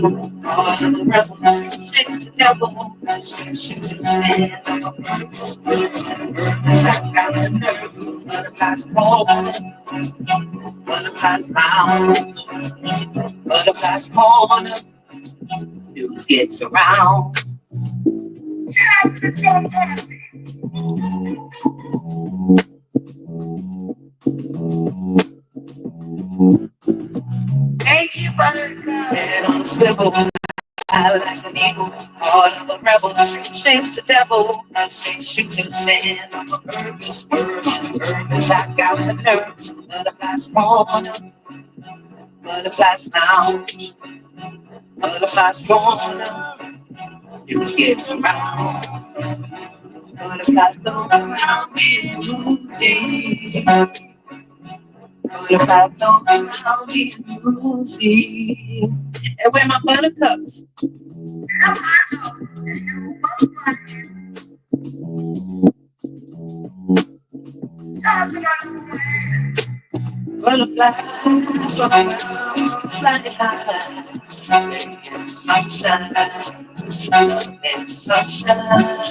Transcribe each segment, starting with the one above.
All of the rebel, shakes the devil, shoot and stand on the purpose. I got the nerve, butterflies call, butterflies lounge, butterflies corner, news gets around. Thank you, buttercup. Head on a swivel. I like an eagle, heart of a rebel, shakes the devil, say shoot and stand on a purpose, purpose, I got the nerves, butterflies corner, butterflies lounge, butterflies corner, news gets around, butterflies go around me losing, butterflies go around me losing, and where my buttercups? Butterfly, flying high, sunshine, and sunshine.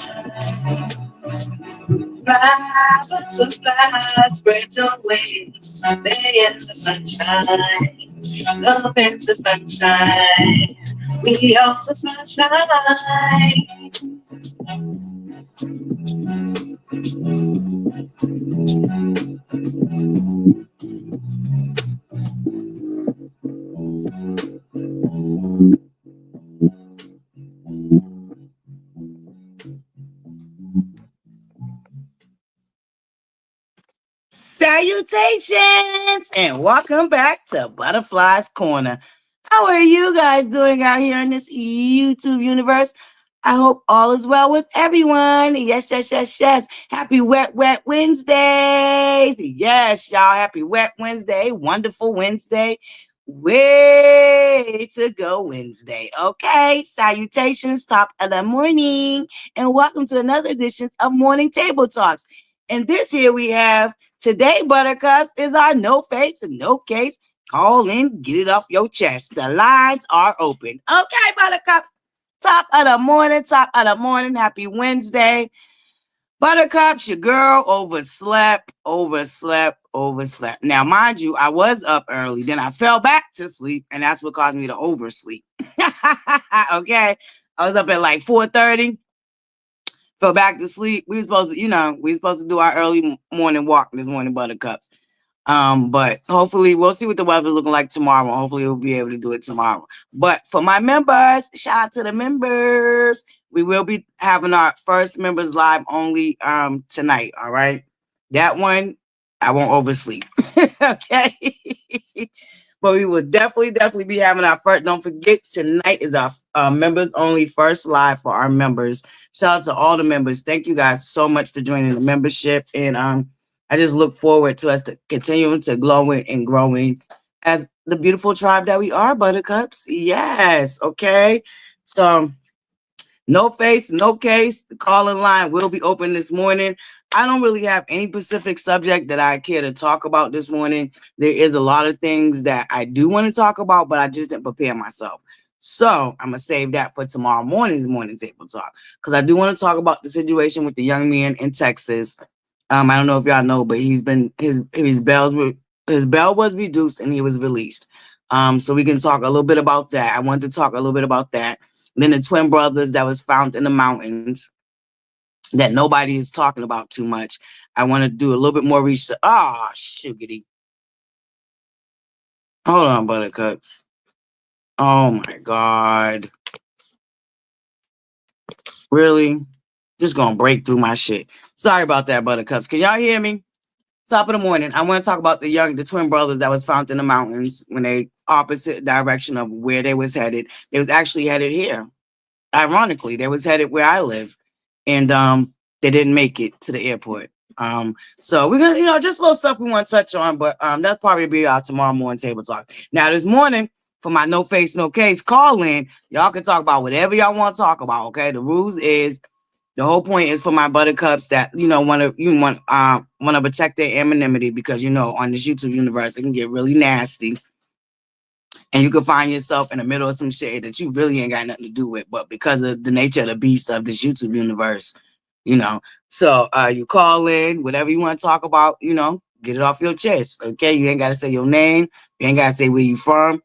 Fly, butterfly, spread your wings, stay in the sunshine, love in the sunshine. We are the sunshine. Salutations and welcome back to Butterflies Corner. How are you guys doing out here in this YouTube universe? I hope all is well with everyone. Yes, yes, yes, yes. Happy Wet Wednesdays. Yes, y'all. Happy Wet Wednesday. Wonderful Wednesday. Way to go Wednesday. Okay. Salutations, top of the morning. And welcome to another edition of Morning Table Talks. And this here we have today, Buttercups, is our no face and no case. Call in, get it off your chest. The lines are open. Okay, Buttercups. Top of the morning. Happy Wednesday. Buttercups, your girl overslept. Now, mind you, I was up early. Then I fell back to sleep, and that's what caused me to oversleep. Okay. I was up at like 4:30. Fell back to sleep. We were supposed to do our early morning walk this morning, Buttercups. But hopefully we'll see what the weather's looking like tomorrow. Hopefully we'll be able to do it tomorrow. But for my members, shout out to the members. We will be having our first members live only tonight. All right. That one, I won't oversleep. Okay. But we will definitely be having our first. Don't forget, tonight is our members only first live for our members. Shout out to all the members. Thank you guys so much for joining the membership. And I just look forward to us to continuing to glowing and growing as the beautiful tribe that we are, Buttercups. Yes. Okay. So no face, no case. The call-in line will be open this morning. I don't really have any specific subject that I care to talk about this morning. There is a lot of things that I do want to talk about, but I just didn't prepare myself. So I'm going to save that for tomorrow morning's morning table talk, because I do want to talk about the situation with the young man in Texas. I don't know if y'all know, but his bail was reduced and he was released. So we can talk a little bit about that. I wanted to talk a little bit about that. And then the twin brothers that was found in the mountains that nobody is talking about too much. I want to do a little bit more research. Oh, sugary. Hold on, Buttercups. Oh my God. Really? Just gonna break through my shit. Sorry about that, Buttercups. Can y'all hear me? Top of the morning. I want to talk about the twin brothers that was found in the mountains when they opposite direction of where they was headed. They was actually headed here. Ironically, they was headed where I live. And they didn't make it to the airport. So we're gonna, just little stuff we want to touch on, but that'll probably be our tomorrow morning table talk. Now this morning, for my no face, no case call in, y'all can talk about whatever y'all want to talk about. Okay, the rules is the whole point is for my Buttercups that want to protect their anonymity, because on this YouTube universe it can get really nasty. And you can find yourself in the middle of some shit that you really ain't got nothing to do with, but because of the nature of the beast of this YouTube universe, you know. So you call in, whatever you want to talk about, you know, get it off your chest. Okay. You ain't gotta say your name, you ain't gotta say where you from.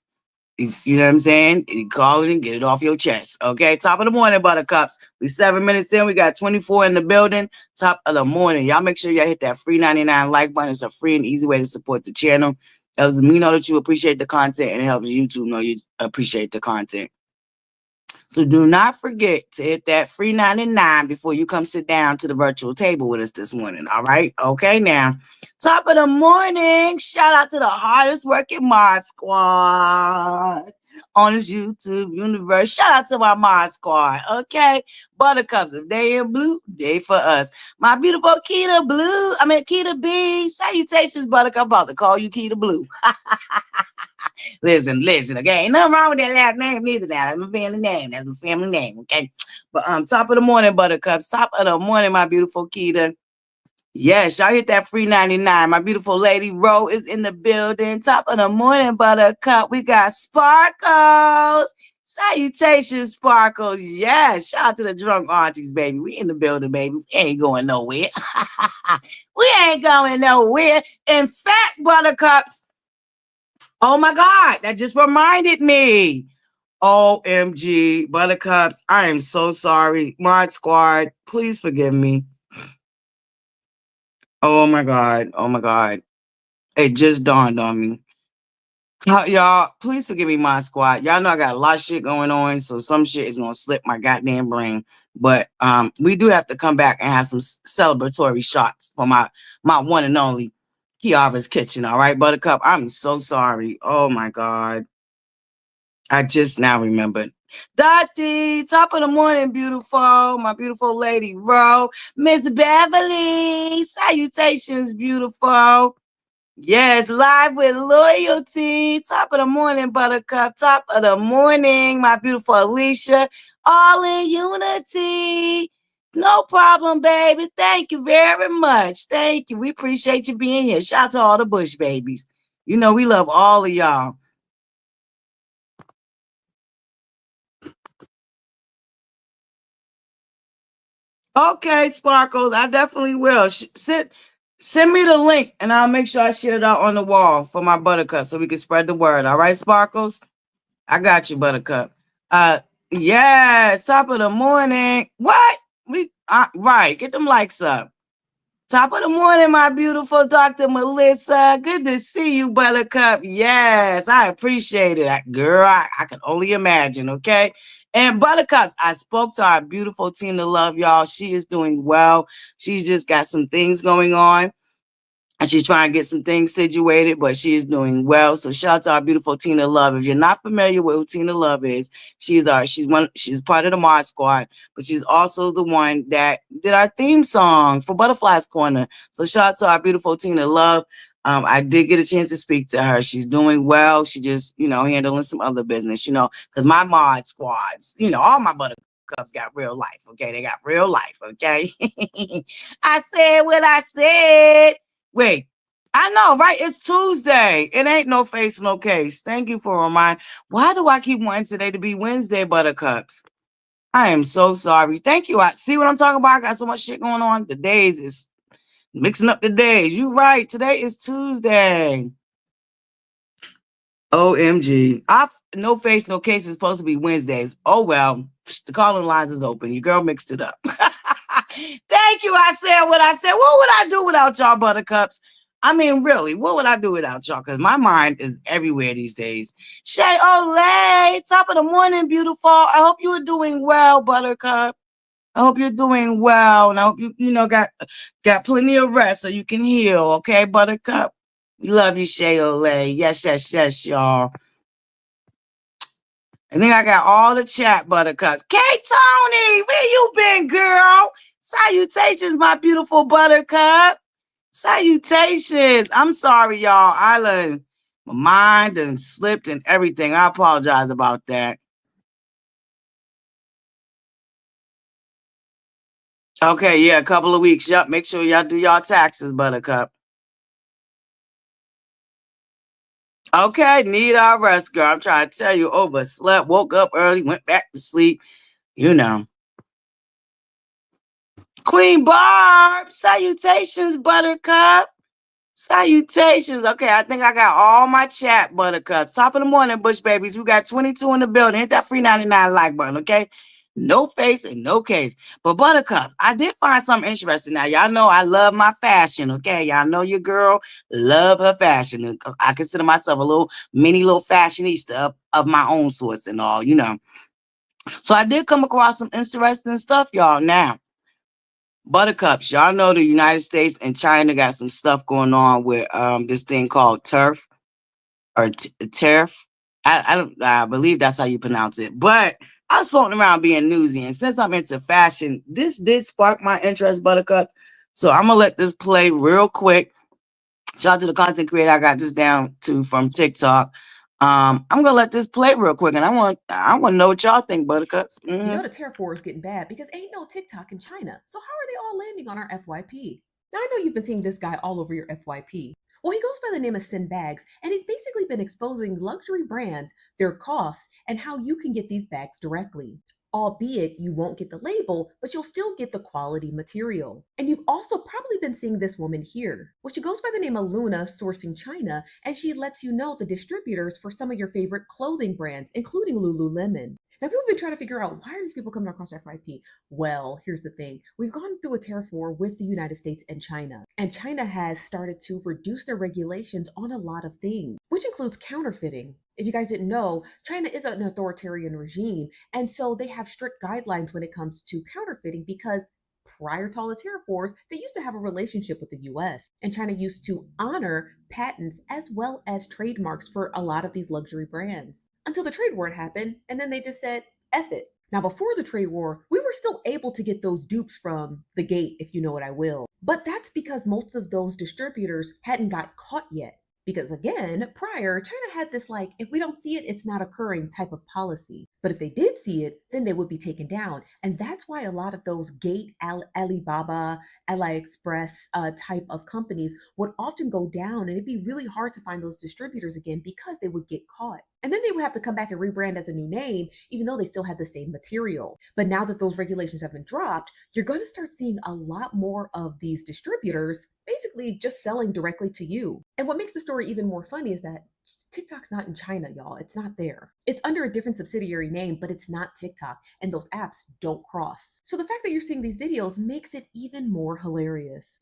You know what I'm saying? You call it and get it off your chest. Okay. Top of the morning, buttercups. We 7 minutes in. We got 24 in the building. Top of the morning. Y'all make sure y'all hit that free 99 like button. It's a free and easy way to support the channel. It helps me know that you appreciate the content, and it helps YouTube know you appreciate the content. So do not forget to hit that free 99 before you come sit down to the virtual table with us this morning. All right. Okay. Now, top of the morning. Shout out to the hardest working Mod Squad on this YouTube universe. Shout out to my Mod Squad. Okay. Buttercups, if they in blue, they for us. My beautiful Keita B. Salutations, Buttercup. I'm about to call you Keita Blue. Listen, okay? Ain't nothing wrong with that last name neither. That's my family name. That's my family name, okay? But top of the morning, buttercups. Top of the morning, my beautiful Keita. Yes, y'all hit that free 99. My beautiful lady Ro is in the building. Top of the morning, buttercup. We got Sparkles. Salutations, Sparkles. Yes, shout out to the drunk aunties, baby. We in the building, baby. We ain't going nowhere. We ain't going nowhere. In fact, buttercups, oh my God, that just reminded me. OMG, buttercups, I am so sorry. Mod Squad, please forgive me. Oh my God. Oh my God. It just dawned on me. Y'all, please forgive me, Mod Squad. Y'all know I got a lot of shit going on, so some shit is gonna slip my goddamn brain. But we do have to come back and have some celebratory shots for my one and only Kiara's Kitchen. All right, Buttercup. I'm so sorry. Oh my God. I just now remembered. Dottie, top of the morning, beautiful. My beautiful lady, Ro. Miss Beverly, salutations, beautiful. Yes, live with loyalty. Top of the morning, buttercup. Top of the morning, my beautiful Alicia. All in unity. No problem, baby. Thank you very much. Thank you. We appreciate you being here. Shout out to all the Bush babies. You know, we love all of y'all. Okay, Sparkles, I definitely will. Send me the link, and I'll make sure I share it out on the wall for my buttercup so we can spread the word. All right, Sparkles? I got you, buttercup. Yes, top of the morning. What? Right, get them likes up. Top of the morning, my beautiful Dr. Melissa. Good to see you, Buttercup. Yes, I appreciate it. Girl, I can only imagine, okay? And Buttercups, I spoke to our beautiful Tina Love, y'all. She is doing well. She's just got some things going on, and she's trying to get some things situated, but she is doing well. So shout out to our beautiful Tina Love. If you're not familiar with who Tina Love is, she's part of the Mod Squad, but she's also the one that did our theme song for Butterflies Corner. So shout out to our beautiful Tina Love. I did get a chance to speak to her. She's doing well. She just, handling some other business, because my Mod Squads, all my Buttercups got real life. Okay. They got real life. Okay. I said what I said. Wait, I know, right? It's Tuesday. It ain't no face, no case. Thank you for reminding. Why do I keep wanting today to be Wednesday, Buttercups? I am so sorry. Thank you. I see what I'm talking about. I got so much shit going on. The days is mixing up the days. You right. Today is Tuesday. OMG. No face, no case is supposed to be Wednesdays. Oh, well, the calling lines is open. Your girl mixed it up. Thank you. I said what I said. What would I do without y'all, Buttercups? I mean, really, what would I do without y'all? Because my mind is everywhere these days. Shay Olay, top of the morning, beautiful. I hope you are doing well, Buttercup. I hope you're doing well. And I hope you got plenty of rest so you can heal. Okay, Buttercup? We love you, Shay Olay. Yes, yes, yes, y'all. I think I got all the chat, Buttercups. K Tony, where you been, girl? Salutations, my beautiful Buttercup. Salutations. I'm sorry, y'all. My mind and slipped and everything. I apologize about that. Okay, yeah, a couple of weeks. Yep, make sure y'all do y'all taxes, Buttercup. Okay, need our rest, girl. I'm trying to tell you, overslept, woke up early, went back to sleep. You know. Queen Barb, salutations, Buttercup. Salutations. Okay, I think I got all my chat, Buttercups. Top of the morning, Bush Babies. We got 22 in the building. Hit that free 99 like button, okay? No face and no case. But Buttercups, I did find something interesting. Now, y'all know I love my fashion, okay? Y'all know your girl love her fashion. I consider myself a little fashionista of my own sorts and all, you know. So I did come across some interesting stuff, y'all. Now, Buttercups, y'all know the United States and China got some stuff going on with this thing called turf or tariff. I believe that's how you pronounce it. But I was floating around being newsy, and since I'm into fashion, this did spark my interest, Buttercups. So I'm gonna let this play real quick. Shout out to the content creator I got this down to from TikTok. I'm gonna let this play real quick, and I want to know what y'all think, Buttercups. You know the tariff war is getting bad because ain't no TikTok in China. So how are they all landing on our FYP? Now I know you've been seeing this guy all over your FYP. Well, he goes by the name of Sin Bags, and he's basically been exposing luxury brands, their costs, and how you can get these bags directly. Albeit you won't get the label, but you'll still get the quality material. And you've also probably been seeing this woman here. Well, she goes by the name of Luna, sourcing China, and she lets you know the distributors for some of your favorite clothing brands, including Lululemon. Now, people have been trying to figure out, why are these people coming across FYP? Well, here's the thing. We've gone through a tariff war with the United States and China has started to reduce their regulations on a lot of things, which includes counterfeiting. If you guys didn't know, China is an authoritarian regime, and so they have strict guidelines when it comes to counterfeiting because prior to all the tariff wars, they used to have a relationship with the US, and China used to honor patents as well as trademarks for a lot of these luxury brands until the trade war happened, and then they just said, F it. Now, before the trade war, we were still able to get those dupes from the gate, if you know what I will. But that's because most of those distributors hadn't got caught yet. Because again, prior, China had this like, if we don't see it, it's not occurring type of policy. But if they did see it, then they would be taken down. And that's why a lot of those gate Alibaba, AliExpress type of companies would often go down. And it'd be really hard to find those distributors again because they would get caught. And then they would have to come back and rebrand as a new name, even though they still had the same material. But now that those regulations have been dropped, you're going to start seeing a lot more of these distributors basically just selling directly to you. And what makes the story even more funny is that TikTok's not in China, y'all. It's not there. It's under a different subsidiary name, but it's not TikTok. And those apps don't cross. So the fact that you're seeing these videos makes it even more hilarious.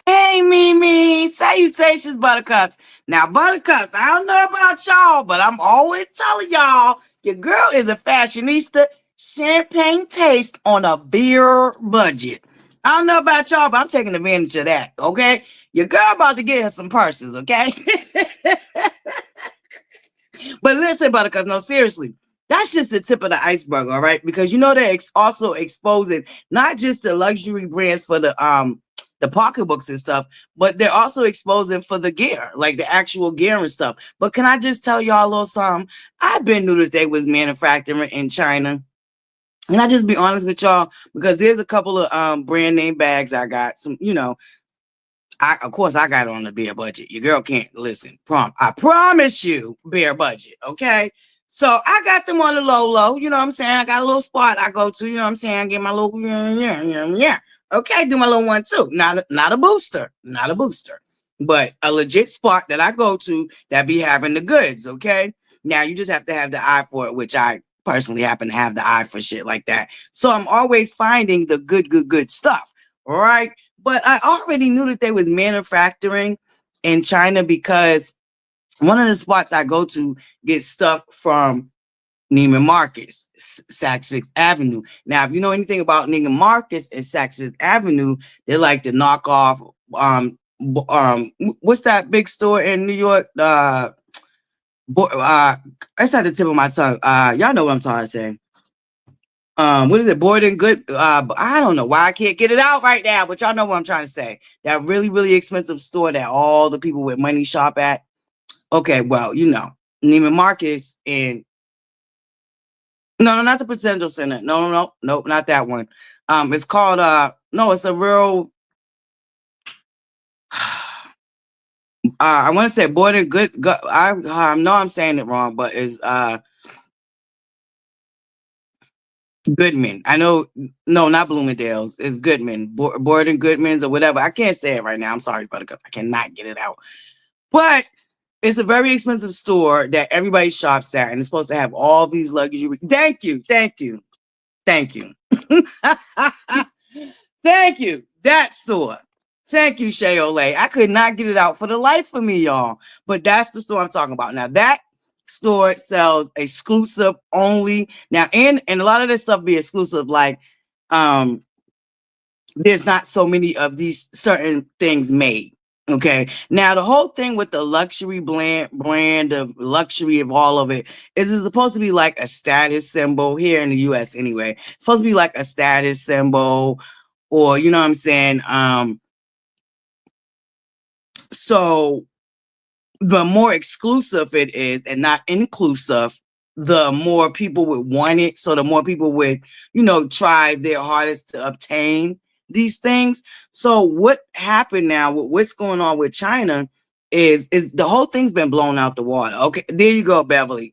Hey, Mimi, salutations, Buttercups. Now, Buttercups, I don't know about y'all, but I'm always telling y'all, your girl is a fashionista, champagne taste on a beer budget. I don't know about y'all, but I'm taking advantage of that, okay? Your girl about to get her some purses, okay? But listen, Buttercup, no, seriously. That's just the tip of the iceberg, all right? Because you know they're also exposing not just the luxury brands for the pocketbooks and stuff, but they're also exposing for the gear, like the actual gear and stuff. But can I just tell y'all a little something? I've been knew that they was manufacturing in China. And I just be honest with y'all, because there's a couple of brand name bags I got. Some, you know, of course I got it on the beer budget. Your girl can't listen. I promise you, beer budget. Okay. So I got them on the low, you know what I'm saying? I got a little spot I go to, you know what I'm saying? I get my little, yeah. Okay, do my little one too. Not a booster, but a legit spot that I go to that be having the goods. Okay. Now you just have to have the eye for it, which I personally happen to have the eye for shit like that. So I'm always finding the good stuff. All right. But I already knew that they was manufacturing in China because one of the spots I go to get stuff from Neiman Marcus, Saks Fifth Avenue. Now, if you know anything about Neiman Marcus and Saks Fifth Avenue, they like to knock off. What's that big store in New York? It's at the tip of my tongue. Y'all know what I'm trying to say. What is it? Boyd and Good. I don't know why I can't get it out right now, but y'all know what I'm trying to say. That really expensive store that all the people with money shop at. Okay, well, you know, Neiman Marcus and No, not the Potential Center. No, not that one. It's called no, it's a real I want to say Border I know I'm saying it wrong, but it's Goodman. I know, no, not Bloomingdale's. It's Goodman, Borden Goodman's or whatever. I can't say it right now. I'm sorry, Buttercup. I cannot get it out. But it's a very expensive store that everybody shops at, and it's supposed to have all these luxury. Thank you, thank you, thank you, thank you. That store. Thank you, Shay Olay. I could not get it out for the life of me, y'all. But that's the store I'm talking about. Now that store sells exclusive only. Now, and a lot of this stuff be exclusive, like there's not so many of these certain things made. Okay. Now the whole thing with the luxury brand of luxury of all of it is it's supposed to be like a status symbol here in the US anyway. It's supposed to be like a status symbol, or you know what I'm saying? So the more exclusive it is and not inclusive, the more people would want it. So the more people would, try their hardest to obtain these things. So what happened now, what's going on with China is the whole thing's been blown out the water. Okay, there you go, Beverly.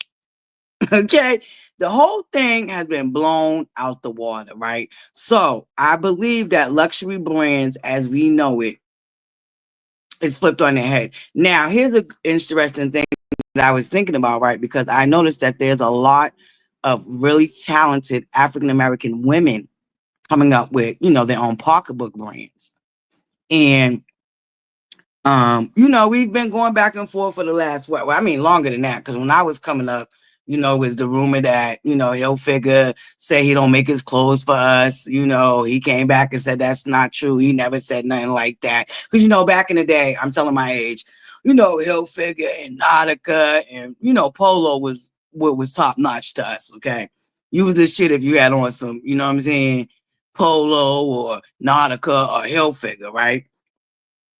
Okay, the whole thing has been blown out the water, right? So I believe that luxury brands as we know it is flipped on their head. Now, here's an interesting thing that I was thinking about, right? Because I noticed that there's a lot of really talented African American women coming up with, their own pocketbook brands. And we've been going back and forth for the last longer than that. Because when I was coming up, was the rumor that, Hilfiger say he don't make his clothes for us. He came back and said that's not true. He never said nothing like that. Because, back in the day, I'm telling my age, Hilfiger and Nautica and, Polo was what was top notch to us. Okay. Use this shit if you had on some, you know what I'm saying, Polo or Nautica or Hilfiger, right?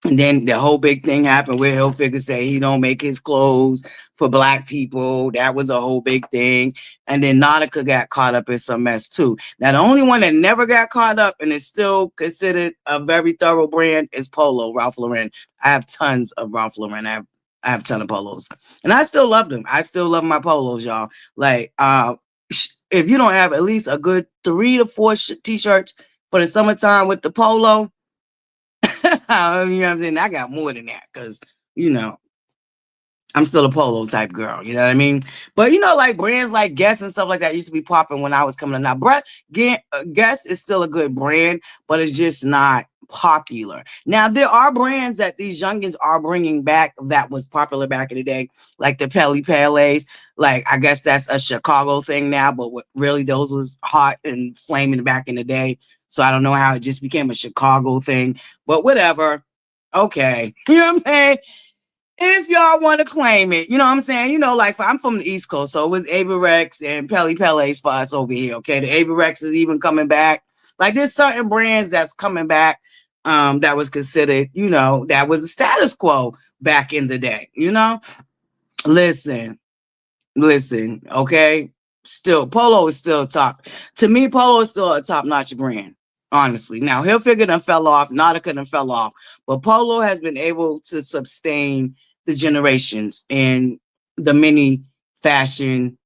And then the whole big thing happened where Hilfiger say he don't make his clothes for black people. That was a whole big thing. And then Nautica got caught up in some mess too. Now, the only one that never got caught up and is still considered a very thorough brand is Polo, Ralph Lauren. I have tons of Ralph Lauren. I have a ton of polos. And I still love them. I still love my polos, y'all. Like, if you don't have at least a good 3 to 4 t-shirts for the summertime with the polo, you know what I'm saying? I got more than that because, I'm still a polo type girl. You know what I mean? But, like brands like Guess and stuff like that used to be popping when I was coming up. Now, Guess is still a good brand, but it's just not popular. Now, there are brands that these youngins are bringing back that was popular back in the day, like the Pele Pele's. Like, I guess that's a Chicago thing now, but really those was hot and flaming back in the day. So I don't know how it just became a Chicago thing, but whatever. Okay. You know what I'm saying? If y'all want to claim it, you know what I'm saying? Like I'm from the East Coast, so it was Averex and Pele Pele's for us over here. Okay. The Averex is even coming back. Like there's certain brands that's coming back that was considered, that was the status quo back in the day, Listen, okay. Still, Polo is still top. To me, Polo is still a top-notch brand, honestly. Now, Hilfiger done fell off, Nautica done fell off, but Polo has been able to sustain the generations and the many fashion,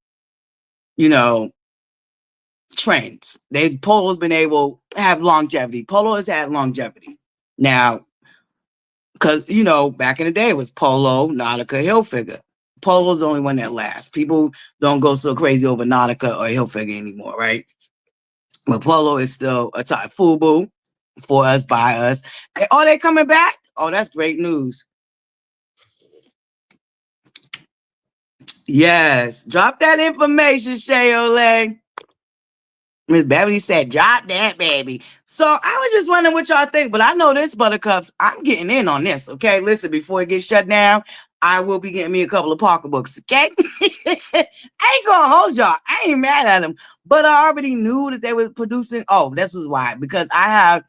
trends. Polo's been able to have longevity. Polo has had longevity. Now, because, back in the day, it was Polo, Nautica, Hilfiger. Polo's the only one that lasts. People don't go so crazy over Nautica or Hilfiger anymore, right? But Polo is still a top. Fubu, for us, by us. Oh, they coming back? Oh, that's great news. Yes. Drop that information, Shay Olay. Miss Beverly said, drop that, baby. So I was just wondering what y'all think, but I know this, Buttercups. I'm getting in on this, okay? Listen, before it gets shut down, I will be getting me a couple of pocketbooks, okay? I ain't gonna hold y'all. I ain't mad at them, but I already knew that they were producing. Oh, this is why. Because I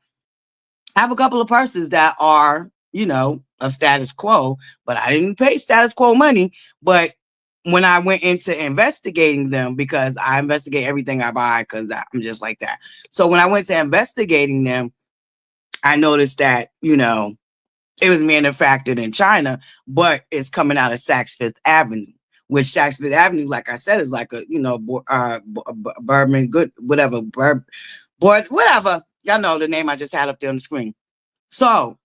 have a couple of purses that are, of status quo, but I didn't pay status quo money, but when I went into investigating them, because I investigate everything I buy because I'm just like that. So when I went to investigating them, I noticed that, you know, it was manufactured in China, but it's coming out of Saks Fifth Avenue, which Saks Fifth Avenue, like I said, is like a, you know, Bourbon, good, whatever, whatever. Y'all know the name I just had up there on the screen. So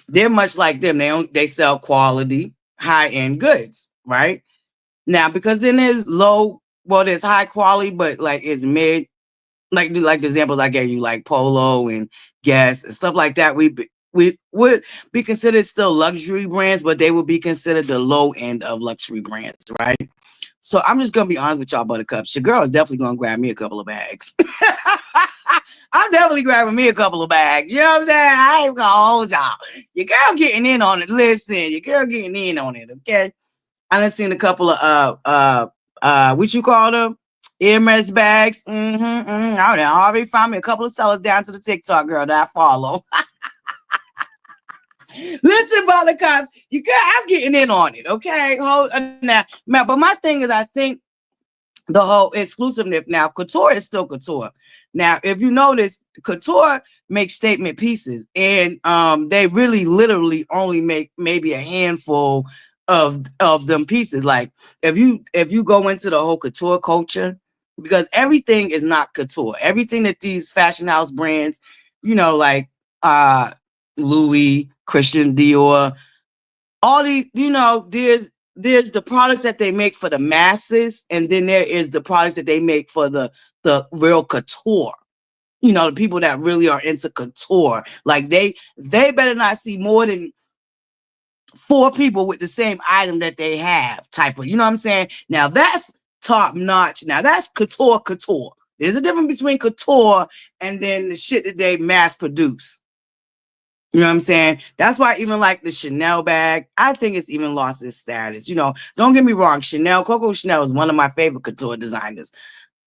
they're much like them. They sell quality, high-end goods, right? Now, because then there's low, well, there's high quality, but like it's mid, like the examples I gave you, like Polo and Guess and stuff like that. We would be considered still luxury brands, but they would be considered the low end of luxury brands, right? So I'm just gonna be honest with y'all, buttercups. Your girl is definitely gonna grab me a couple of bags. I'm definitely grabbing me a couple of bags. You know what I'm saying? I ain't gonna hold y'all. Your girl getting in on it. Listen, your girl getting in on it, okay? I done seen a couple of what you call them? Hermes bags. I done already found me a couple of sellers down to the TikTok girl that I follow. Listen, buttercups, I'm getting in on it, okay? Hold now, but my thing is, I think the whole exclusiveness. Now, couture is still couture. Now, if you notice, couture makes statement pieces, and they really literally only make maybe a handful of them pieces. Like if you go into the whole couture culture, because everything is not couture. Everything that these fashion house brands, you know, like Louis, Christian Dior, all these, you know, there's the products that they make for the masses, and then there is the products that they make for the real couture. You know, the people that really are into couture. Like they better not see more than 4 people with the same item that they have, type of, you know what I'm saying? Now that's top notch. Now that's couture. There's a difference between couture and then the shit that they mass produce. You know what I'm saying? That's why even like the Chanel bag, I think it's even lost its status. You know, don't get me wrong. Coco Chanel is one of my favorite couture designers.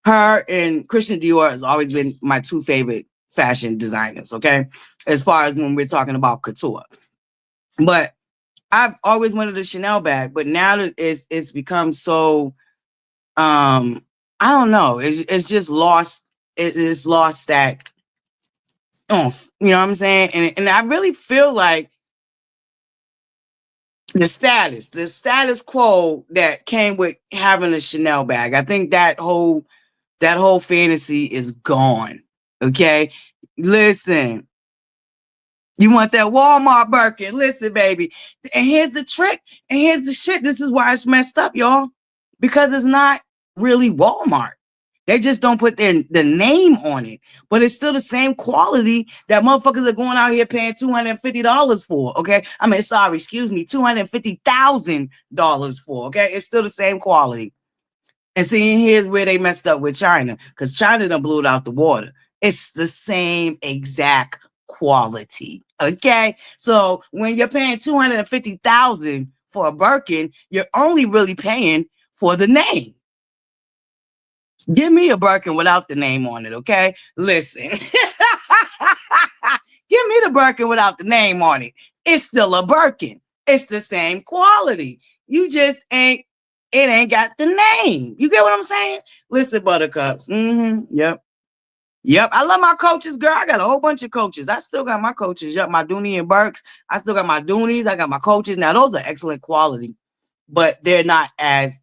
Her and Christian Dior has always been my 2 favorite fashion designers, okay? As far as when we're talking about couture. But I've always wanted a Chanel bag, but now that it's become so, I don't know. It's just lost. It's lost that oomph. You know what I'm saying? And I really feel like the status quo that came with having a Chanel bag. I think that whole fantasy is gone. Okay, listen. You want that Walmart Birkin? Listen, baby. And here's the trick. And here's the shit. This is why it's messed up, y'all. Because it's not really Walmart. They just don't put the name on it. But it's still the same quality that motherfuckers are going out here paying $250 for. Okay. I mean, sorry, excuse me, $250,000 for. Okay. It's still the same quality. And see, here's where they messed up with China. Because China done blew it out the water. It's the same exact quality. Okay, so when you're paying $250,000 for a Birkin, you're only really paying for the name. Give me a Birkin without the name on it. Okay, listen. Give me the Birkin without the name on it. It's still a Birkin. It's the same quality. You just ain't. It ain't got the name. You get what I'm saying? Listen, buttercups. Yep. I love my coaches, girl. I got a whole bunch of coaches. I still got my coaches. Yep, my Dooney and Burks. I still got my Doonies. I got my coaches. Now, those are excellent quality, but they're not as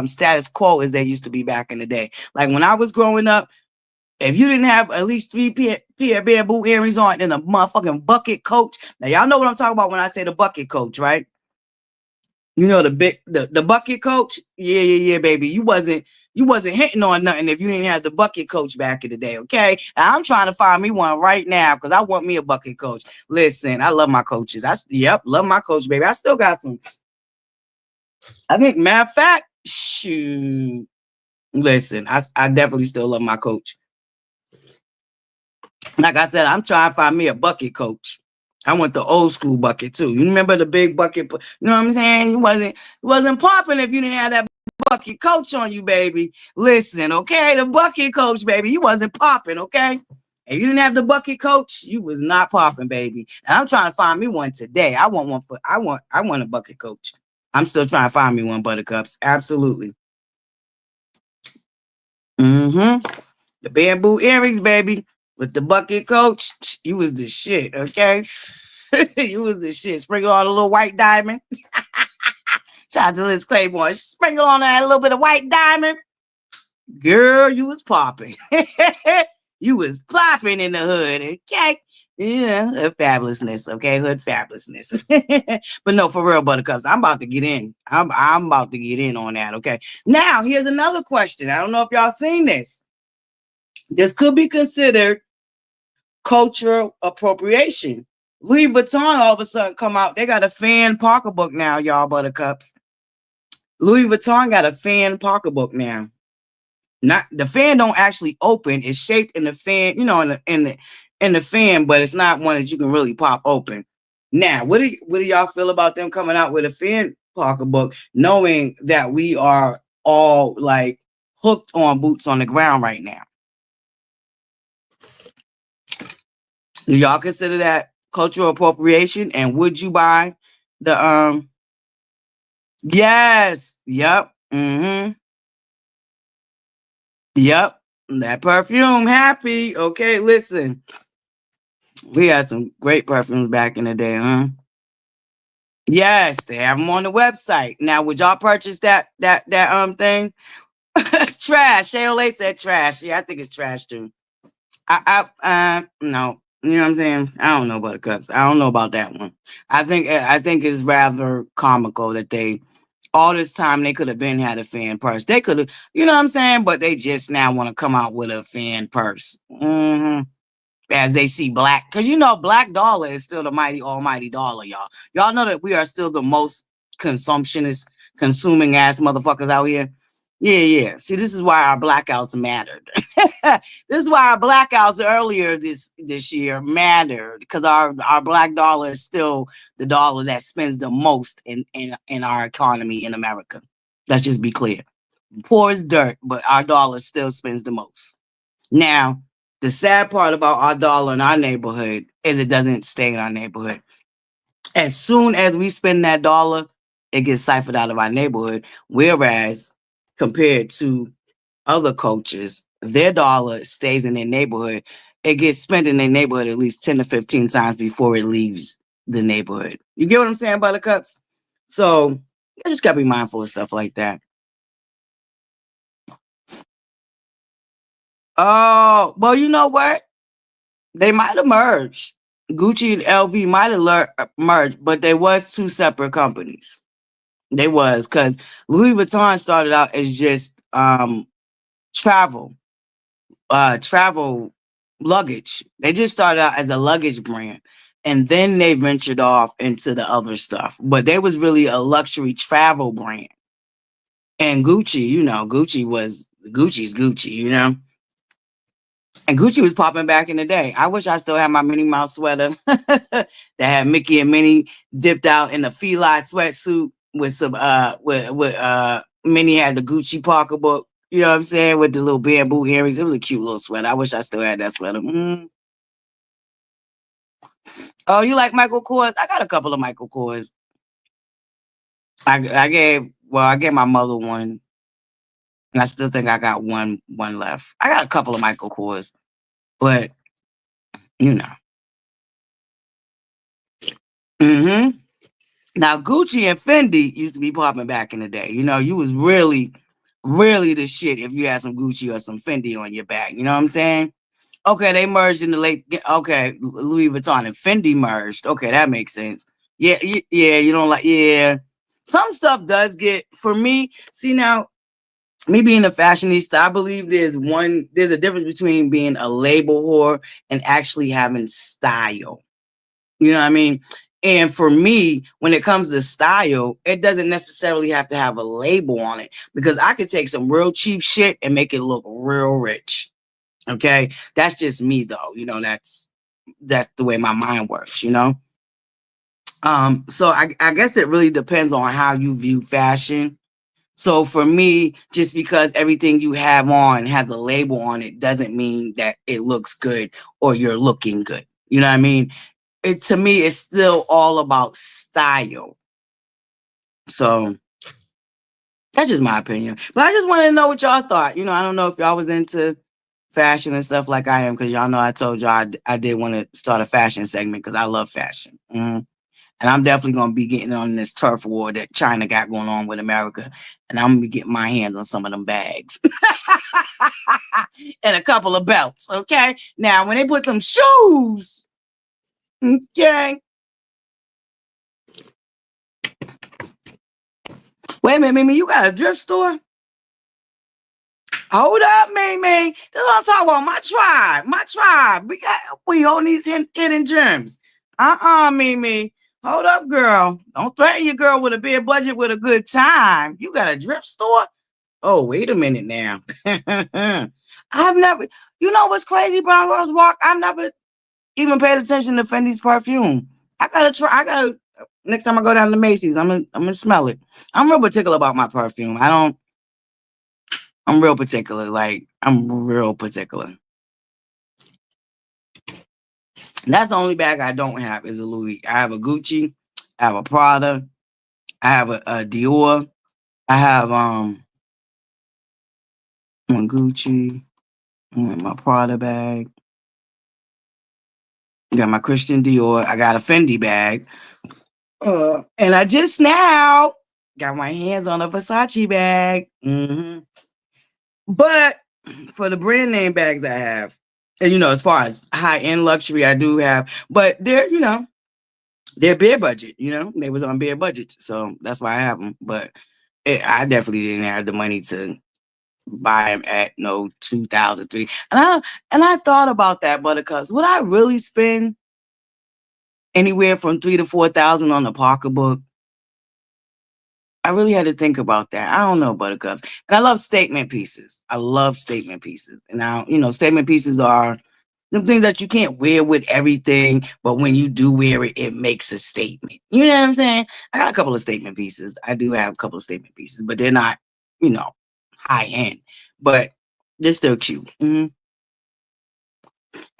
status quo as they used to be back in the day. Like when I was growing up, if you didn't have at least 3 pair of bamboo earrings on and a motherfucking bucket coach. Now, y'all know what I'm talking about when I say the bucket coach, right? You know, the bucket coach. Yeah, baby. You wasn't hitting on nothing if you didn't have the bucket coach back in the day, okay? And I'm trying to find me one right now because I want me a bucket coach. Listen, I love my coaches. Love my coach, baby. I still got some. I think, matter of fact, shoot. Listen, I definitely still love my coach. Like I said, I'm trying to find me a bucket coach. I want the old school bucket too. You remember the big bucket? You know what I'm saying? You wasn't popping if you didn't have that bucket coach on you, baby. Listen, okay, the bucket coach, baby. You wasn't popping, okay? If you didn't have the bucket coach, you was not popping, baby. And I'm trying to find me one today. I want a bucket coach. I'm still trying to find me one, Buttercups. Absolutely. Mm-hmm. The bamboo earrings, baby, with the bucket coach. You was the shit, okay? You was the shit. Sprinkle on a little white diamond. Shout out to Liz Claiborne. Sprinkle on that little bit of white diamond. Girl, you was popping. You was popping in the hood, okay? Yeah, hood fabulousness, okay? Hood fabulousness. But no, for real, Buttercups, I'm about to get in. I'm about to get in on that, okay? Now, here's another question. I don't know if y'all seen this. This could be considered cultural appropriation. Louis Vuitton all of a sudden come out. They got a fan pocketbook now, y'all, Buttercups. Louis Vuitton got a fan pocketbook now. Not the fan don't actually open. It's shaped in the fan, you know, in the fan, but it's not one that you can really pop open. Now, what do y'all feel about them coming out with a fan pocketbook, knowing that we are all like hooked on boots on the ground right now? Do y'all consider that cultural appropriation? And would you buy the yes, yep, mm-hmm. Yep, that perfume, happy. Okay, listen. We had some great perfumes back in the day, huh? Yes, they have them on the website. Now, would y'all purchase that thing? Trash. Shayole said trash. Yeah, I think it's trash too. No. You know what I'm saying? I don't know about the cups. I don't know about that one. I think it's rather comical that they all this time they could have been had a fan purse. They could have, you know what I'm saying? But they just now want to come out with a fan purse. As they see black, because you know black dollar is still the mighty almighty dollar, y'all. Y'all know that we are still the most consumptionist, consuming ass motherfuckers out here. Yeah. See, this is why our blackouts mattered. This is why our blackouts earlier this year mattered, because our black dollar is still the dollar that spends the most in our economy in America. Let's just be clear. Poor as dirt, but our dollar still spends the most. Now, the sad part about our dollar in our neighborhood is it doesn't stay in our neighborhood. As soon as we spend that dollar, it gets ciphered out of our neighborhood. Whereas, compared to other cultures, their dollar stays in their neighborhood. It gets spent in their neighborhood at least 10 to 15 times before it leaves the neighborhood. You get what I'm saying, Buttercups? So, I just gotta be mindful of stuff like that. Oh, well, you know what? They might have merged. Gucci and LV might have merged, but they was two separate companies. They was, because Louis Vuitton started out as just travel, travel luggage. They just started out as a luggage brand, and then they ventured off into the other stuff. But they was really a luxury travel brand. And Gucci, you know, Gucci's Gucci, you know. And Gucci was popping back in the day. I wish I still had my Minnie Mouse sweater that had Mickey and Minnie dipped out in a feline sweatsuit with some with Minnie had the Gucci pocketbook. You know what I'm saying? With the little bamboo earrings. It was a cute little sweater. I wish I still had that sweater. Oh, you like Michael Kors? I got a couple of Michael Kors. I gave my mother one, and I still think I got one left. I got a couple of Michael Kors, but you know. Mm-hmm. Now, Gucci and Fendi used to be popping back in the day. You know, you was really, really the shit if you had some Gucci or some Fendi on your back. You know what I'm saying? Okay, they merged in the late. Okay, Louis Vuitton and Fendi merged. Okay, that makes sense. Yeah, yeah. You don't like. Yeah, some stuff does get for me. See now, me being a fashionista, I believe there's a difference between being a label whore and actually having style. You know what I mean? And for me, when it comes to style, it doesn't necessarily have to have a label on it, because I could take some real cheap shit and make it look real rich. Okay. That's just me though. You know, that's the way my mind works, you know? So I guess it really depends on how you view fashion. So for me, just because everything you have on has a label on it doesn't mean that it looks good or you're looking good. You know what I mean? To me, it's still all about style. So that's just my opinion. But I just wanted to know what y'all thought. I don't know if y'all was into fashion and stuff like I am, because y'all know I told y'all I did want to start a fashion segment because I love fashion. And I'm definitely going to be getting on this turf war that China got going on with America. And I'm going to be getting my hands on some of them bags. And a couple of belts, okay? Now, when they put them shoes, okay? Wait a minute, Mimi, you got a thrift store? Hold up, Mimi. That's what I'm talking about. My tribe. We hold these hidden gems. Mimi. Hold up, girl. Don't threaten your girl with a big budget with a good time. You got a thrift store? Oh, wait a minute now. I've never, what's crazy, Brown Girls Walk? I've never even paid attention to Fendi's perfume. Next time I go down to Macy's, I'm gonna smell it. I'm real particular about my perfume. I'm real particular. Like, I'm real particular. That's the only bag I don't have is a Louis. I have a Gucci. I have a Prada. I have a Dior. I have one Gucci. My Prada bag. I got my Christian Dior. I got a Fendi bag. And I just now got my hands on a Versace bag. But for the brand name bags I have, and as far as high-end luxury, I do have, but they're bare budget, they was on bare budget. So that's why I have them. But I definitely didn't have the money to buy them at no 2,000, 3,000. And I thought about that, Buttercups. Would I really spend anywhere from 3,000 to 4,000 on a pocketbook? I really had to think about that. I don't know, Buttercups. And I love statement pieces. I love statement pieces. And now, statement pieces are the things that you can't wear with everything, but when you do wear it, it makes a statement. You know what I'm saying? I got a couple of statement pieces. I do have a couple of statement pieces, but they're not, high end, but they're still cute. And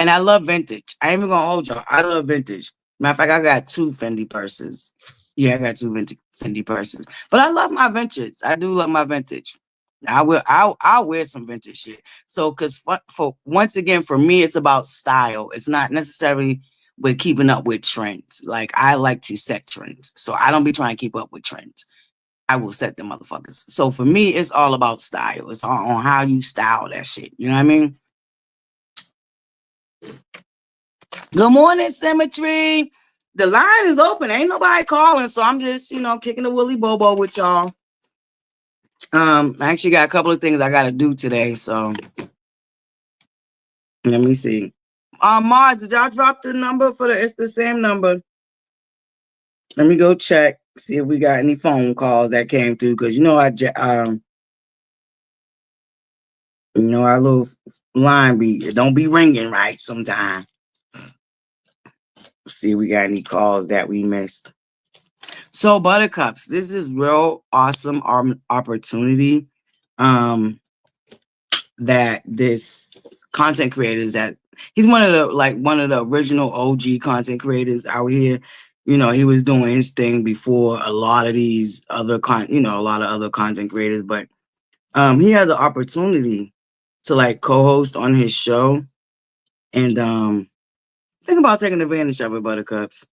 I love vintage. I ain't even gonna hold y'all. I love vintage. Matter of fact, I got 2 Fendi purses. Yeah, I got 2 Fendi purses. But I love my vintage. I do love my vintage. I'll wear some vintage shit. So, because for once again, for me, it's about style. It's not necessarily with keeping up with trends. Like, I like to set trends. So I don't be trying to keep up with trends. I will set the motherfuckers. So for me, it's all about style. It's all on how you style that shit. You know what I mean? Good morning, Symmetry. The line is open. Ain't nobody calling, so I'm just, kicking the Willy Bobo with y'all. I actually got a couple of things I got to do today, so let me see. Mars, did y'all drop the number it's the same number. Let me go check, see if we got any phone calls that came through, because our little line it don't be ringing right sometimes. See if we got any calls that we missed. So, Buttercups, this is real awesome opportunity that this content creators that he's one of the original OG content creators out here. He was doing his thing before a lot of these other a lot of other content creators, but he has an opportunity to co-host on his show, and think about taking advantage of it, Buttercups.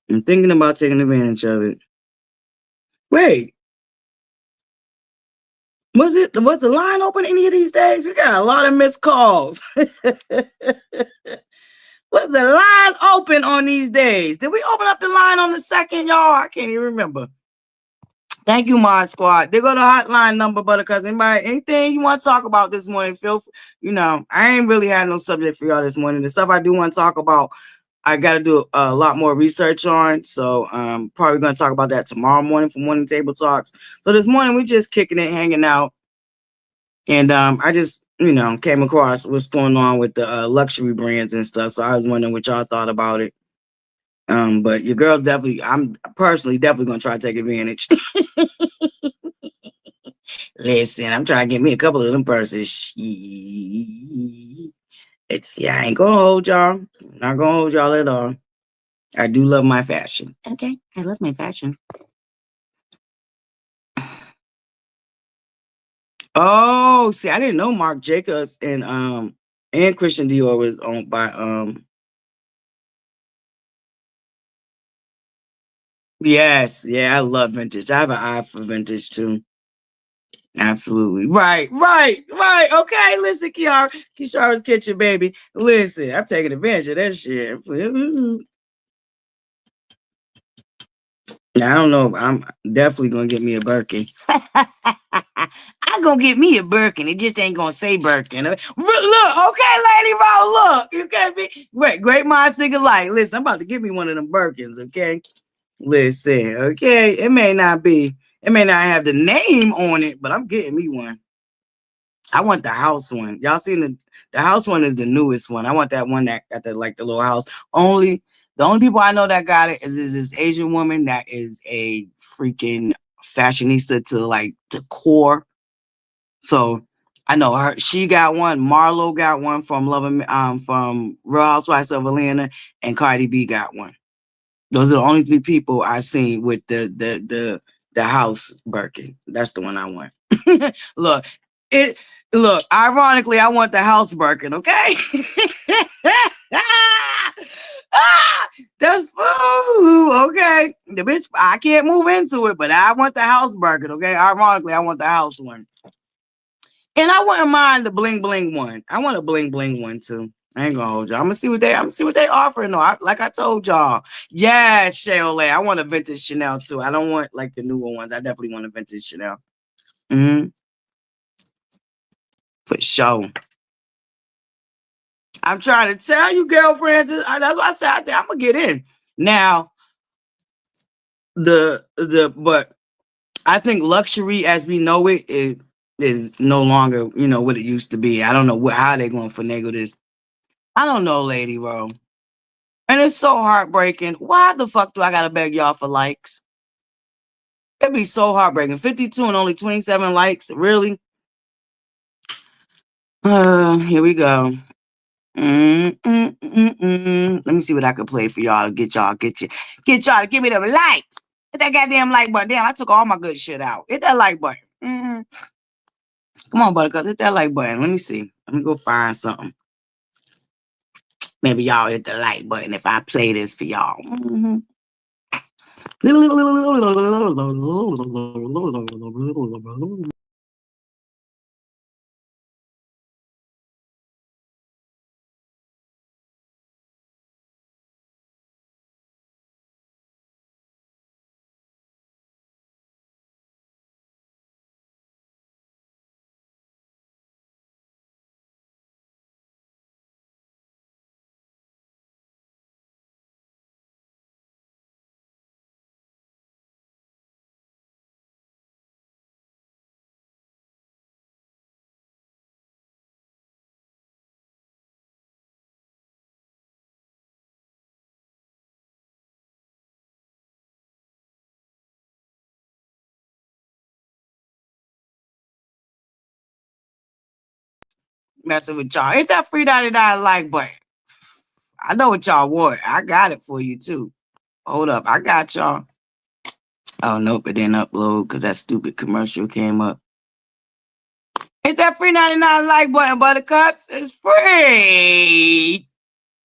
I'm thinking about taking advantage of it. Wait, was the line open any of these days? We got a lot of missed calls. Was the line open on these days? Did we open up the line on the second, y'all? I can't even remember. Thank you, Mod Squad. They go to hotline number, Buttercups. Anybody, anything you want to talk about this morning? I ain't really had no subject for y'all this morning. The stuff I do want to talk about, I got to do a lot more research on. So probably going to talk about that tomorrow morning for Morning Table Talks. So this morning, we just kicking it, hanging out. And I just, came across what's going on with the luxury brands and stuff. So I was wondering what y'all thought about it. But your girl's I'm personally definitely going to try to take advantage. Listen, I'm trying to get me a couple of them purses. I ain't going to hold y'all. I'm not going to hold y'all at all. I do love my fashion. Okay, I love my fashion. Oh, see, I didn't know Marc Jacobs and Christian Dior was owned by Yes, yeah, I love vintage. I have an eye for vintage too. Absolutely. Right, right, right. Okay, listen, Kiara. Kishara's kitchen, baby. Listen, I'm taking advantage of that shit. Now, I don't know. I'm definitely gonna get me a Birkin. I'm gonna get me a Birkin. It just ain't gonna say Birkin. Look, okay, Lady Roll, look. You can't be great minds think alike. Listen, I'm about to get me one of them Birkins, okay? Listen, okay. It may not have the name on it, but I'm getting me one. I want the house one. Y'all seen the house one is the newest one. I want that one that got the little house. The only people I know that got it is this Asian woman that is a freaking fashionista to core. So I know her. She got one. Marlo got one from Real Housewives of Atlanta, and Cardi B got one. Those are the only three people I seen with the house Birkin. That's the one I want. Look, it ironically, I want the house Birkin, okay? That's food, okay? The bitch, I can't move into it, but I want the house Birkin, okay? Ironically, I want the house one. And I wouldn't mind the bling bling one. I want a bling bling one too. I ain't gonna hold y'all. I'm gonna see what they offering though. Like I told y'all. Yes, Shayole. I want a vintage Chanel too. I don't want like the newer ones. I definitely want a vintage Chanel. Mm-hmm. For sure. I'm trying to tell you, girlfriends. That's why I said I think I'm gonna get in. Now, but I think luxury as we know it is no longer, what it used to be. I don't know how they're going to finagle this. I don't know, Lady Ro. And it's so heartbreaking. Why the fuck do I gotta beg y'all for likes? It'd be so heartbreaking. 52 and only 27 likes. Really? Here we go. Let me see what I could play for y'all to get y'all to give me them likes. Hit that goddamn like button. Damn, I took all my good shit out. Hit that like button. Come on, Buttercup. Hit that like button. Let me see. Let me go find something. Maybe y'all hit the like button if I play this for y'all. Messing with y'all. Hit that free 99 like button. I know what y'all want. I got it for you too. Hold up. I got y'all. Oh, nope. It didn't upload because that stupid commercial came up. Hit that free 99 like button, Buttercups. It's free.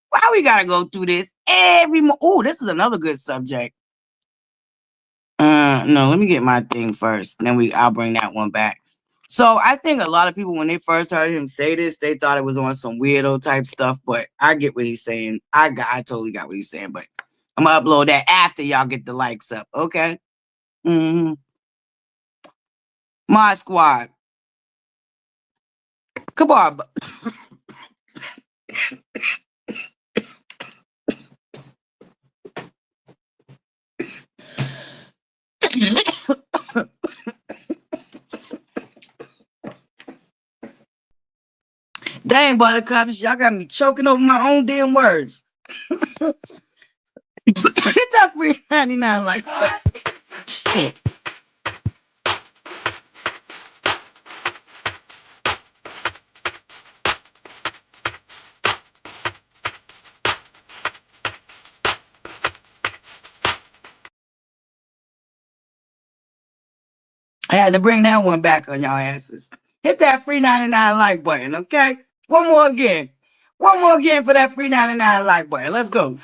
Why we gotta go through this every Oh, this is another good subject. No, let me get my thing first. Then I'll bring that one back. So I think a lot of people, when they first heard him say this, they thought it was on some weirdo type stuff. But I get what he's saying. I totally got what he's saying. But I'm gonna upload that after y'all get the likes up. Okay. My squad. Come on. Dang, Buttercups, y'all got me choking over my own damn words. Hit that free 99 like shit. I had to bring that one back on y'all asses. Hit that free 99 like button, okay? One more again. One more again for that free 99 like button. Let's go.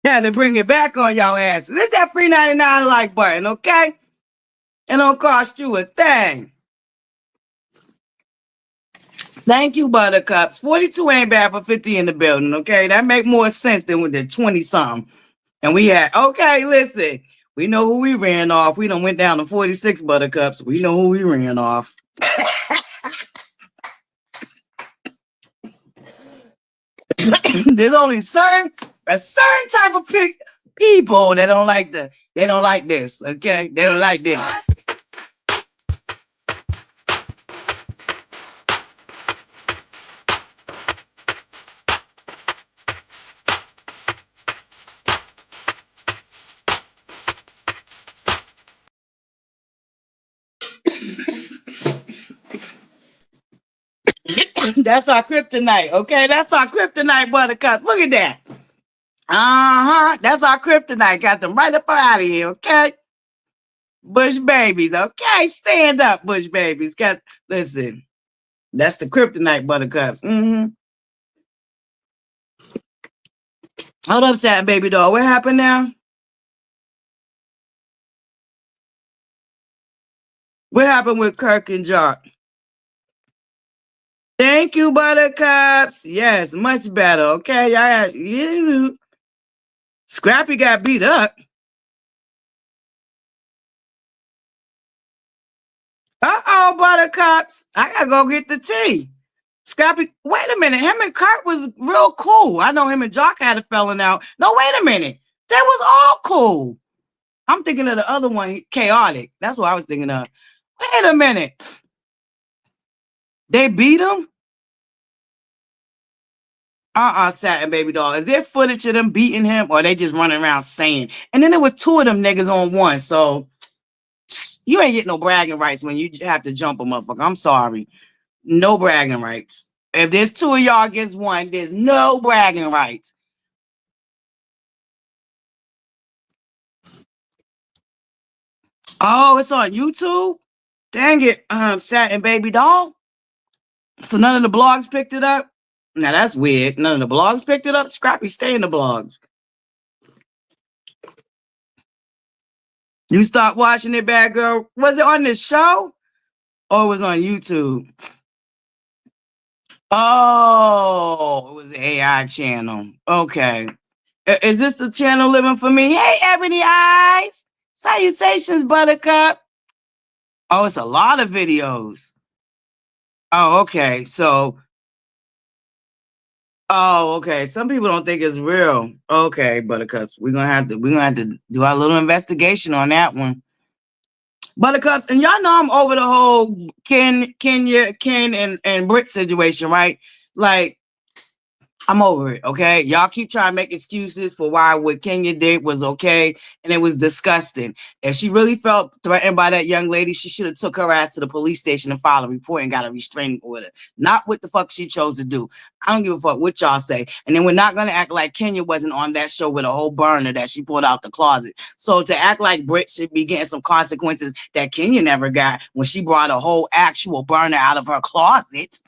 Had to bring it back on y'all asses. Hit that free 99 like button, okay? It don't cost you a thing. Thank you, Buttercups. 42 ain't bad for 50 in the building, okay? That make more sense than with the 20-something. And we had, okay, listen, we know who we ran off. We done went down to 46 Buttercups. We know who we ran off. There's only a certain type of people that don't like they don't like this, okay? They don't like this. That's our kryptonite, okay? That's our kryptonite, Buttercup. Look at that. That's our kryptonite. Got them right up out of here, okay? Bush babies, okay? Stand up, Bush babies. Listen. That's the kryptonite, Buttercups. Hold up, Satin Baby Doll. What happened now? What happened with Kirk and Jock? Thank you, Buttercups. Yes, much better. Okay, Scrappy got beat up. Uh-oh, Buttercups. I gotta go get the tea. Scrappy, wait a minute. Him and Kurt was real cool. I know him and Jock had a falling out. No, wait a minute. They was all cool. I'm thinking of the other one, Chaotic. That's what I was thinking of. Wait a minute. They beat him? Satin Baby Doll. Is there footage of them beating him, or they just running around saying? And then there was two of them niggas on one, so you ain't get no bragging rights when you have to jump a motherfucker. I'm sorry. No bragging rights. If there's two of y'all against one, there's no bragging rights. Oh, it's on YouTube? Dang it, Satin Baby Doll. So none of the blogs picked it up? Now that's weird. None of the blogs picked it up? Scrappy, stay in the blogs. You stopped watching it, bad girl? Was it on this show? Or it was on YouTube? Oh, it was the AI channel. Okay. Is this the channel living for me? Hey, Ebony Eyes. Salutations, Buttercup. Oh, it's a lot of videos. Oh, okay. Okay. Some people don't think it's real. Okay, Buttercups. We're gonna have to do our little investigation on that one. Buttercups, and y'all know I'm over the whole Ken and Brit situation, right? Like, I'm over it, okay? Y'all keep trying to make excuses for why what Kenya did was okay, and it was disgusting. If she really felt threatened by that young lady, she should have took her ass to the police station and filed a report and got a restraining order. Not what the fuck she chose to do. I don't give a fuck what y'all say. And then we're not going to act like Kenya wasn't on that show with a whole burner that she pulled out the closet. So to act like Brit should be getting some consequences that Kenya never got when she brought a whole actual burner out of her closet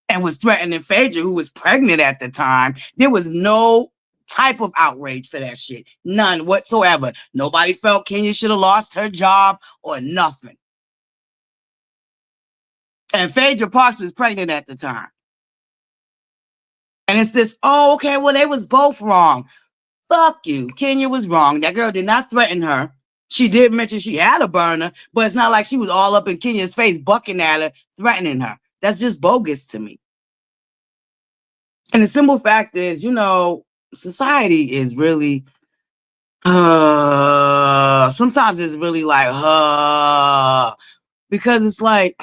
and was threatening Phaedra, who was pregnant at the time, there was no type of outrage for that shit. None whatsoever. Nobody felt Kenya should have lost her job or nothing. And Phaedra Parks was pregnant at the time. And it's this, oh, okay, well, they was both wrong. Fuck you. Kenya was wrong. That girl did not threaten her. She did mention she had a burner, but it's not like she was all up in Kenya's face, bucking at her, threatening her. That's just bogus to me. And the simple fact is, society is really, sometimes it's really like, because it's like,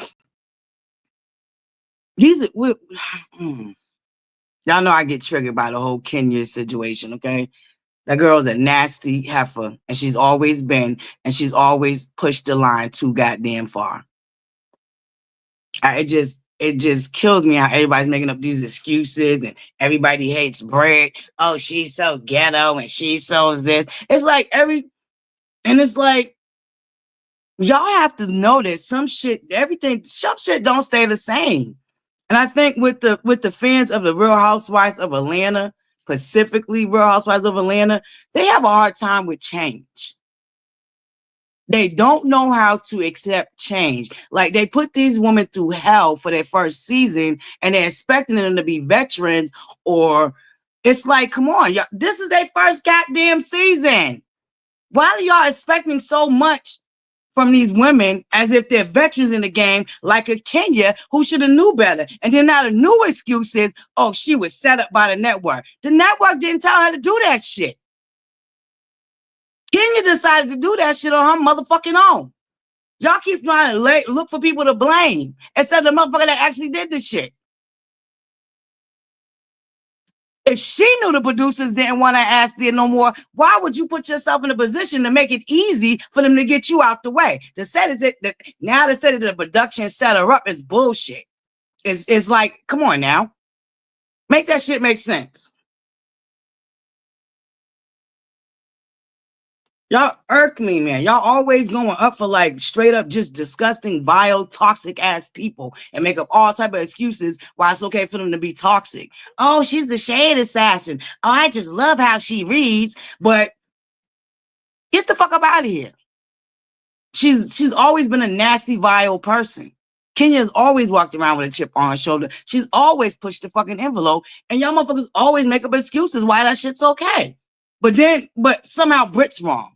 y'all know I get triggered by the whole Kenya situation, okay? That girl's a nasty heifer, and she's always been, and she's always pushed the line too goddamn far. It just kills me how everybody's making up these excuses and everybody hates Brett. Oh, she's so ghetto and she's so this. It's like it's like y'all have to notice some shit don't stay the same. And I think with the fans of the Real Housewives of Atlanta, specifically Real Housewives of Atlanta, they have a hard time with change. They don't know how to accept change. Like, they put these women through hell for their first season and they're expecting them to be veterans, or it's like, come on, y'all, this is their first goddamn season. Why are y'all expecting so much from these women as if they're veterans in the game, like a Kenya who should have knew better? And then now the new excuse is, oh, she was set up by the network. The network didn't tell her to do that shit. Kenya decided to do that shit on her motherfucking own. Y'all keep trying to look for people to blame instead of the motherfucker that actually did this shit. If she knew the producers didn't want to ask there no more, why would you put yourself in a position to make it easy for them to get you out the way? Now they said that the production set her up is bullshit. It's like, come on now. Make that shit make sense. Y'all irk me, man. Y'all always going up for like straight up just disgusting, vile, toxic ass people and make up all type of excuses why it's okay for them to be toxic. Oh, she's the shade assassin. Oh, I just love how she reads, but get the fuck up out of here. She's always been a nasty, vile person. Kenya's always walked around with a chip on her shoulder. She's always pushed the fucking envelope, and y'all motherfuckers always make up excuses why that shit's okay. But somehow Brit's wrong.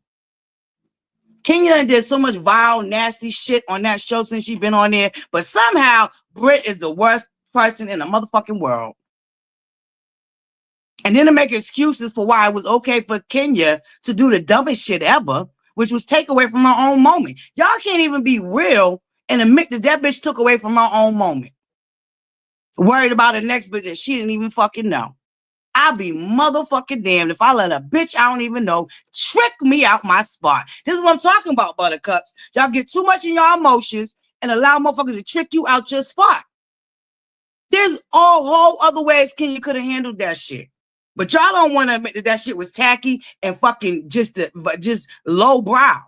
Kenya did so much vile, nasty shit on that show since she's been on there, but somehow Brit is the worst person in the motherfucking world. And then to make excuses for why it was okay for Kenya to do the dumbest shit ever, which was take away from her own moment. Y'all can't even be real and admit that bitch took away from her own moment. Worried about the next bitch that she didn't even fucking know. I'll be motherfucking damned if I let a bitch I don't even know trick me out my spot. This is what I'm talking about, buttercups. Y'all get too much in your emotions and allow motherfuckers to trick you out your spot. There's all whole other ways Kenya could have handled that shit. But y'all don't want to admit that shit was tacky and fucking just low brow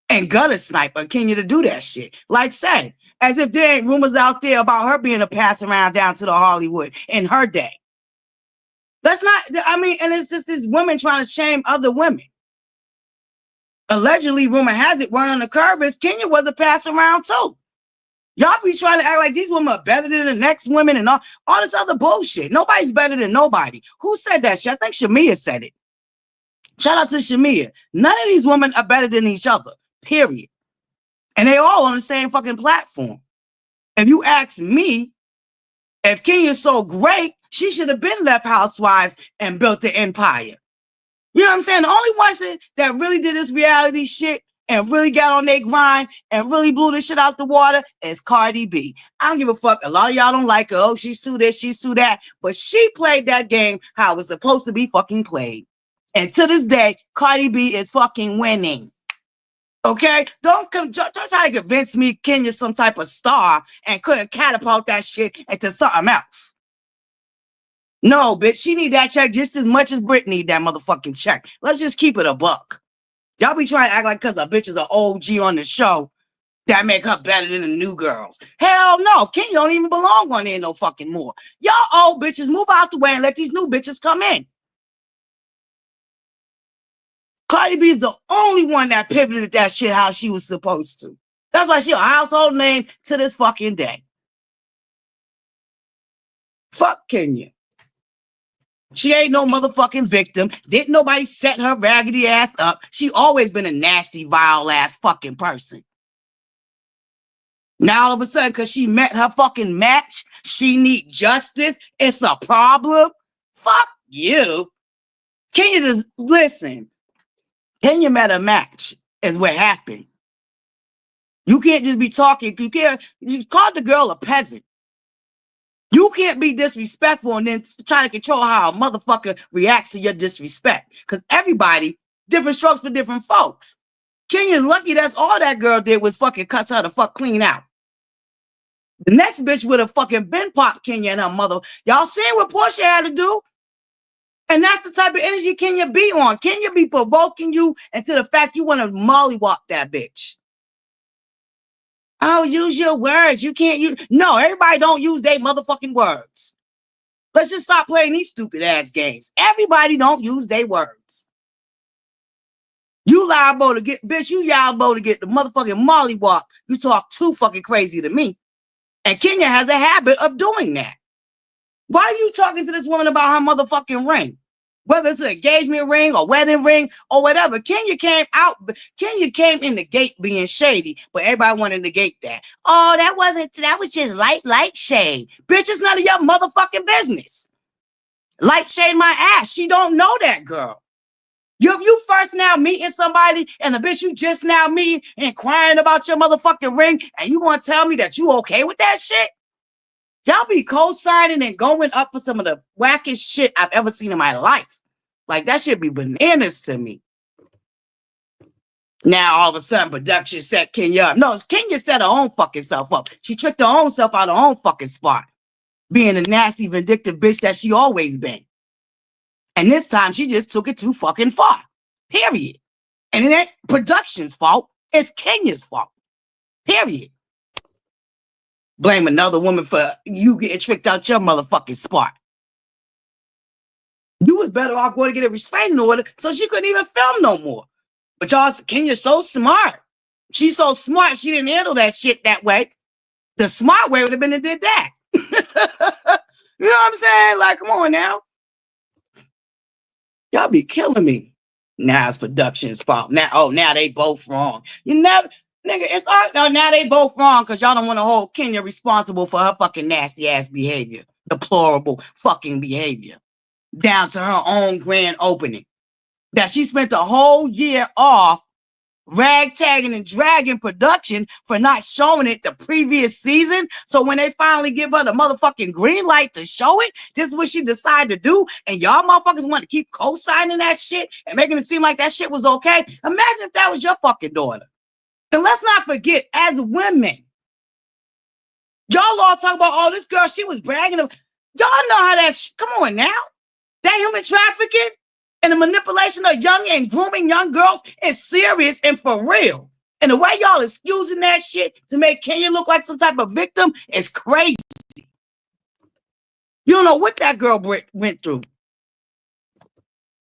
and gutter sniper Kenya to do that shit. Like said, as if there ain't rumors out there about her being a pass around down to the Hollywood in her day. That's not, and it's just these women trying to shame other women. Allegedly, rumor has it, one on the curve is Kenya was a pass around too. Y'all be trying to act like these women are better than the next women and all this other bullshit. Nobody's better than nobody. Who said that shit? I think Shamia said it. Shout out to Shamia. None of these women are better than each other, period. And they all on the same fucking platform. If you ask me, if Kenya's so great, she should have been left Housewives and built the empire. You know what I'm saying? The only ones that really did this reality shit and really got on their grind and really blew this shit out the water is Cardi B. I don't give a fuck. A lot of y'all don't like her. Oh, she's too this, she's too that. But she played that game how it was supposed to be fucking played. And to this day, Cardi B is fucking winning. Okay? Don't try to convince me Kenya's some type of star and couldn't catapult that shit into something else. No, bitch, she need that check just as much as Brit need that motherfucking check. Let's just keep it a buck. Y'all be trying to act like because a bitch is an OG on the show, that make her better than the new girls. Hell no, Kenya don't even belong on there no fucking more. Y'all old bitches, move out the way and let these new bitches come in. Cardi B is the only one that pivoted that shit how she was supposed to. That's why she a household name to this fucking day. Fuck Kenya. She ain't no motherfucking victim. Didn't nobody set her raggedy ass up. She always been a nasty, vile ass fucking person. Now all of a sudden, because she met her fucking match, she need justice. It's a problem. Fuck you. Kenya just, listen. Kenya met a match is what happened. You can't just be talking. You called the girl a peasant. You can't be disrespectful and then try to control how a motherfucker reacts to your disrespect. Because everybody, different strokes for different folks. Kenya's lucky that's all that girl did was fucking cuss her the fuck clean out. The next bitch would have fucking been popped Kenya and her mother. Y'all seen what Portia had to do? And that's the type of energy Kenya be on. Kenya be provoking you into the fact you want to mollywop that bitch. Oh, use your words. You can't use. No, everybody don't use their motherfucking words. Let's just stop playing these stupid ass games. Everybody don't use their words. You liable to get, bitch, you liable to get the motherfucking mollywop. You talk too fucking crazy to me. And Kenya has a habit of doing that. Why are you talking to this woman about her motherfucking ring? Whether it's an engagement ring or wedding ring or whatever. Kenya came in the gate being shady, but everybody wanted to negate that. Oh, that was just light shade. Bitch, it's none of your motherfucking business. Light shade my ass. She don't know that girl. If you first now meeting somebody and the bitch you just now meeting inquiring about your motherfucking ring and you gonna tell me that you okay with that shit? Y'all be co-signing and going up for some of the wackest shit I've ever seen in my life. Like, that shit be bananas to me. Now, all of a sudden, production set Kenya up. No, Kenya set her own fucking self up. She tricked her own self out of her own fucking spot. Being a nasty, vindictive bitch that she always been. And this time, she just took it too fucking far. Period. And it ain't production's fault. It's Kenya's fault. Period. Blame another woman for you getting tricked out your motherfucking spot. You was better off going to get a restraining order so she couldn't even film no more. But y'all, Kenya's so smart. She's so smart, she didn't handle that shit that way. The smart way would have been to did that. You know what I'm saying? Like, come on now. Y'all be killing me. Now it's production's fault. Now they both wrong. You never, nigga, it's all, now they both wrong because y'all don't want to hold Kenya responsible for her fucking nasty ass behavior. Deplorable fucking behavior. Down to her own grand opening. That she spent the whole year off ragtagging and dragging production for not showing it the previous season. So when they finally give her the motherfucking green light to show it, this is what she decided to do. And y'all motherfuckers want to keep co-signing that shit and making it seem like that shit was okay. Imagine if that was your fucking daughter. And let's not forget, as women, y'all all talk about, oh, this girl, she was bragging. Y'all know how that come on now. That human trafficking and the manipulation of young and grooming young girls is serious and for real. And the way y'all excusing that shit to make Kenya look like some type of victim is crazy. You don't know what that girl went through.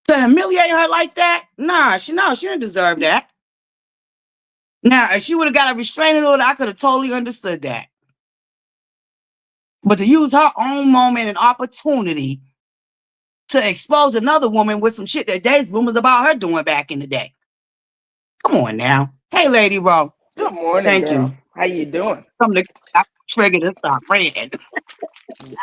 To humiliate her like that? Nah, she didn't deserve that. Now, if she would have got a restraining order, I could have totally understood that. But to use her own moment and opportunity to expose another woman with some shit that there's rumors about her doing back in the day. Come on now. Hey, Lady Ro. Good morning, Thank girl. you. How you doing? Come to trigger this stop red.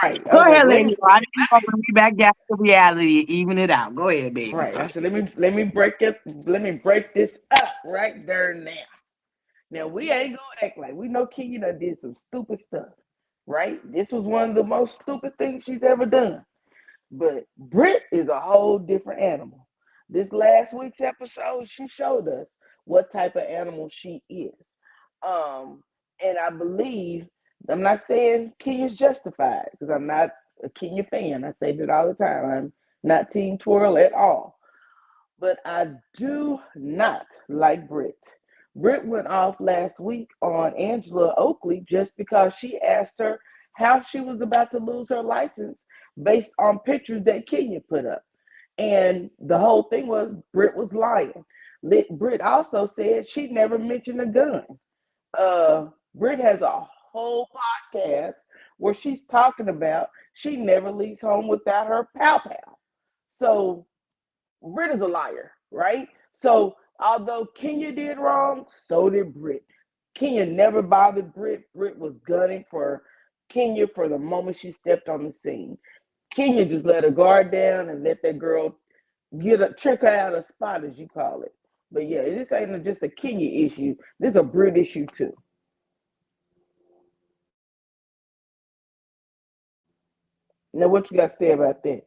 Right. Go Okay. ahead, Lady Ro. I think you're going to bring me back down to reality, even it out. Go ahead, baby. Right. I said, let me break this up right there now. Now we ain't gonna act like we know Kenya done did some stupid stuff, right? This was one of the most stupid things she's ever done. But Britt is a whole different animal. This last week's episode, she showed us what type of animal she is. And I believe, I'm not saying Kenya's justified because I'm not a Kenya fan. I say that all the time. I'm not Team Twirl at all. But I do not like Britt. Britt went off last week on Angela Oakley just because she asked her how she was about to lose her license based on pictures that Kenya put up. And the whole thing was Britt was lying. Britt also said she never mentioned a gun. Britt has a whole podcast where she's talking about she never leaves home without her pal. So Britt is a liar, right? So although Kenya did wrong, so did Britt. Kenya never bothered Britt. Britt was gunning for Kenya for the moment she stepped on the scene. Kenya just let her guard down and let that girl trick her out of spot, as you call it. But yeah, this ain't just a Kenya issue. This is a Brit issue too. Now, what you got to say about that?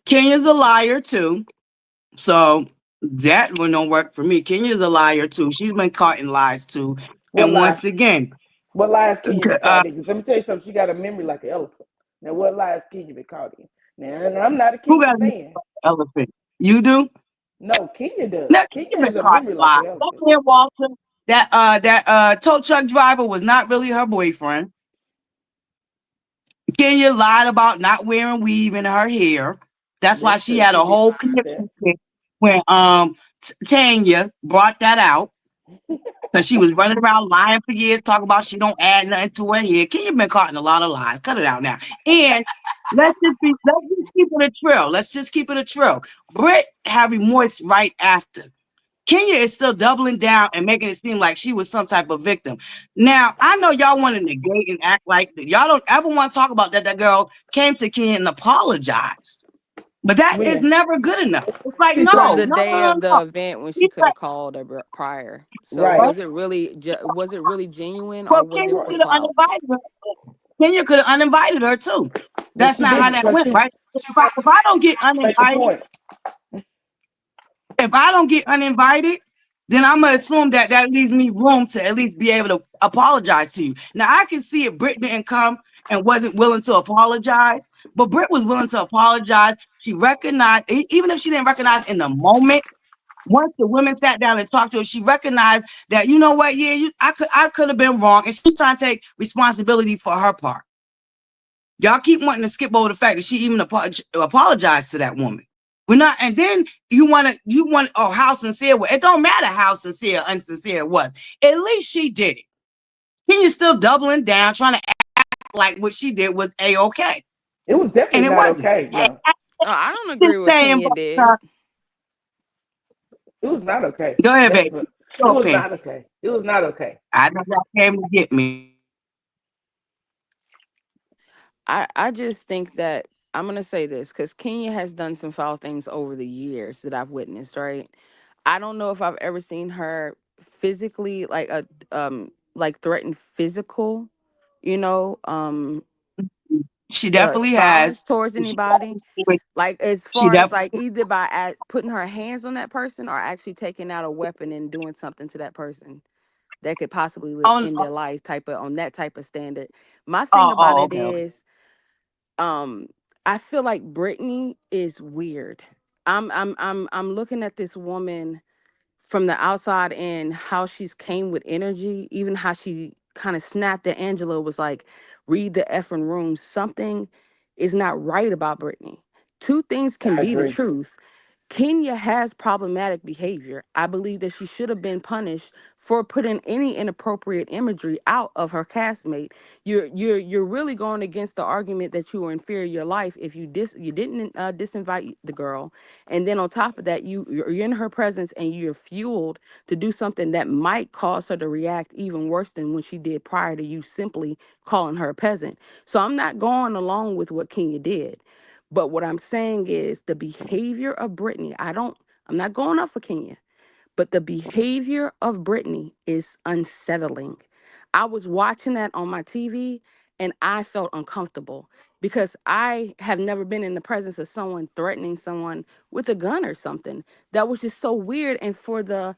Kenya's a liar too. So that one don't work for me. Kenya's a liar too. She's been caught in lies too. What And lies? once again, What lies can you be uh, caught in? 'Cause let me tell you something. She got a memory like an elephant. Now, what lies can you be caught in? Now, and I'm not a who Kenya got an fan. elephant? You do? No, Kenya does. No, Kenya Kenya been has a caught memory in like lies. an That elephant. man Walter, that tow truck driver was not really her boyfriend. Kenya lied about not wearing weave in her hair. That's Let why me she tell you, had a Kenya whole lied about commitment when Tanya brought that out. Because she was running around lying for years, talking about she don't add nothing to her hair. Kenya been caught in a lot of lies. Cut it out now. And let's just keep it a trill. Let's just keep it a trill. Britt had remorse right after. Kenya is still doubling down and making it seem like she was some type of victim. Now, I know y'all want to negate and act like y'all don't ever want to talk about that. That girl came to Kenya and apologized. But that. that is When? never good enough. It's like, She no, Well, tried. the no, no, day no, of the no. event when she She could said, have called her prior. So Right. was it really genuine well, or was it Kenya for could have clout? uninvited her. Kenya could have uninvited her too. But That's she not how didn't that because went, right? she wanted If I don't get to make a uninvited, point. if I don't get uninvited, then I'm gonna assume that that leaves me room to at least be able to apologize to you. Now I can see if Britt didn't come and wasn't willing to apologize, but Britt was willing to apologize. She recognized, even if she didn't recognize in the moment. Once the women sat down and talked to her, she recognized that you know what, yeah, I could have been wrong, and she was trying to take responsibility for her part. Y'all keep wanting to skip over the fact that she even apologized to that woman. We're not, and then you want, oh, how sincere was it? Don't matter how sincere or unsincere it was. At least she did it. Then you're still doubling down, trying to act like what she did was a-okay. It was And definitely it not wasn't. okay. No, I don't Just agree with saying, Kenya did. it was not okay. go ahead, That's baby. what. It Your was opinion. not okay. It was not okay. I know y'all came to get me. I just think that I'm gonna say this because Kenya has done some foul things over the years that I've witnessed, right? I don't know if I've ever seen her physically like threaten physical, you know, She definitely has. violence towards She anybody. definitely, Like as she far as like definitely either by putting her hands on that person or actually taking out a weapon and doing something to that person that could possibly on. end their life type of on that type of standard. My thing Oh, about oh, it okay, okay. is um I feel like Brittany is weird. I'm looking at this woman from the outside and how she's came with energy, even how she kind of snapped at Angela was like, read the effing room. Something is not right about Brittany. Two things can I be the agree. truth. Kenya has problematic behavior. I believe that she should have been punished for putting any inappropriate imagery out of her castmate. You're really going against the argument that you were in fear of your life if you didn't disinvite the girl, and then on top of that you're in her presence and you're fueled to do something that might cause her to react even worse than when she did prior to you simply calling her a peasant. So I'm not going along with what Kenya did. But what I'm saying is the behavior of Brittany, I'm not going up for Kenya, but the behavior of Brittany is unsettling. I was watching that on my TV and I felt uncomfortable because I have never been in the presence of someone threatening someone with a gun or something. That was just so weird. And for the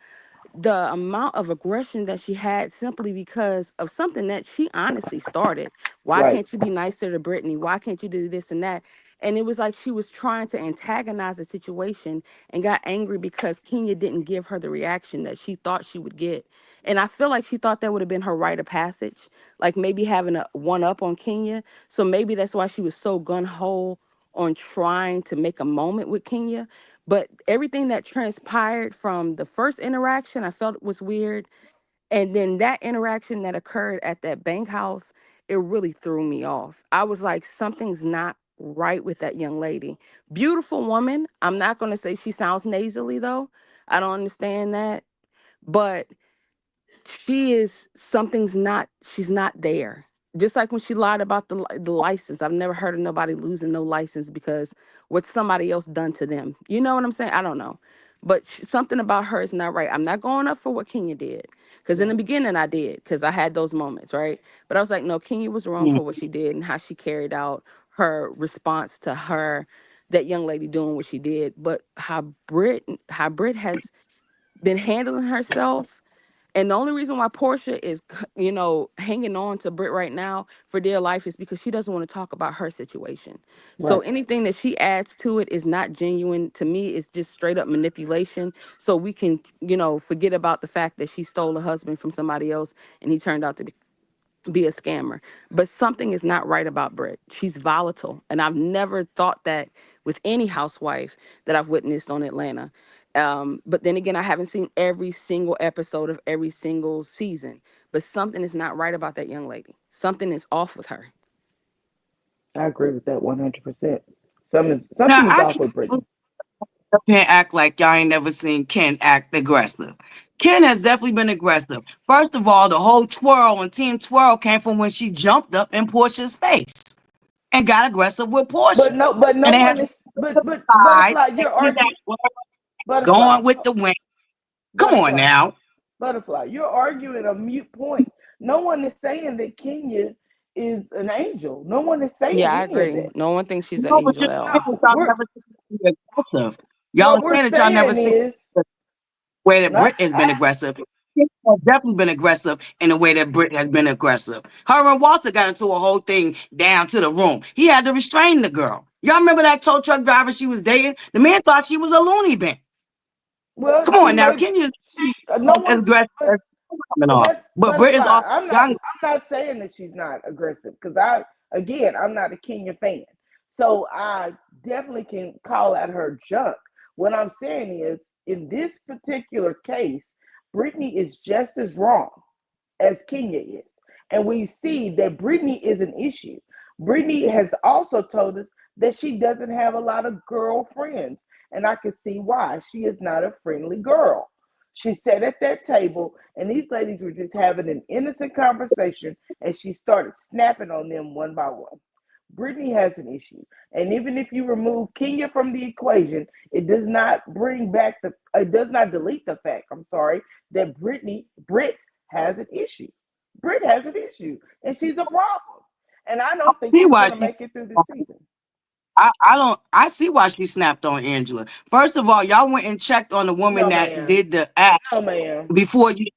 amount of aggression that she had simply because of something that she honestly started. Why Right. can't you be nicer to Brittany? Why can't you do this and that? And it was like she was trying to antagonize the situation and got angry because Kenya didn't give her the reaction that she thought she would get. And I feel like she thought that would have been her rite of passage, like maybe having a one up on Kenya. So maybe that's why she was so gun ho on trying to make a moment with Kenya. But everything that transpired from the first interaction, I felt was weird. And then that interaction that occurred at that bank house, it really threw me off. I was like, something's not right with that young lady. Beautiful woman. I'm not going to say she sounds nasally, though. I don't understand that. But she's not there. Just like when she lied about the license. I've never heard of nobody losing no license because what somebody else done to them. You know what I'm saying? I don't know. But something about her is not right. I'm not going up for what Kenya did. Because in the Right. beginning I did, because I had those moments, right? But I was like, no, Kenya was wrong Mm. for what she did and how she carried out her response to her, that young lady doing what she did. But how Brit has been handling herself, and the only reason why Portia is, hanging on to Britt right now for dear life is because she doesn't want to talk about her situation. So Right. anything that she adds to it is not genuine. To me, it's just straight up manipulation. So we can, forget about the fact that she stole a husband from somebody else and he turned out to be a scammer. But something is not right about Britt. She's volatile. And I've never thought that with any housewife that I've witnessed on Atlanta. But then again, I haven't seen every single episode of every single season. But something is not right about that young lady. Something is off with her. I agree with that 100%. Now, Something is I off with Brittany. can't act like y'all ain't never seen Ken act aggressive. Ken has definitely been aggressive. First of all, the whole twirl and Team Twirl came from when she jumped up in Portia's face and got aggressive with Portia. But no And they had one to is. But side butterfly, and you're hear that arguing. Butterfly, going with the wind. Come on butterfly, now. butterfly. You're arguing a mute point. No one is saying that Kenya is an angel. No one is saying Yeah, I any of agree. that. No one thinks she's an No, but angel you're at saying all. that y'all We're never seen her be aggressive. Y'all what are we're saying that y'all never saying seen is the way that not. Brit has been aggressive. Ken has definitely been aggressive in the way that Brit has been aggressive. Her and Walter got into a whole thing down to the room. He had to restrain the girl. Y'all remember that tow truck driver she was dating? The man thought she was a loony bin. Well, Come she on now, may. Ken is She no as one. aggressive But as coming but off. that But Brit is butterfly. off young. I'm not saying that she's not aggressive because I'm not a Kenya fan, so I definitely can call out her junk. What I'm saying is, in this particular case, Brittany is just as wrong as Kenya is. And we see that Brittany is an issue. Brittany has also told us that she doesn't have a lot of girlfriends. And I can see why. She is not a friendly girl. She sat at that table, and these ladies were just having an innocent conversation, and she started snapping on them one by one. Brittany has an issue. And even if you remove Kenya from the equation, it does not delete the fact, I'm sorry, that Britt has an issue. Britt has an issue, and she's a problem. And I don't think See she's why going to she make it through this season. I don't I see why she snapped on Angela. First of all, y'all went and checked on the woman No, that ma'am. did the act No, ma'am. before you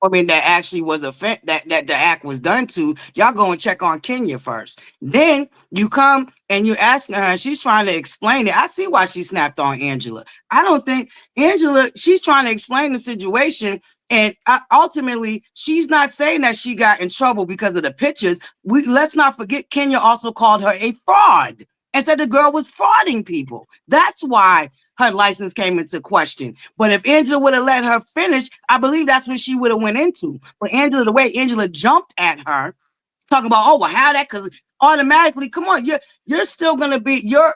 woman that actually was that the act was done to. Y'all go and check on Kenya first. Then you come and you asking her, and she's trying to explain it. I see why she snapped on Angela. I don't think Angela, she's trying to explain the situation. And ultimately, she's not saying that she got in trouble because of the pictures. Let's not forget, Kenya also called her a fraud and said the girl was frauding people. That's why her license came into question. But if Angela would have let her finish, I believe that's what she would have went into. But Angela, the way Angela jumped at her, talking about, oh, well, how that? Because automatically, come on, you're still gonna be your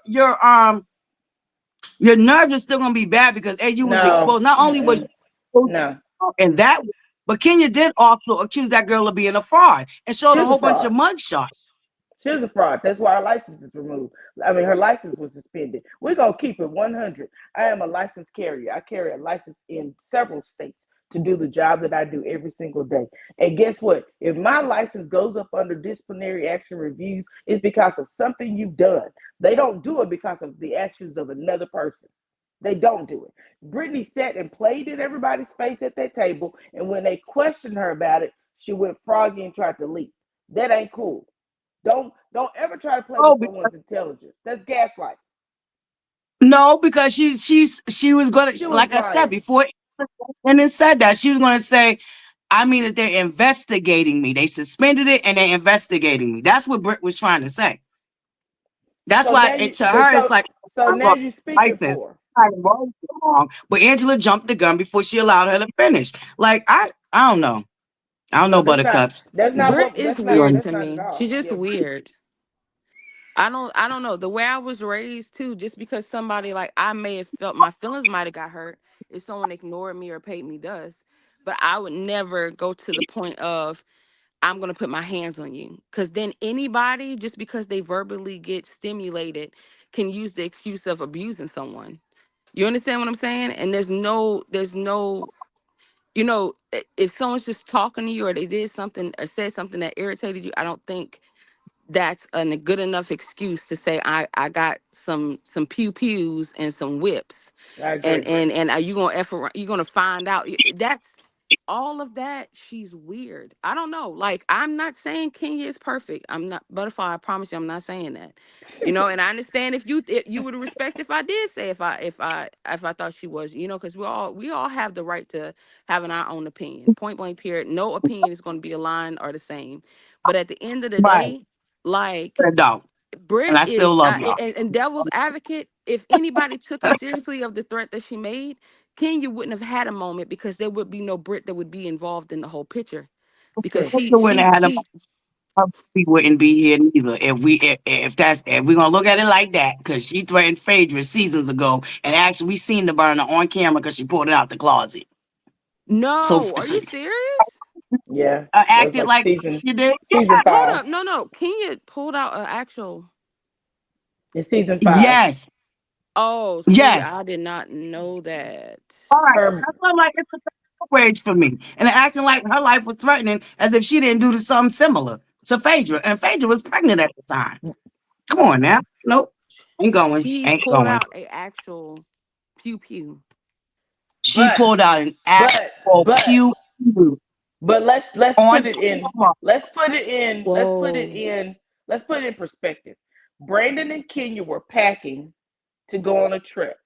nerves are still gonna be bad because you was No. exposed. Not only was Mm-mm. you No. and that, but Kenya did also accuse that girl of being a fraud and showed a She's a whole bunch of fraud. mugshots. She was a fraud. That's why her license is removed. I mean, her license was suspended. We're going to keep it 100. I am a licensed carrier. I carry a license in several states to do the job that I do every single day. And guess what? If my license goes up under disciplinary action reviews, it's because of something you've done. They don't do it because of the actions of another person. They don't do it. Brittany sat and played in everybody's face at that table, and when they questioned her about it, she went froggy and tried to leave. That ain't cool. Don't ever try to play Oh, with someone's intelligence. That's gaslight. no, because she was gonna, She was like I said lying. before, and it said that she was gonna say, I mean that they're investigating me. They suspended it and they're investigating me. That's what Britt was trying to say. That's So why now to her it's like I'm now going you speaking license. for her. Wrong. But Angela jumped the gun before she allowed her to finish. Like I don't know. I don't No, know, Buttercups. Brit is weird that's to not at me. all. She's just Yeah, Brit. weird. I don't know. The way I was raised too, just because somebody like I may have felt my feelings might have got hurt if someone ignored me or paid me dust. But I would never go to the point of I'm gonna put my hands on you. Cause then anybody, just because they verbally get stimulated, can use the excuse of abusing someone. You understand what I'm saying? And there's no, if someone's just talking to you or they did something or said something that irritated you, I don't think that's a good enough excuse to say I got some pew pews and some whips, I and agree. are you gonna you gonna find out that's all of that. She's weird. I don't know. Like, I'm not saying Kenya is perfect. I'm not. Butterfly, I promise you, I'm not saying that. And I understand if you would respect if I did say if I thought she was, because we all have the right to having our own opinion. Point blank. Period. No opinion is going to be aligned or the same. But at the end of the Right. day, like, Dog. And Brit I still is, love y'all. and devil's advocate. If anybody took her seriously of the threat that she made, Kenya wouldn't have had a moment because there would be no Brit that would be involved in the whole picture. Because Sister wouldn't have had a we wouldn't be here neither if we're gonna look at it like that, because she threatened Phaedra seasons ago, and actually we seen the burner on camera because she pulled it out the closet. So, no, are you serious? Yeah, that was acted like like season you did. season Hold five. up, no, Kenya pulled out an actual. In season five, Yes, Oh, see, yes. I did not know that. All right, her that's what I'm like. It's a outrage for me, and acting like her life was threatening as if she didn't do something similar to Phaedra, and Phaedra was pregnant at the time. Come on now, nope, ain't going, She ain't pulled going. out a actual pew pew. She but pulled out an but actual but pew but let's on put it in camera. let's put it in let's put it Whoa. in let's put it in perspective. Brandon and Kenya were packing to go on a trip,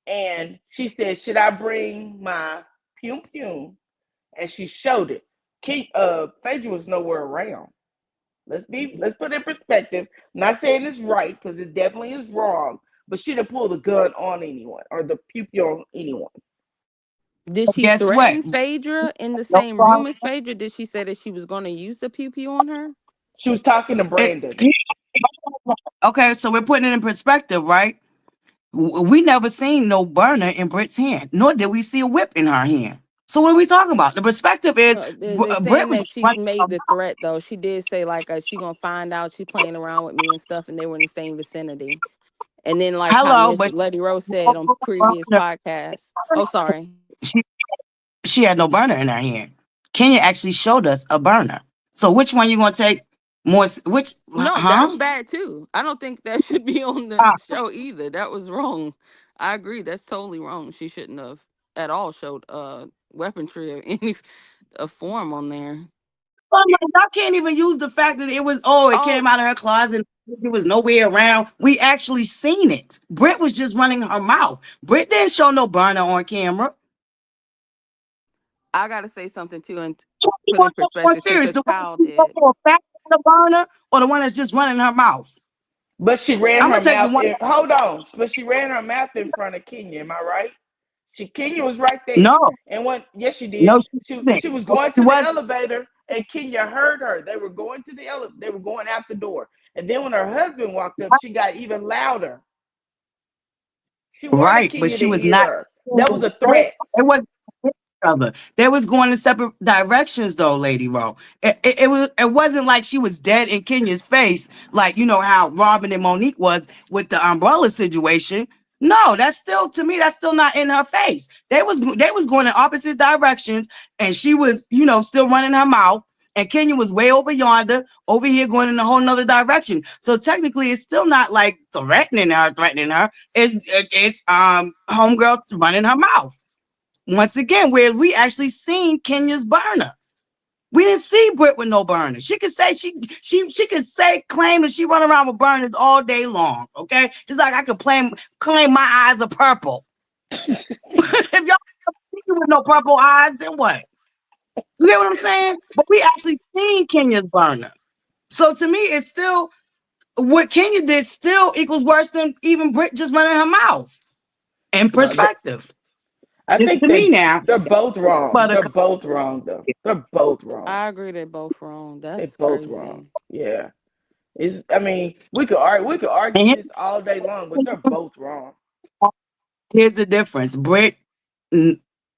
and she said, "Should I bring my pum pum?" And she showed it. Phaedra was nowhere around. Let's put it in perspective. I'm not saying it's right because it definitely is wrong, but she didn't pull the gun on anyone or the pew pew on anyone. Did she Guess what? threaten Phaedra in the No same room problem. as Phaedra? Did she say that she was going to use the pew pew on her? She was talking to Brandon. Okay, so we're putting it in perspective, right? We never seen no burner in Britt's hand, nor did we see a whip in her hand. So what are we talking about? The perspective is They're Britt saying was that she running made the threat though. She did say like she gonna find out she playing around with me and stuff, and they were in the same vicinity. And then like how hello, Miss but Letty Rose said on previous podcasts. Oh, sorry. she, she had no burner in her hand. Kenya actually showed us a burner. So which one you gonna take more? Which, No, that's huh? bad too. I don't think that should be on the Ah, show either. That was wrong. I agree. That's totally wrong. She shouldn't have at all showed weaponry of any form on there. I'm like, y'all can't even use the fact that it Oh, came out of her closet. It was nowhere around. We actually seen it. Britt was just running her mouth. Britt didn't show no burner on camera. I gotta say something too and You put in want to more perspective too, serious? because The one Kyle who go did. for a fact on the burner, or the one that's just running her mouth? But she ran I'm her gonna take the mouth one. in. Hold on. But she ran her mouth in front of Kenya. Am I right? Kenya was right there. No, And when yes, she no, did. she She didn't. was No, going she to the wasn't. elevator, and Kenya heard her. They were going to the elevator. They were going out the door. And then when her husband walked up, she got even louder. She wanted Right, but Kenya she to was hear not. her. That was a threat. It was other. They was going in separate directions though, Lady Ro. It wasn't like she was dead in Kenya's face, like you know how Robin and Monique was with the umbrella situation. No, that's still to me, that's still not in her face. They was going in opposite directions, and she was, still running her mouth. And Kenya was way over yonder, over here going in a whole nother direction. So technically, it's still not like threatening her. It's homegirl running her mouth. Once again, where we actually seen Kenya's burner. We didn't see Britt with no burner. She could say she could say claim that she run around with burners all day long. Okay, just like I could claim my eyes are purple. If y'all see you with no purple eyes, then what? You get what I'm saying? But we actually seen Kenya's burner. So to me, it's still what Kenya did still equals worse than even Britt just running her mouth. In No, perspective, I just think to me now, they're both wrong. but They're both wrong though. They're both wrong. I agree they're both wrong. They're That's both wrong. crazy. Yeah. I mean, we could argue this all day long, but they're both wrong. here's the difference. Britt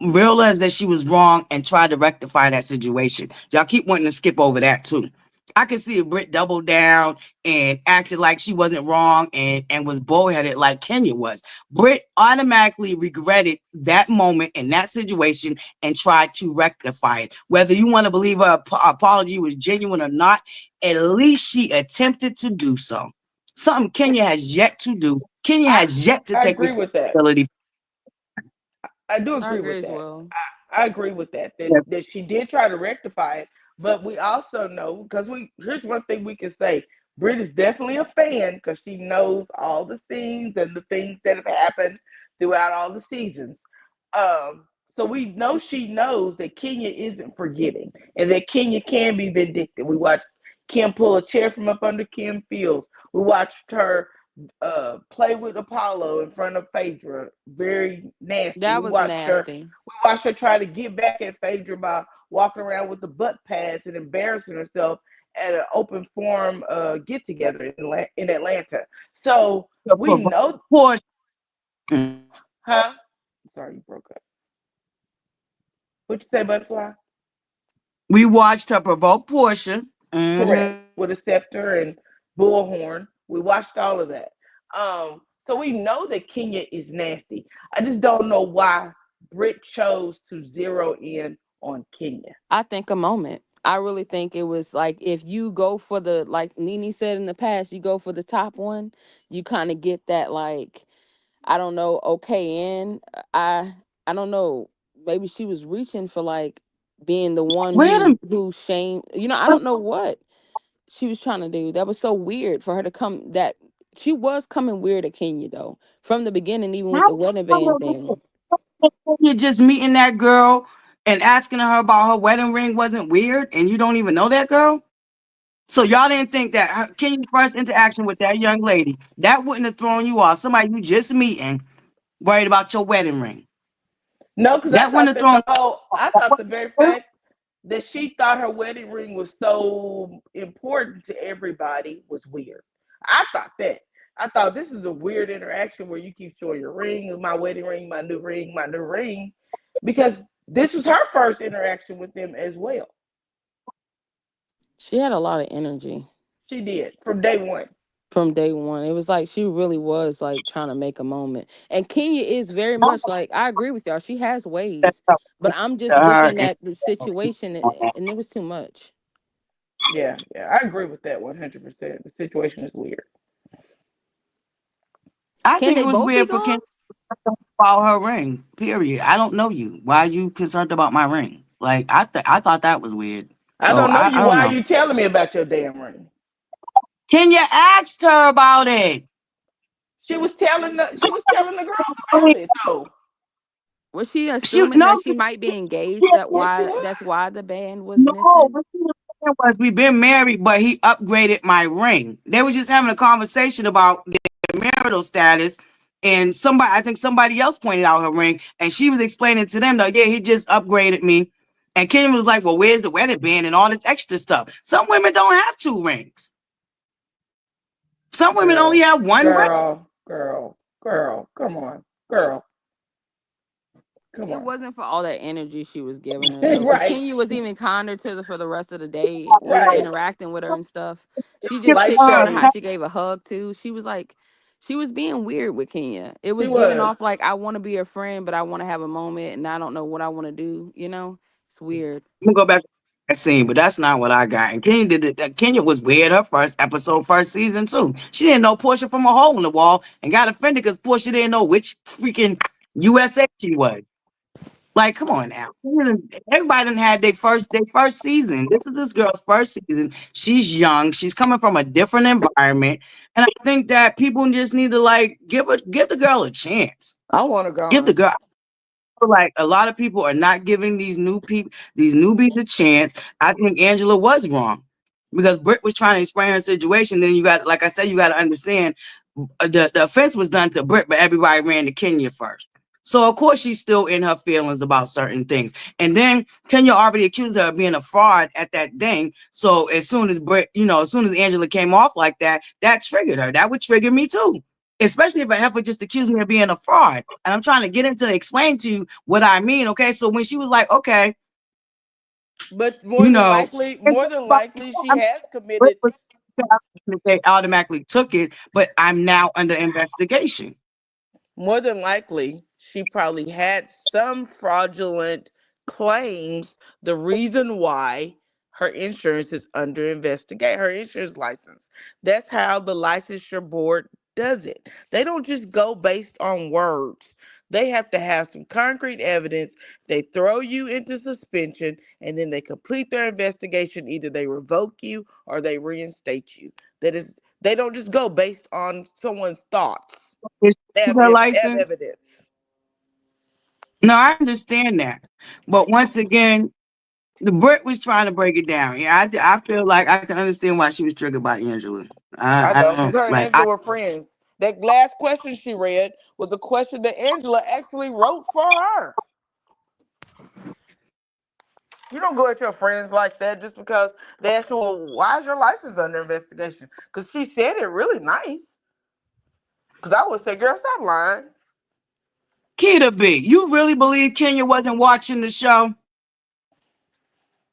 realized that she was wrong and tried to rectify that situation. Y'all keep wanting to skip over that too. I could see if Britt doubled down and acted like she wasn't wrong and was bullheaded like Kenya was. Britt automatically regretted that moment in that situation and tried to rectify it. Whether you want to believe her apology was genuine or not, at least she attempted to do so. Something Kenya has yet to do. Kenya I has yet to I take agree with that. responsibility. I do I agree agree with as that. well. I agree with that. That she did try to rectify it, but we also know because we here's one thing we can say: Brit is definitely a fan because she knows all the scenes and the things that have happened throughout all the seasons. So we know she knows that Kenya isn't forgiving and that Kenya can be vindictive. We watched Kim pull a chair from up under Kim Fields. We watched her play with Apollo in front of Phaedra. Very nasty. That was nasty. We watched her try to get back at Phaedra by walking around with the butt pads and embarrassing herself at an open forum get together in Atlanta. So we know, Poor. huh? Sorry, you broke up. What you say, Butterfly? We watched her provoke Portia. Correct. Mm-hmm. With a scepter and bullhorn. We watched all of that. So we know that Kenya is nasty. I just don't know why Britt chose to zero in on Kenya. I think a moment. I really think it was like if you go for the, like Nene said in the past, you go for the top one, you kind of get that, like, I don't know, okay in. I don't know. Maybe she was reaching for like being the one Wait a who shamed, I don't know what she was trying to do. That was so weird for her to come, that she was coming weird at Kenya though. From the beginning, even with the wedding band minute. thing. You're just meeting that girl and asking her about her wedding ring wasn't weird, and you don't even know that girl. So y'all didn't think that Kenya's first interaction with that young lady that wouldn't have thrown you off? Somebody you just meeting, worried about your wedding ring. No, because That wouldn't have thrown. I thought the very fact that she thought her wedding ring was so important to everybody was weird. I thought that. I thought this is a weird interaction where you keep showing your ring, my wedding ring, my new ring, my new ring, because this was her first interaction with them as well. She had a lot of energy She did from day one. from day one. It was like she really was like trying to make a moment. And Kenya is very much like, I agree with y'all. She has ways, but I'm just Her looking and at the situation, and it was too much. Yeah, yeah, I agree with that 100%. The situation is weird. I Can think it they was both be weird for gone? Kenya about her ring. Period. I don't know you. Why are you concerned about my ring? Like I thought that was weird. I So don't know I you. don't Why are know. you telling me about your damn ring? Kenya asked her about it. She was telling the girls about it though. Was she She assuming no, that she might be engaged? Yes, she was. That's why the band was no. missing? What she was saying was we've been married, but he upgraded my ring. They were just having a conversation about their marital status, and I think somebody else pointed out her ring, and she was explaining to them that yeah, he just upgraded me. And Kim was like, "Well, where's the wedding band and all this extra stuff?" Some women don't have two rings. Some women only Girl, have one ring. girl. Come on, girl. Come It on. wasn't for all that energy she was giving her though, because Right, Kenya was even kinder to the for the rest of the day, even right. interacting with her and stuff. She just Light picked on her how shade. she gave a hug too. She was like, she was being weird with Kenya. It She was giving was. off like, I want to be a friend, but I want to have a moment, and I don't know what I want to do. It's weird. I'm gonna go back to that scene, but that's not what I got. And Kenya did it. Kenya was weird her first episode, first season too. She didn't know Portia from a hole in the wall and got offended because Portia didn't know which freaking USA she was. Like, come on now. Everybody done had their first season. This is this girl's first season. She's young. She's coming from a different environment. And I think that people just need to like give the girl a chance. I want her Give the gone. girl like a lot of people are not giving these newbies a chance. I think Angela was wrong because Britt was trying to explain her situation. Then you got, like I said, you got to understand the offense was done to Britt, but everybody ran to Kenya first. So of course she's still in her feelings about certain things. And then Kenya already accused her of being a fraud at that thing. So as soon as Britt, as soon as Angela came off like that, that triggered her. That would trigger me too. Especially if a heifer just accused me of being a fraud. And I'm trying to get into explain to you what I mean. Okay. So when she was like, okay, But You know, and more than likely, she I'm has committed. they automatically took it, but I'm now under investigation. More than likely, she probably had some fraudulent claims. The reason why her insurance is under investigate, her insurance license. That's how the licensure board does it. They don't just go based on words. They have to have some concrete evidence. They throw you into suspension and then they complete their investigation. Either they revoke you or they reinstate you. That is, they don't just go based on someone's thoughts. Is her They have license? evidence. No, I understand that, but once again, the Brit was trying to break it down. Yeah, I feel like I can understand why she was triggered by Angela. I I know, because don't her and like. Angela were friends. That last question she read was a question that Angela actually wrote for her. You don't go at your friends like that just because they ask you, well, why is your license under investigation? Because she said it really nice. Because I would say, girl, stop lying. Kita B, you really believe Kenya wasn't watching the show?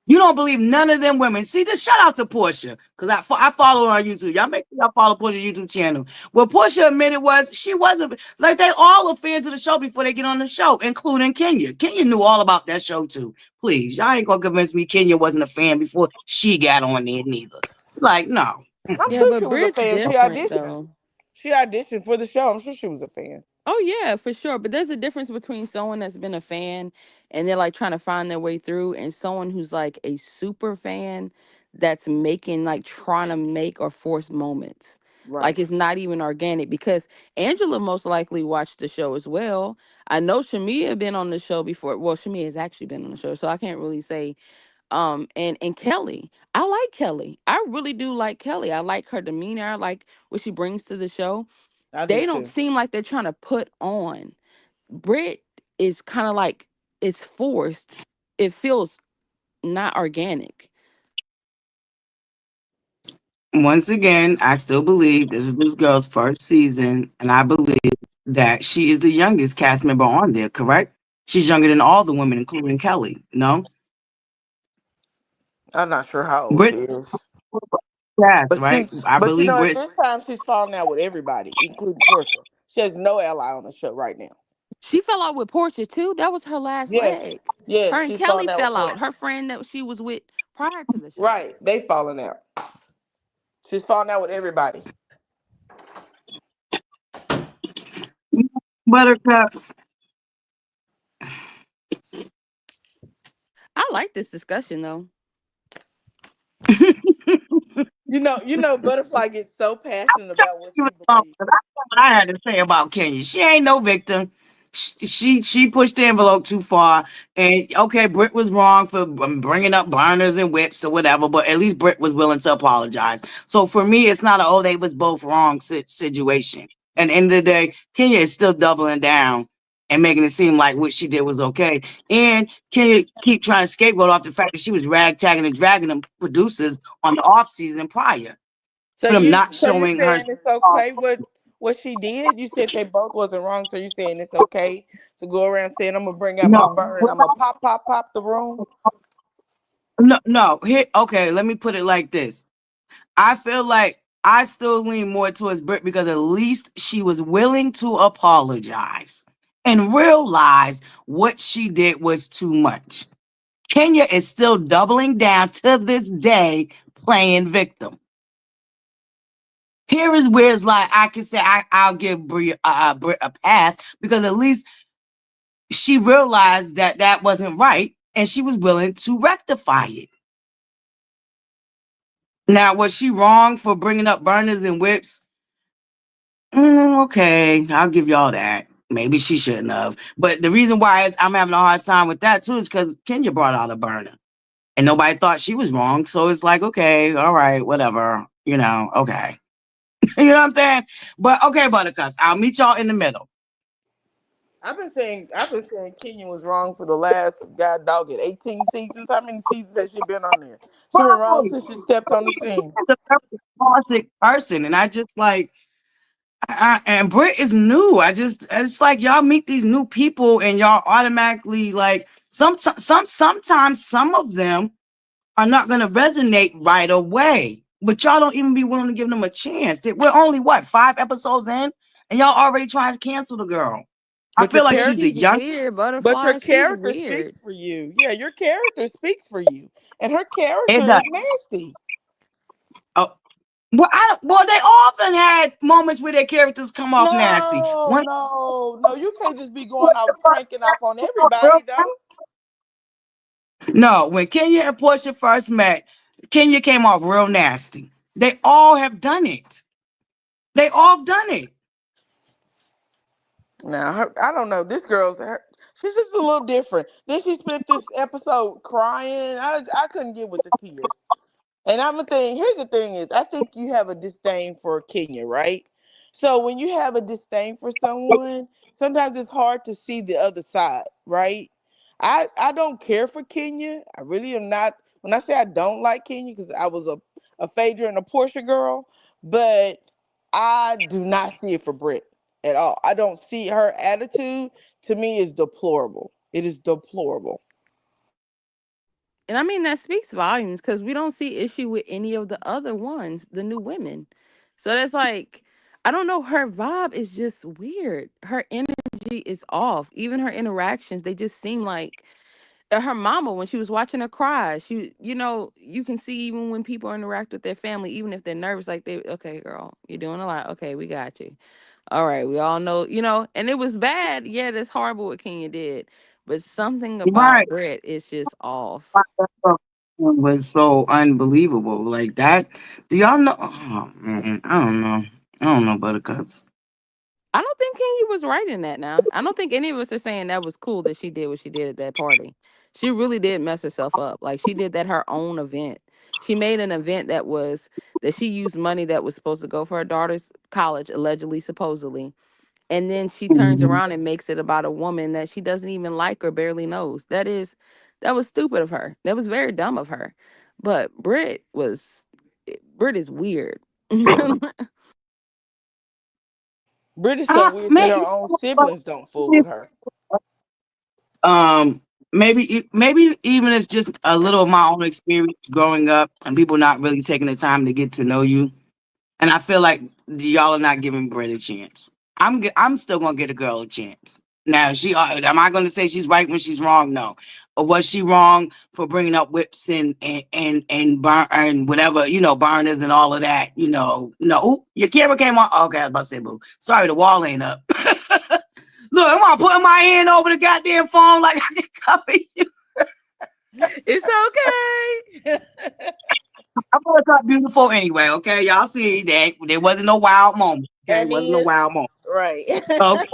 You don't believe none of them women. See, just shout out to Portia, because I follow her on YouTube. Y'all make sure y'all follow Portia's YouTube channel. What Portia admitted was she wasn't, like, they all are fans of the show before they get on the show, including Kenya. Kenya knew all about that show too. Please, y'all ain't gonna convince me Kenya wasn't a fan before she got on there neither. Like, no. I'm Yeah, sure she but was a Brit's fan. different though. She auditioned for the show. I'm sure she was a fan. Oh yeah, for sure. But there's a difference between someone that's been a fan and they're like trying to find their way through and someone who's like a super fan that's making like trying to make or force moments. Right. Like it's not even organic because Angela most likely watched the show as well. I know Shamia been on the show before. Well, Shamia has actually been on the show, so I can't really say and Kelly. I like Kelly. I really do like Kelly. I like her demeanor. I like what she brings to the show. I do They don't too. seem like they're trying to put on. Brit is kind of like it's forced. It feels not organic. Once again, I still believe this is this girl's first season, and I believe that she is the youngest cast member on there, correct? She's younger than all the women, including Kelly. No? I'm not sure how old she Brit, is. yes, But right? I you believe know, at Brit. this time, she's falling out with everybody, including Portia. She has no ally on the show right now. She fell out with Portia too. That was her last Yes, leg. Her yes, and she's Kelly falling out with fell out. Portia. Her friend that she was with prior to the show. Right, they falling out. She's falling out with everybody. Buttercups. I like this discussion though. You know, ButterFlii gets so passionate about what she That's believes. what I had to say about Kenya. She ain't no victim. She pushed the envelope too far, and okay, Britt was wrong for bringing up burners and whips or whatever, but at least Britt was willing to apologize. So for me, it's not a oh they was both wrong situation. At the end of the day, Kenya is still doubling down and making it seem like what she did was okay. And Kenya keep trying to scapegoat off the fact that she was ragtagging and dragging them producers on the off season prior for them not So you're showing her. saying it's okay what she did? You said they both wasn't wrong, so you're saying it's okay to go around saying I'm gonna bring out my No, burner and I'm gonna pop the room? no. Here, okay. Let me put it like this. I feel like I still lean more towards Brit because at least she was willing to apologize and realize what she did was too much. Kenya is still doubling down to this day, playing victim. Here is where it's like I can say I'll give Brit a pass because at least she realized that that wasn't right and she was willing to rectify it. Now, was she wrong for bringing up burners and whips? Okay, I'll give y'all that. Maybe she shouldn't have. But the reason why I'm having a hard time with that too is because Kenya brought out a burner and nobody thought she was wrong. So it's like, okay, all right, whatever. Okay. You know what I'm saying? But okay, Buttercups, I'll meet y'all in the middle. I've been saying Kenya was wrong for the last god dog it 18 seasons. How many seasons has she been on there? She been wrong Right. since she stepped on the scene. She's a very toxic person. And I just like, and Brit is new. It's like y'all meet these new people and y'all automatically like Sometimes some of them are not going to resonate right away. But y'all don't even be willing to give them a chance. We're only what, 5 episodes in, and y'all already trying to cancel the girl. I But your feel like she's character, the She's young. weird, but your ButterFlii. She's character weird. speaks for you. Yeah, your character speaks for you, and her character It does. is nasty. Oh, well, they often had moments where their characters come off nasty. No, When no, no. You can't just be going out cranking off on everybody, though. no, when Kenya and Portia first met, Kenya came off real nasty. They all have done it. They all done it. Now, I don't know. She's just a little different. Then she spent this episode crying. I couldn't get with the tears. And here's the thing is, I think you have a disdain for Kenya, right? So when you have a disdain for someone, sometimes it's hard to see the other side, right? I don't care for Kenya. I really am not. When I say I don't like Kenya, because I was a Phaedra and a Portia girl, but I do not see it for Britt at all. I don't see her attitude. To me is deplorable. It is deplorable. And I mean, that speaks volumes because we don't see issue with any of the other ones, the new women. So that's like, I don't know. Her vibe is just weird. Her energy is off. Even her interactions, they just seem like her mama when she was watching her cry. You can see even when people interact with their family, even if they're nervous, like okay, girl, you're doing a lot. Okay, we got you. All right, we all know, and it was bad. Yeah, that's horrible what Kenya did, but something about Right. Brett is just off. Was so unbelievable. Like that. Do y'all know? Oh, man, I don't know. I don't know, Buttercups. I don't think Kenya was right in that now. I don't think any of us are saying that was cool that she did what she did at that party. She really did mess herself up. Like she did that her own event. She made an event that she used money that was supposed to go for her daughter's college, allegedly, supposedly. And then she turns Mhm. around and makes it about a woman that she doesn't even like or barely knows. That was stupid of her. That was very dumb of her. But Britt is weird. Britt is so weird that Maybe, her own siblings don't fool with her. um, maybe even it's just a little of my own experience growing up and people not really taking the time to get to know you. And I feel like y'all are not giving Brett a chance. I'm still gonna get a girl a chance. Now, am I gonna say she's right when she's wrong? No. Or was she wrong for bringing up whips and whatever, burners and all of that? No. Ooh, your camera came on. Okay, I was about to say, boo. Sorry, the wall ain't up. Look, I'm gonna put my hand over the goddamn phone like I can cover you. It's okay. I thought it got beautiful anyway. Okay, y'all see that there wasn't no wild moment. Okay, And wasn't no is wild moment. right. Okay,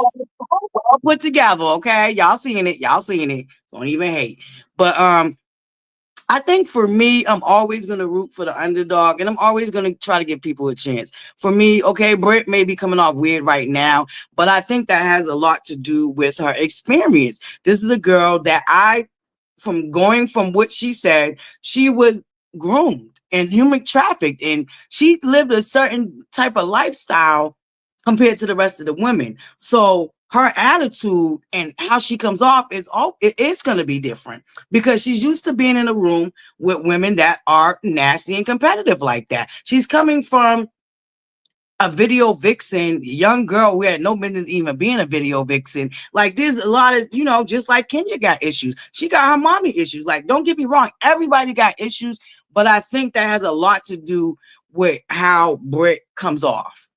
all put together. Okay, y'all seeing it. Y'all seeing it. Don't even hate. But I think for me, I'm always gonna root for the underdog, and I'm always gonna try to give people a chance. For me, okay, Britt may be coming off weird right now, but I think that has a lot to do with her experience. This is a girl that from what she said, she was groomed and human trafficked, and she lived a certain type of lifestyle compared to the rest of the women. So her attitude and how she comes off it's going to be different because she's used to being in a room with women that are nasty and competitive like that. She's coming from a video vixen, young girl who had no business even being a video vixen. Like there's a lot of, just like Kenya got issues. She got her mommy issues. Like, don't get me wrong, everybody got issues, but I think that has a lot to do with how Britt comes off.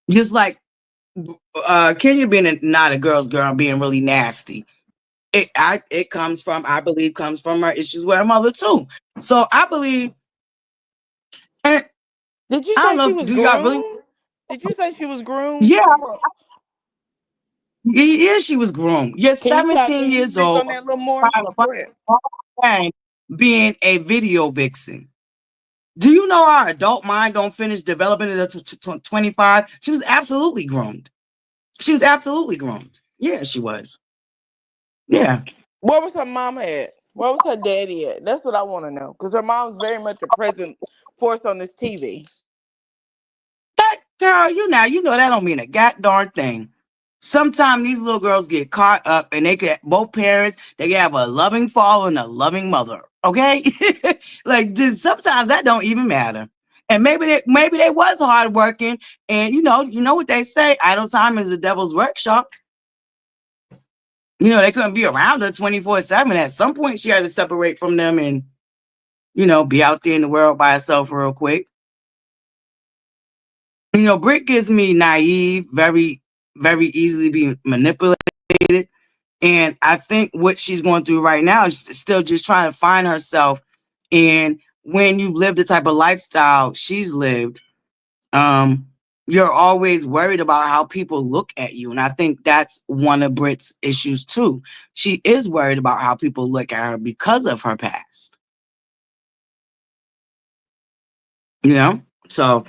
Just like Kenya being not a girl's girl, being really nasty. I believe comes from her issues with her mother too. So I believe, and Did you I don't say know she if was do y'all really. groomed? Did you say she was groomed? Yeah, yeah, she was groomed. You're Can 17 you years speak old, on that a little more? Go ahead. being a video vixen. Do you know our adult mind don't finish developing until 25? She was absolutely groomed. She was absolutely groomed. Yeah, she was. Yeah. Where was her mom at? Where was her daddy at? That's what I want to know. Because her mom's very much a present force on this TV. That girl, you know that don't mean a god darn thing. Sometimes these little girls get caught up and they could, both parents, they can have a loving father and a loving mother. Okay. Like just, sometimes that don't even matter. And maybe they was hardworking and you know what they say, idle time is the devil's workshop. They couldn't be around her 24/7. At some point she had to separate from them and, be out there in the world by herself real quick. Britt gives me naive, very, very easily be manipulated. And I think what she's going through right now is still just trying to find herself. And when you've lived the type of lifestyle she's lived, you're always worried about how people look at you. And I think that's one of Britt's issues too. She is worried about how people look at her because of her past. So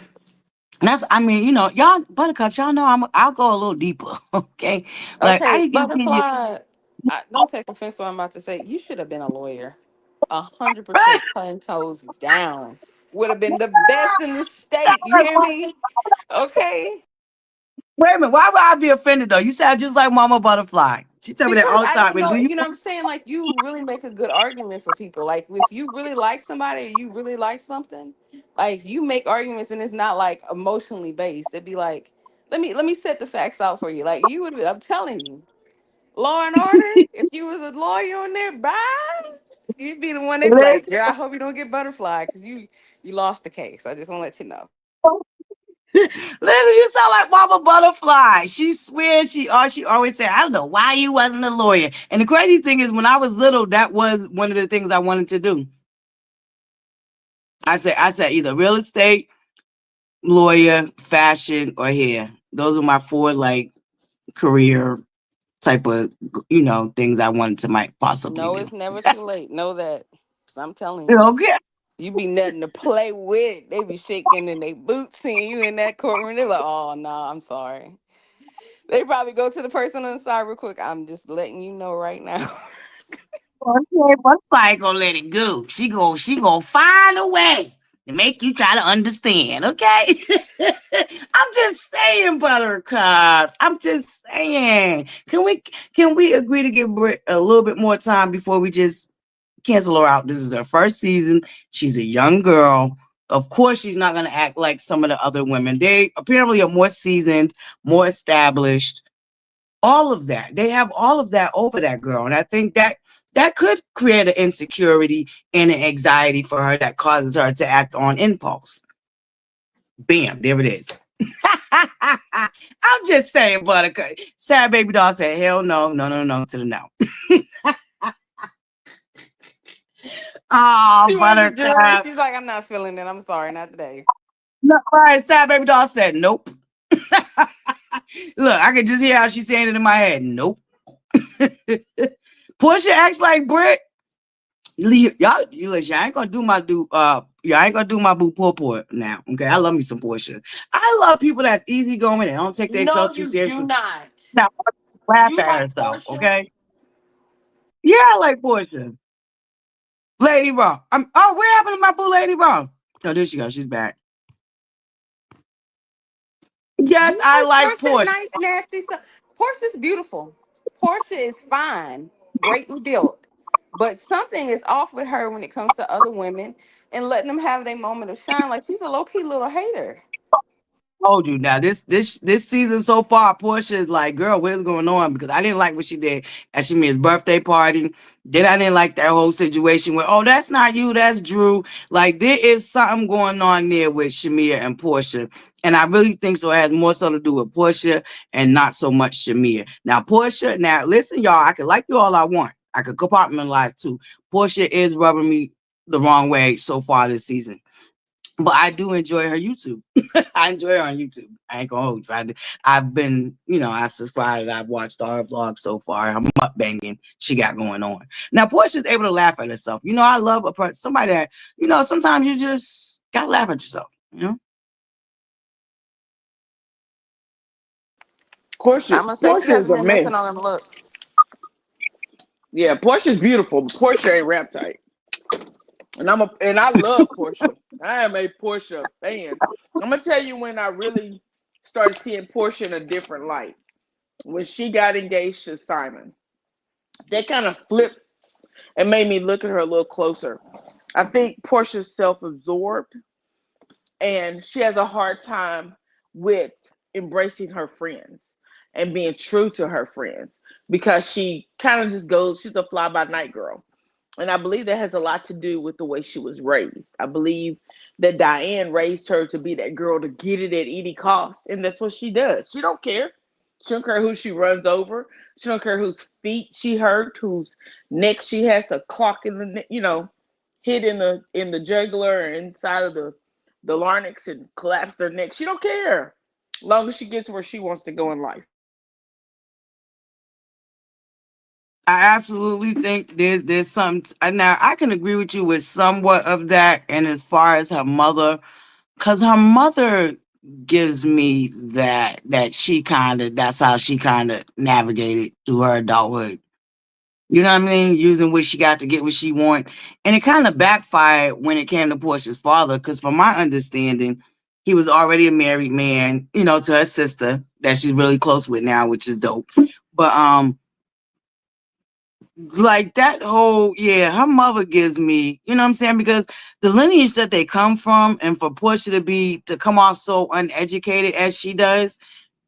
that's, I mean, y'all buttercups, y'all know I'll go a little deeper. Okay. Like I Okay, can give you Butterfly. Don't take offense to what I'm about to say. You should have been a lawyer. 100% 10 toes down. Would have been the best in the state. You hear me? Okay. wait a minute. Why would I be offended though? You sound just like Mama Butterfly. She tell me that Because all the I time. don't And know, do you? you know what I'm saying? Like, you really make a good argument for people. Like, if you really like somebody or you really like something, like, you make arguments and it's not like emotionally based. It'd be like, let me set the facts out for you. Like, you would, I'm telling you, Law and Order, if you was a lawyer on there, bye, you'd be the one they'd be like, Listen, yeah, I hope you don't get Butterfly because you lost the case. I just want to let you know. listen, you sound like Mama Butterfly. She swears she always said, I don't know why you wasn't a lawyer. And the crazy thing is when I was little, that was one of the things I wanted to do. I said either real estate, lawyer, fashion, or hair. Those are my four like career type of things I wanted to might possibly No, do. it's never too late. Know that. 'Cause I'm telling you. Okay. You be nothing to play with. They be shaking in their boots seeing you in that courtroom. They're like, oh, no, I'm sorry. They probably go to the person on the side real quick. I'm just letting you know right now. Okay, Butterfly gonna let it go. She gonna find a way to make you try to understand. Okay. I'm just saying, Buttercups. I'm just saying. Can we agree to give Britt a little bit more time before we just cancel her out? This is her first season. She's a young girl. Of course, she's not gonna act like some of the other women. They apparently are more seasoned, more established, all of that. They have all of that over that girl. And I think that could create an insecurity and an anxiety for her that causes her to act on impulse. Bam, there it is. I'm just saying, Buttercup. Sad baby doll said, hell no, no, no, no to the no. Oh, She wanted the jury. Buttercup. She's like, I'm not feeling it. I'm sorry, not today. No, right, sad baby doll said, nope. Look, I can just hear how she's saying it in my head. Nope. Portia acts like Brit. Y'all, listen, I ain't gonna do I ain't gonna do my boo poor now. Okay, I love me some Portia. I love people that's easygoing and don't take No, themselves too you do seriously. not. Now laugh You at like herself. Portia? Okay, yeah, I like Portia. Lady Raw. Oh, what happened to my boo, Lady Raw? Oh, there she goes. She's back. Yes, I No, like Portia, Portia. nice, nasty stuff. Portia's beautiful. Portia is fine, greatly built. But something is off with her when it comes to other women and letting them have their moment of shine. Like, she's a low key little hater. Told you now. This season so far, Portia is like, girl, what's going on? Because I didn't like what she did at Shamia's birthday party. Then I didn't like that whole situation where, oh, that's not you, that's Drew. Like there is something going on there with Shamia and Portia, and I really think so. It has more so to do with Portia and not so much Shamia. Now Portia, now listen, y'all, I can like you all I want. I could compartmentalize too. Portia is rubbing me the wrong way so far this season. But I do enjoy her YouTube. I enjoy her on YouTube. I ain't gonna hold you. I've been, I've subscribed. I've watched all her vlogs so far. Her mukbanging she got going on. Now, Portia's able to laugh at herself. I love somebody that, sometimes you just gotta laugh at yourself. Portia, I'm gonna say she Portia is hasn't a been missing mess. on them looks. Yeah, Portia's beautiful, but Portia ain't rap tight. And I love Portia. I am a Portia fan. I'm gonna tell you when I really started seeing Portia in a different light. when she got engaged to Simon. That kind of flipped and made me look at her a little closer. I think Portia's self absorbed and she has a hard time with embracing her friends and being true to her friends because she kind of just goes, she's a fly by night girl. And I believe that has a lot to do with the way she was raised. I believe that Diane raised her to be that girl to get it at any cost. And that's what she does. She don't care. She don't care who she runs over. She don't care whose feet she hurt, whose neck she has to clock in the, hit in the jugular or inside of the larynx and collapse their neck. She don't care. Long as she gets where she wants to go in life. I absolutely think there's some now I can agree with you with somewhat of that, and as far as her mother, because her mother gives me that she kind of that's how she kind of navigated through her adulthood. You know what I mean? Using what she got to get what she want. And it kind of backfired when it came to Portia's father, because from my understanding, he was already a married man, to her sister that she's really close with now, which is dope. But like that whole, yeah, her mother gives me, you know what I'm saying? Because the lineage that they come from, and for Portia to come off so uneducated as she does,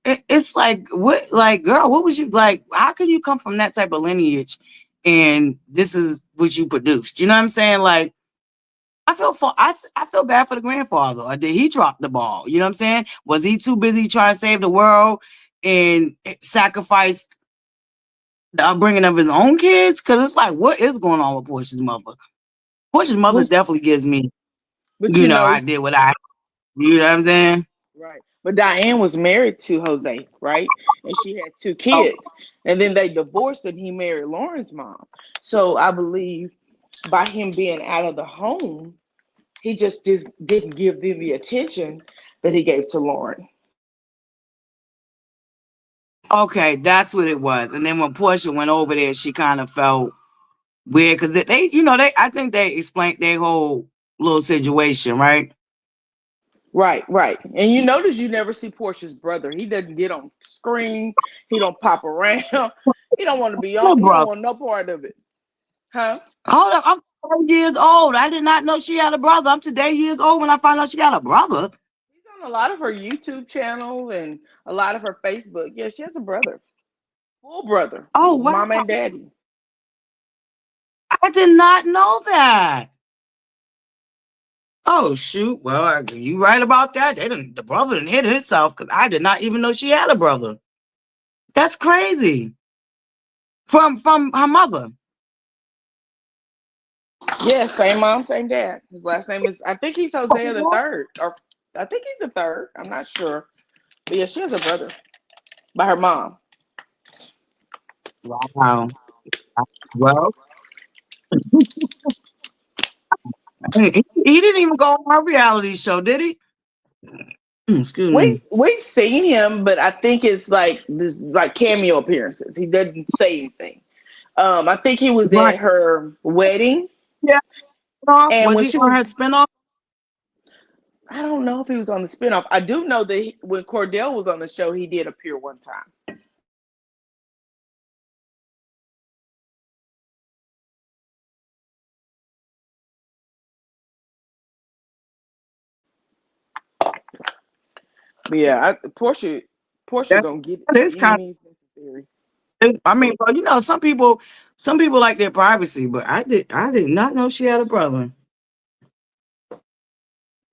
it's like, what, like, girl, what was you like? How could you come from that type of lineage and this is what you produced? You know what I'm saying? Like, I feel bad for the grandfather. Or did he drop the ball? You know what I'm saying? Was he too busy trying to save the world and sacrificed the upbringing of his own kids? Because it's like, what is going on with Portia's mother? Portia's mother But, definitely gives me, but you know, I did what I, you know what I'm saying? right. But Diane was married to Jose, right? And she had two Oh, kids. And then they divorced and he married Lauren's mom. So I believe by him being out of the home, he just didn't give them the attention that he gave to Lauren. okay, that's what it was. And then when Portia went over there, she kind of felt weird because I think they explained their whole little situation, right? Right, right. And you notice you never see Portia's brother. He doesn't get on screen. He don't pop around. He don't want to be Oh, on. He don't brother. want no part of it. Huh? Hold up, I'm 4 years old. I did not know she had a brother. I'm today years old when I found out she got a brother. He's on a lot of her YouTube channel and a lot of her Facebook. Yeah, she has a brother. Full brother. Oh, wow. Mama and daddy. I did not know that. Oh, shoot. Well, you right about that. The brother didn't hit himself because I did not even know she had a brother. That's crazy. From her mother. Yeah, same mom, same dad. His last name is, I think he's Hosea the third. Or I think he's the third. I'm not sure. But yeah, she has a brother by her mom. Wow. Well, he didn't even go on her reality show, did he? Excuse We've me. we've seen him, but I think it's like this like cameo appearances. He doesn't say anything. I think he was Right. at her wedding, Yeah. Spinoff? and Was when he she on was, her spinoff? I don't know if he was on the spinoff. I do know that when Cordell was on the show, he did appear one time. But yeah, Portia That gonna get it that by is any kind means necessary. I mean, well, some people like their privacy, but I did not know she had a brother.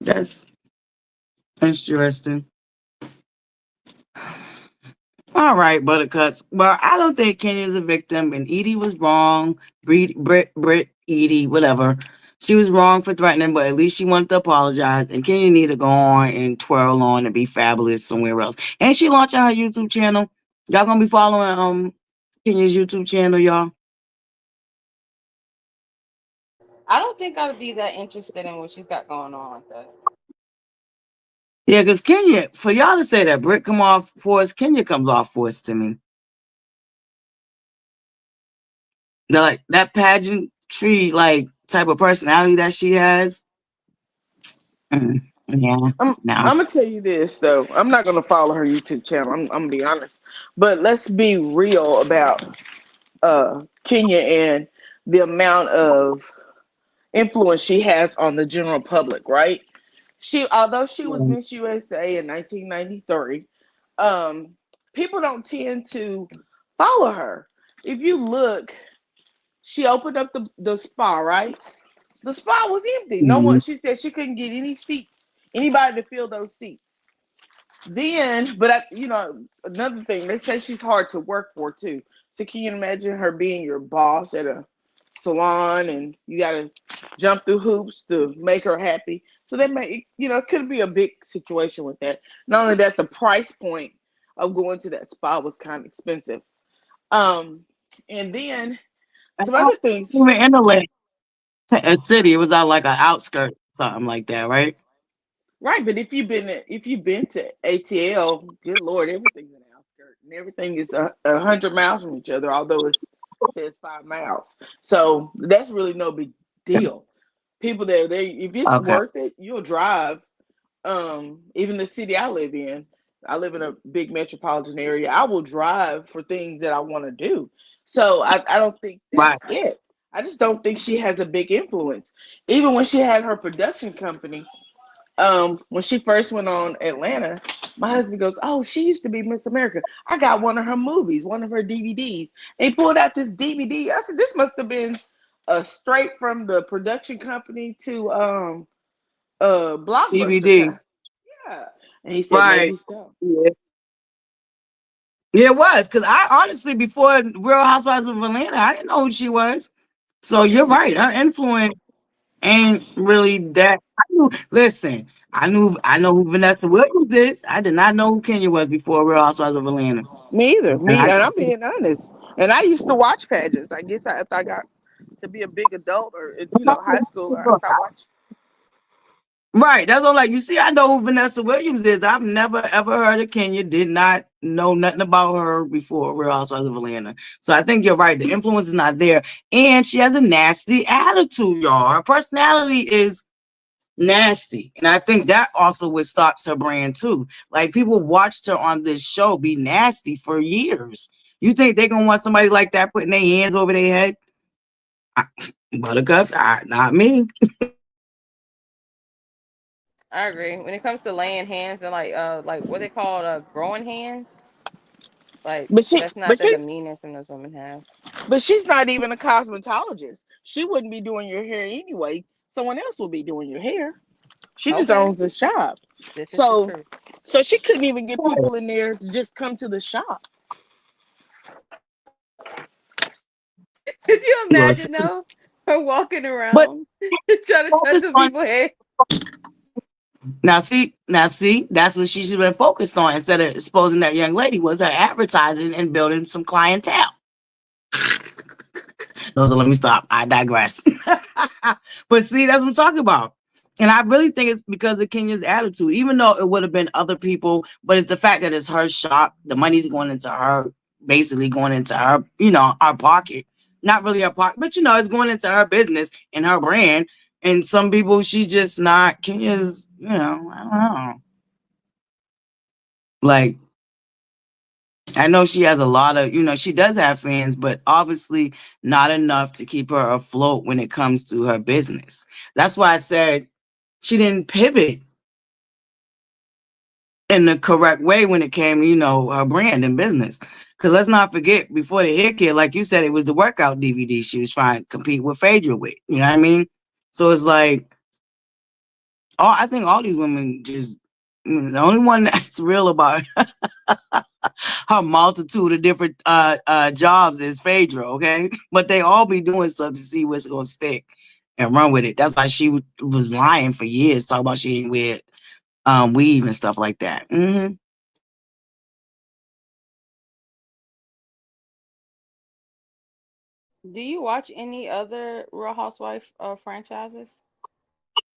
That's interesting. All right, Buttercuts. Well, I don't think Kenya's a victim, and Edie was wrong. Brit, Edie, whatever. She was wrong for threatening, but at least she wanted to apologize. And Kenya need to go on and twirl on and be fabulous somewhere else. And she launching her YouTube channel. Y'all gonna be following Kenya's YouTube channel, y'all. I don't think I'd be that interested in what she's got going on with that. Yeah, because Kenya, for y'all to say that Brit come off force, Kenya comes off force to me. Like that pageantry like type of personality that she has. Mm. Yeah. I'm No. I'm gonna tell you this though. I'm not gonna follow her YouTube channel. I'm gonna be honest, but let's be real about Kenya and the amount of influence she has on the general public, right? Although she was Yeah. Miss USA in 1993, um, people don't tend to follow her. If you look, she opened up the spa, right? The spa was empty. No one. Mhm. She said she couldn't get any seats, anybody to fill those seats. Then, but another thing, they say she's hard to work for too. So can you imagine her being your boss at a salon, and you got to jump through hoops to make her happy? So that may, it could be a big situation with that. Not only that, the price point of going to that spa was kind of expensive. Um, and then I some other don't things. even in a city. It was out like an outskirt, something like that, right? Right, but if you've been to ATL, good lord, everything's an outskirt, and everything is 100 miles from each other. Although it says 5 miles, so that's really no big deal. People there, they if it's Okay. worth it, you'll drive. Even the city I live in, I live in a big metropolitan area. I will drive for things that I want to do. So I don't think Right. that's it. I just don't think she has a big influence. Even when she had her production company, when she first went on Atlanta, my husband goes, "Oh, she used to be Miss America. I got one of her movies, one of her DVDs." And he pulled out this DVD. I said, "This must have been straight from the production company to Blockbuster DVD. time." Yeah. And he said, Right. "Maybe so." Yeah. Yeah, it was because I honestly before Real Housewives of Atlanta, I didn't know who she was. So you're right. Her influence ain't really that. Listen, I know who Vanessa Williams is. I did not know who Kenya was before Real Housewives of Atlanta. Me either. And Me, and I'm being honest. And I used to watch pageants. I guess after I got to be a big adult, or high school, I stopped watching. Right. That's all like you see, I know who Vanessa Williams is. I've never ever heard of Kenya, did not know nothing about her before Real Housewives of Atlanta. So I think you're right. The influence is not there. And she has a nasty attitude, y'all. Her personality is nasty. And I think that also what stops her brand too. Like people watched her on this show be nasty for years. You think they're gonna want somebody like that putting their hands over their head? I, Buttercups, not me. I agree. When it comes to laying hands and like what they call growing hands, like But she, that's not but the she's, demeanor some of those women have. but she's not even a cosmetologist. She wouldn't be doing your hair anyway. Someone else will be doing your hair. She just Okay, owns the shop. this is the So, truth. so she couldn't even get people in there to just come to the shop. Could you Well, imagine though her walking but around trying to touch focus some on people's head? now see, that's what she should have been focused on instead of exposing that young lady was her advertising and building some clientele. No, so let me stop. I digress. But see, that's what I'm talking about. And I really think it's because of Kenya's attitude, even though it would have been other people, but it's the fact that it's her shop. The money's going into her, basically going into her, our pocket. Not really her pocket, but it's going into her business and her brand. And some people, she just not Kenya's, I don't know. Like, I know she has a lot of, she does have fans, but obviously not enough to keep her afloat when it comes to her business. That's why I said she didn't pivot in the correct way when it came, her brand and business. Because let's not forget, before the hit kid, like you said, it was the workout DVD she was trying to compete with Phaedra with. You know what I mean? So it's like, I think all these women just, the only one that's real about her multitude of different jobs is Phaedra, okay? But they all be doing stuff to see what's gonna stick and run with it. That's why she was lying for years, talking about she ain't wear weave and stuff like that. Do you watch any other Real Housewife franchises?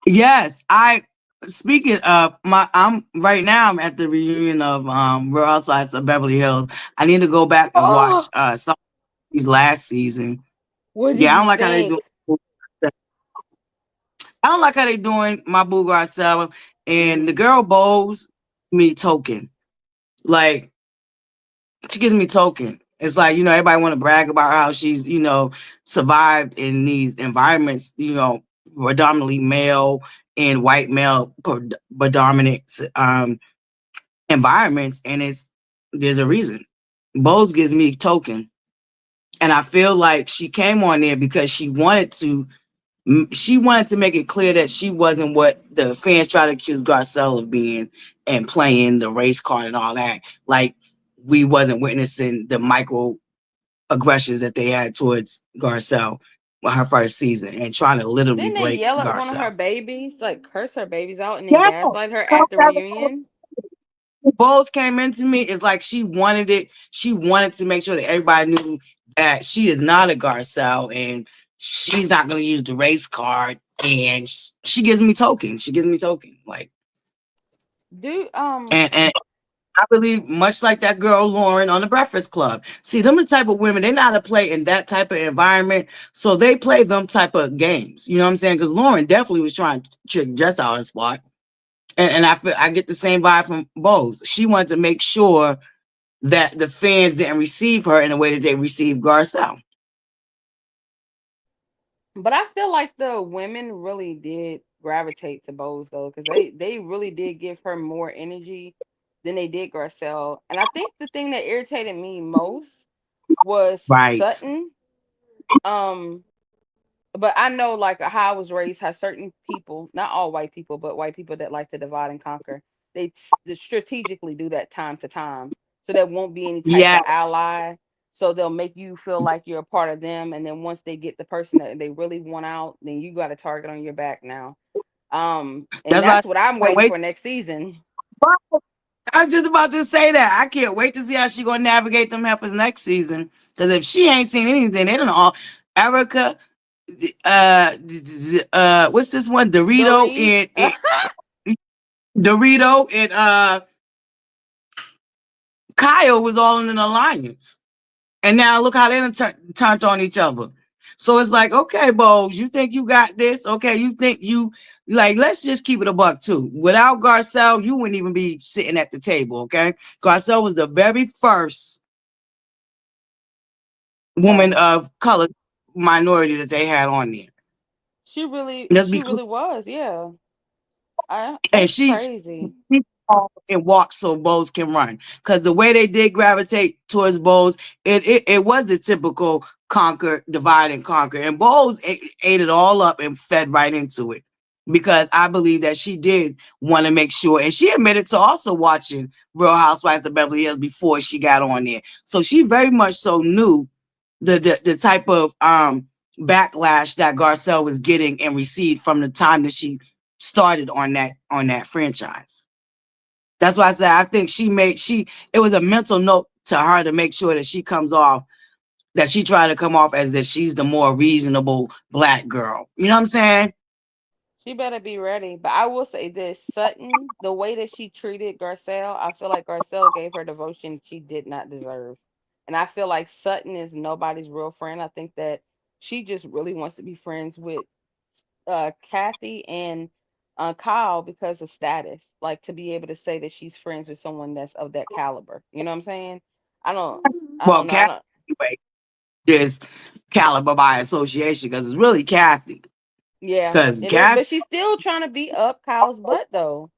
Yes, I speaking of I'm right now I'm at the reunion of Real Housewives of Beverly Hills. I need to go back and watch Oh, some of these last season. what do Yeah, I you don't like how they do. think? I don't like how they doing my Bougar 7. And the Mhm. girl Bose me token. Like she gives me token. It's like, everybody want to brag about how she's, survived in these environments, predominantly male and white male predominant environments. And there's a reason. Bose gives me token. And I feel like she came on there because she wanted to make it clear that she wasn't what the fans try to accuse Garcelle of being and playing the race card and all that. Like we wasn't witnessing the micro aggressions that they had towards Garcelle with her first season and trying to literally Didn't they break yell at one of Garcelle. her babies, like curse her babies out, and then Yeah, gaslight her at the reunion? Bowles came into me. It's like she wanted it. She wanted to make sure that everybody knew that she is not a Garcelle and she's not going to use the race card. And she gives me token. She gives me token. Like, Do and I believe much like that girl Lauren on the Breakfast Club. See, them the type of women, they know how to play in that type of environment. So they play them type of games. You know what I'm saying? Because Lauren definitely was trying to trick Jess out of the spot. And I get the same vibe from Bose. She wanted to make sure that the fans didn't receive her in the way that they received Garcelle. But I feel like the women really did gravitate to Bose though, because they really did give her more energy than they did Garcelle. And I think the thing that irritated me most was Right. Sutton. Um, but I know like how I was raised, how certain people, not all white people, but white people that like to divide and conquer, they strategically do that time to time, so there won't be any type Yeah, of ally. So they'll make you feel like you're a part of them, and then once they get the person that they really want out, then you got a target on your back now. And that's why I that's what I'm can't waiting wait. for next season. I'm just about to say that. I can't wait to see how she gonna navigate them heifers next season. Because if she ain't seen anything, they don't all Erica, what's this one? Dorito Dorit, and Dorito and Kyle was all in an alliance. And now look how they done turned on each other. So it's like, okay, Bose, you think you got this? Okay, you think you like? Let's just keep it a buck too. Without Garcelle, you wouldn't even be sitting at the table. Okay, Garcelle was the very first woman yeah, of color minority that they had on there. Let's she be really was. Yeah, and that's crazy. she and walk so Bose can run. Because the way they did gravitate towards Bose, it was a typical conquer, divide and conquer. And Bose ate it all up and fed right into it. Because I believe that she did want to make sure, and she admitted to also watching Real Housewives of Beverly Hills before she got on there. So she very much so knew the type of backlash that Garcelle was getting and received from the time that she started on that franchise. That's why I said I think it was a mental note to her to make sure that she comes off that she tried to come off as that she's the more reasonable black girl. You know what I'm saying? She better be ready. But I will say this, Sutton, the way that she treated Garcelle, I feel like Garcelle gave her devotion she did not deserve. And I feel like Sutton is nobody's real friend. I think that she just really wants to be friends with Kathy and Kyle because of status. Like to be able to say that she's friends with someone that's of that caliber. You know what I'm saying? I don't I Well, don't know. I Kathy don't anyway, just caliber by association because it's really Kathy. yeah, Because it is. Kathy, But she's still trying to beat up Kyle's butt though.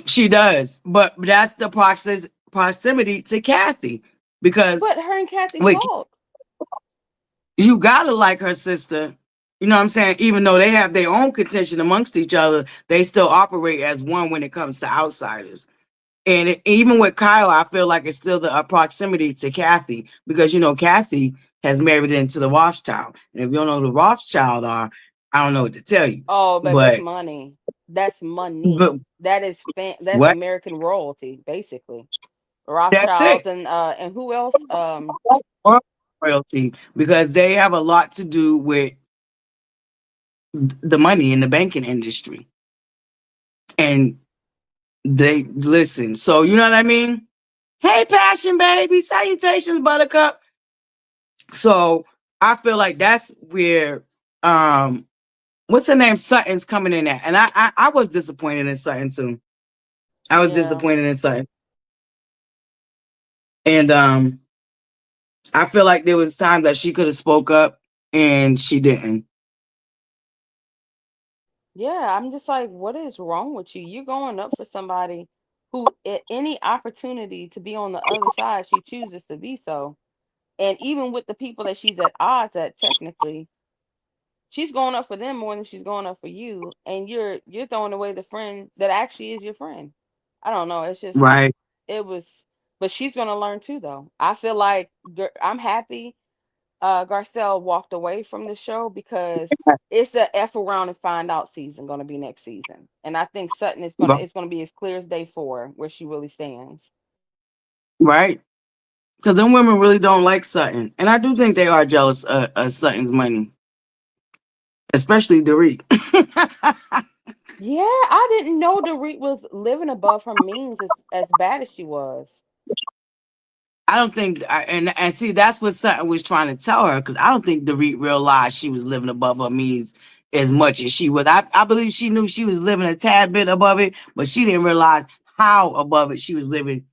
she does, but that's the proximity to Kathy. Because But her and Kathy with talk. you gotta like her sister. You know what I'm saying? Even though they have their own contention amongst each other, they still operate as one when it comes to outsiders. And even with Kyle, I feel like it's still the proximity to Kathy because Kathy has married into the Rothschild. And if you don't know who the Rothschild are, I don't know what to tell you. Oh, baby, that's But money. That's money. but That's what? American royalty, basically. That's Rothschilds it. and who else? Royalty because they have a lot to do with the money in the banking industry. And they listen. So you know what I mean? Hey, passion baby, salutations, buttercup. So I feel like that's where um what's her name? Sutton's coming in there. And I was disappointed in Sutton too. I was Yeah. disappointed in Sutton. And I feel like there was times that she could have spoke up and she didn't. Yeah, I'm just like, what is wrong with you? You're going up for somebody who, at any opportunity to be on the other side, she chooses to be so. And even with the people that she's at odds at, technically, she's going up for them more than she's going up for you. And you're throwing away the friend that actually is your friend. I don't know. It's just Right. it was, but she's gonna learn too, though. I feel like I'm happy Garcelle walked away from the show because it's the F around and find out season going to be next season, and I think Sutton is gonna Right. it's gonna be as clear as day four where she really stands. Right. Because them women really don't like Sutton. And I do think they are jealous of Sutton's money, especially Dorit. Yeah, I didn't know Dorit was living above her means as bad as she was. I don't think, and see, that's what Sutton was trying to tell her because I don't think Dorit realized she was living above her means as much as she was. I believe she knew she was living a tad bit above it, but she didn't realize how above it she was living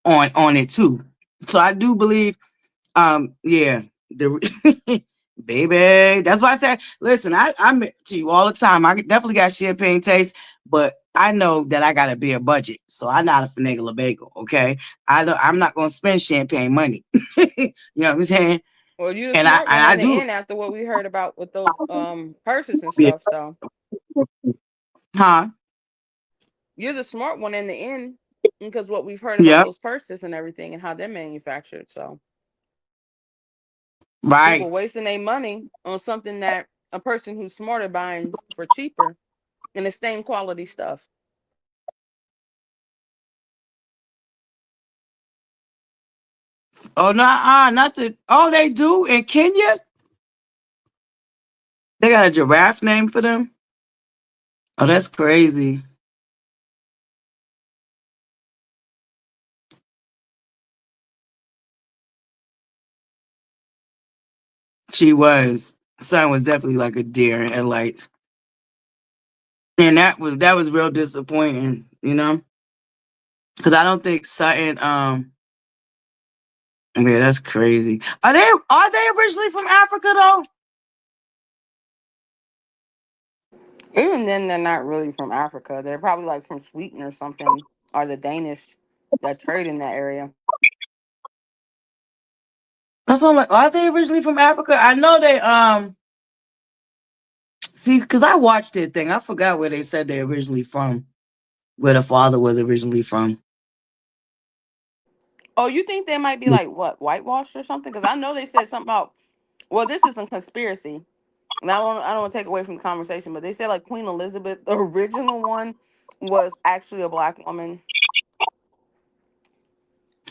on it too. So I do believe, yeah, the baby. That's why I said, listen, I'm to you all the time. I definitely got champagne taste, but I know that I got to be a budget, so I'm not a finagle a bagel. Okay, I'm not gonna spend champagne money. You know what I'm saying? Well, you're the And I smart and one I in the do. end after what we heard about with those purses and Yeah. stuff. So Huh? you're the smart one in the end because what we've heard about Yep. those purses and everything and how they're manufactured. So people Right. wasting their money on something that a person who's smarter buying for cheaper and the same quality stuff. Oh no, not to. Oh, they do in Kenya. They got a giraffe name for them. Oh, that's crazy. She was. Son was definitely like a deer in headlights. And that was real disappointing, because I don't think Sutton. Yeah, that's crazy. Are they originally from Africa though? Even then, they're not really from Africa. They're probably like from Sweden or something, or the Danish that trade in that area. That's what I'm like. Are they originally from Africa? I know they see because I watched that thing. I forgot where they said they originally from. Where the father was originally from. Oh, you think they might be like what, whitewashed or something? Because I know they said something about. Well, this is a conspiracy, and I don't want to take away from the conversation, but they said like Queen Elizabeth, the original one, was actually a black woman.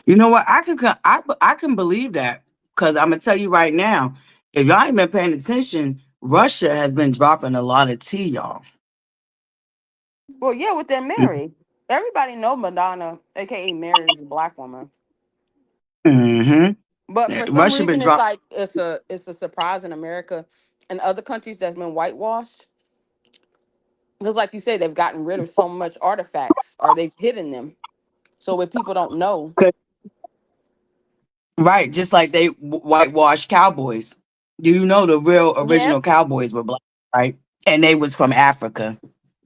You know what? I can believe that because I'm gonna tell you right now. If y'all ain't been paying attention, Russia has been dropping a lot of tea, y'all. Well, yeah, with their Mary, everybody know Madonna, aka Mary, is a black woman. Mm-hmm. But for some Russia been reason, it's dropping. like it's a surprise in America and other countries that's been whitewashed. Because, like you say, they've gotten rid of so much artifacts or they've hidden them, so where people don't know. Right, just like they whitewashed cowboys. Do you know the real Yeah, original cowboys were black, right? And they was from Africa.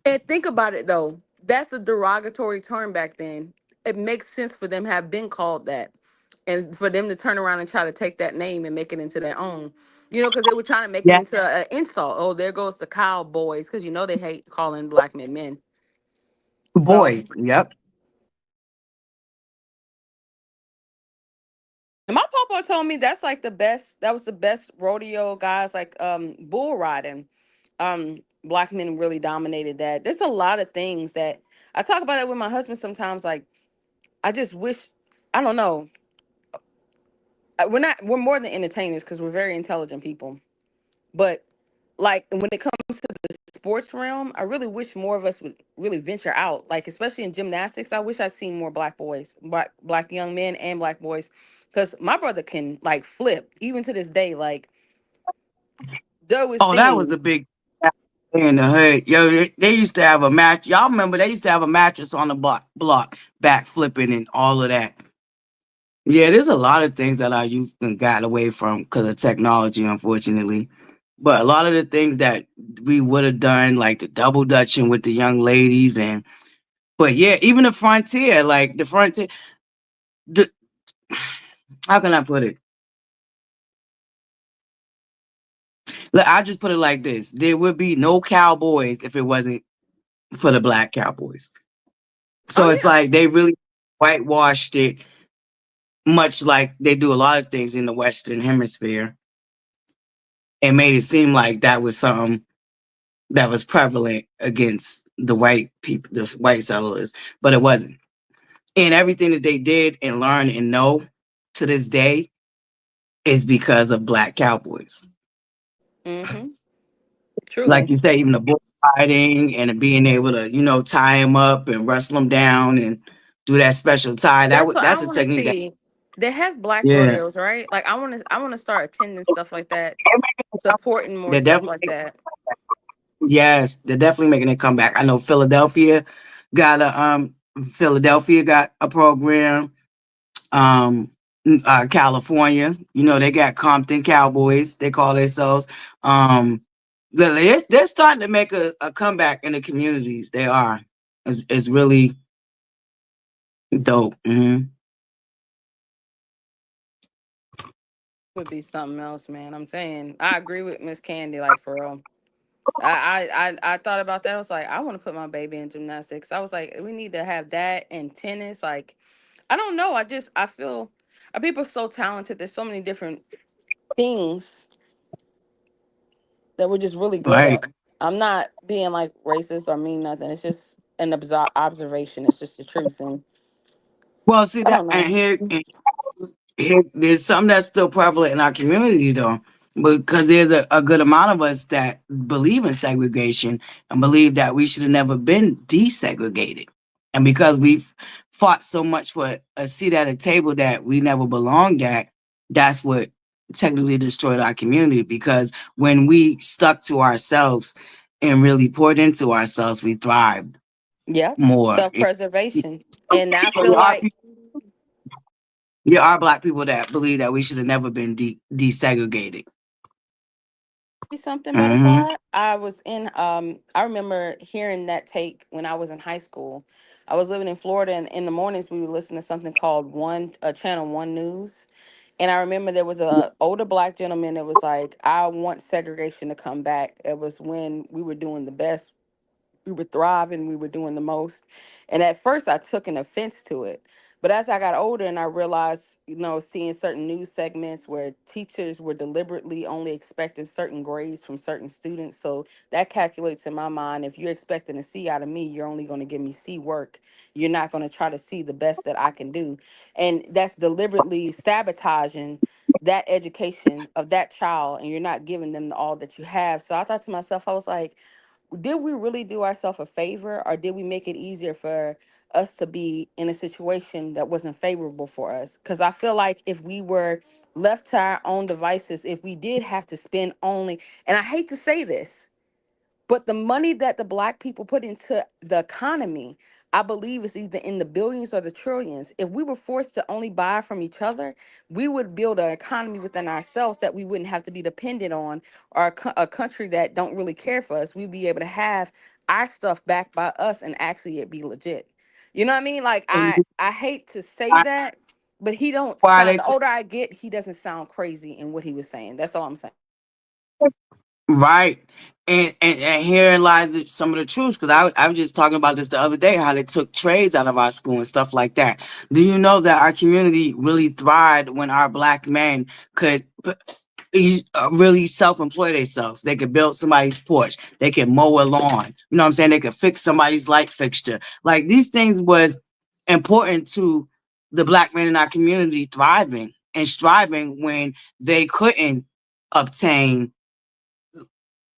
and think about it though. That's a derogatory term back then. It makes sense for them have been called that, and for them to turn around and try to take that name and make it into their own. Because they were trying to make it Yeah, into an insult. Oh, there goes the cowboys, because they hate calling black men men. So, boy. Yep. and my papa told me that's like the best. That was the best rodeo guys, like bull riding. Black men really dominated that. There's a lot of things that I talk about it with my husband sometimes. Like I just wish, I don't know. We're not. We're more than entertainers because we're very intelligent people. But like when it comes to the sports realm, I really wish more of us would really venture out. Like especially in gymnastics, I wish I'd seen more black boys, black young men and black boys, because my brother can like flip even to this day. Like there was Oh, that was things. a big. in the hood. Yo, they used to have a match. Y'all remember they used to have a mattress on the block, back flipping and all of that. Yeah, there's a lot of things that our youth done got away from because of technology, unfortunately. But a lot of the things that we would have done, like the double dutching with the young ladies, but yeah, even the frontier, like the frontier, the, how can I put it? Look, I just put it like this: there would be no cowboys if it wasn't for the black cowboys. Oh So it's yeah. like they really whitewashed it, much like they do a lot of things in the Western Hemisphere, and made it seem like that was something that was prevalent against the white people, the white settlers, but it wasn't. And everything that they did and learn and know to this day is because of black cowboys. Mm-hmm. Like Truly. you say, even the bullfighting and being able to, tie him up and wrestle him down and do that special tie. That's what I That's a want to technique that, see. They have black yeah, rodeos, right? Like I want to start attending stuff like that, supporting more they're stuff definitely, like that. yes, they're definitely making a comeback. I know Philadelphia got a program. um California, they got Compton Cowboys, they call themselves. um they're starting to make a comeback in the communities. They are. It's really dope. Would be something else, man. I'm saying I agree with Miss Candy, like for real. I thought about that. I was like, I want to put my baby in gymnastics. I was like, we need to have that and tennis. Like, I don't know. I feel our people are so talented. There's so many different things that we're just really good Right. at. I'm not being like racist or mean nothing. It's just an observation. It's just the truth, and Well, see I that, don't and know. here, there's something that's still prevalent in our community, though, because there's a good amount of us that believe in segregation and believe that we should have never been desegregated. And because we've fought so much for a seat at a table that we never belonged at, that's what technically destroyed our community. Because when we stuck to ourselves and really poured into ourselves, we thrived Yep, more. self preservation, and I So feel like there are black people that believe that we should have never been desegregated. something Hmm. butterfly. I was in I remember hearing that take when I was in high school. I was living in Florida, and in the mornings we would listen to something called channel one news. And I remember there was a older black gentleman that was like, I want segregation to come back. It was when we were doing the best, we were thriving, we were doing the most. And at first I took an offense to it. But as I got older and I realized, seeing certain news segments where teachers were deliberately only expecting certain grades from certain students. So that calculates in my mind, if you're expecting a C out of me, you're only going to give me C work. You're not going to try to see the best that I can do. And that's deliberately sabotaging that education of that child, and you're not giving them all that you have. So I thought to myself, I was like, did we really do ourselves a favor, or did we make it easier for us to be in a situation that wasn't favorable for us? Because I feel like if we were left to our own devices, if we did have to spend only, and I hate to say this, but the money that the black people put into the economy, I believe is either in the billions or the trillions. If we were forced to only buy from each other, we would build an economy within ourselves that we wouldn't have to be dependent on, or a country that don't really care for us. We'd be able to have our stuff backed by us and actually it be legit. You know what I mean? Like I hate to say that, but he don't Why sound. they The older I get, he doesn't sound crazy in what he was saying. That's all I'm saying. right? And herein lies some of the truth. Because I was just talking about this the other day, how they took trades out of our school and stuff like that. Do you know that our community really thrived when our black men could really self-employ themselves? They could build somebody's porch, they could mow a lawn, you know what I'm saying, they could fix somebody's light fixture. Like, these things was important to the black men in our community thriving and striving when they couldn't obtain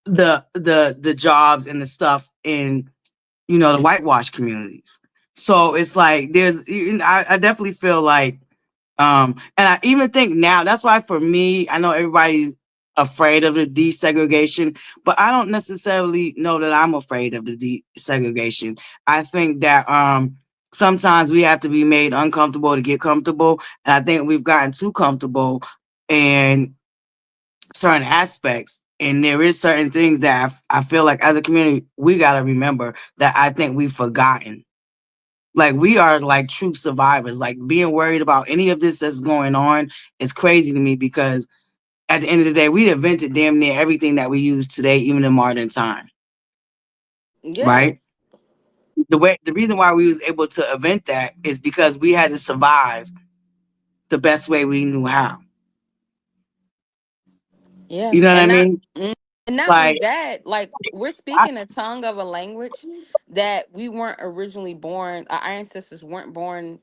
the jobs and the stuff in, the whitewash communities. So it's like I definitely feel like, and I even think now, that's why for me, I know everybody's afraid of the desegregation, but I don't necessarily know that I'm afraid of the desegregation. I think that sometimes we have to be made uncomfortable to get comfortable, and I think we've gotten too comfortable in certain aspects. And there is certain things that I feel like as a community we got to remember that I think we've forgotten. Like we are like true survivors. Like being worried about any of this that's going on is crazy to me because at the end of the day, we invented damn near everything that we use today, even in modern time, right? Yes. The reason why we was able to invent that is because we had to survive the best way we knew how. Yeah. You know what I And not mean? mm, and not only Like, that, like we're I, speaking a tongue of a language that we weren't originally born, our ancestors weren't born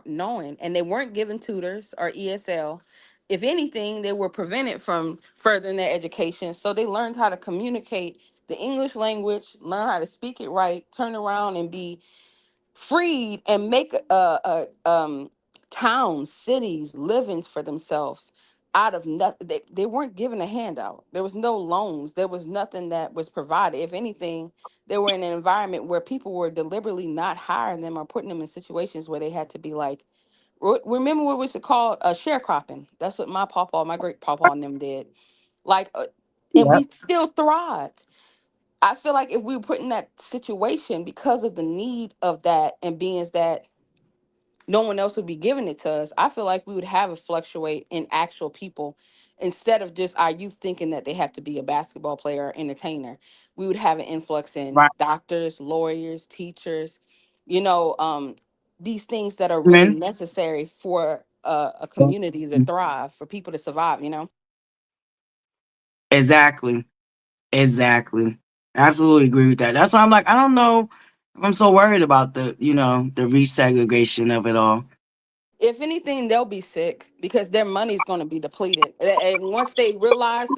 knowing, and they weren't given tutors or ESL. If anything, they were prevented from furthering their education. So they learned how to communicate the English language, learn how to speak it right, turn around and be freed and make towns, cities, livings for themselves out of nothing. They weren't given a handout. There was no loans. There was nothing that was provided. If anything, they were in an environment where people were deliberately not hiring them or putting them in situations where they had to be like, remember what was it called? Sharecropping. That's what my papa, my great papa and them did. Like, and yep, we still thrived. I feel like if we were put in that situation because of the need of that and being that no one else would be giving it to us, I feel like we would have it fluctuate in actual people instead of just our youth thinking that they have to be a basketball player or entertainer. We would have an influx in right. doctors, lawyers, teachers, you know, these things that are really Men. necessary for a community to thrive, for people to survive, you know? Exactly. Exactly. Absolutely agree with that. That's why I'm like, I don't know if I'm so worried about the resegregation of it all. If anything, they'll be sick because their money's going to be depleted. And once they realize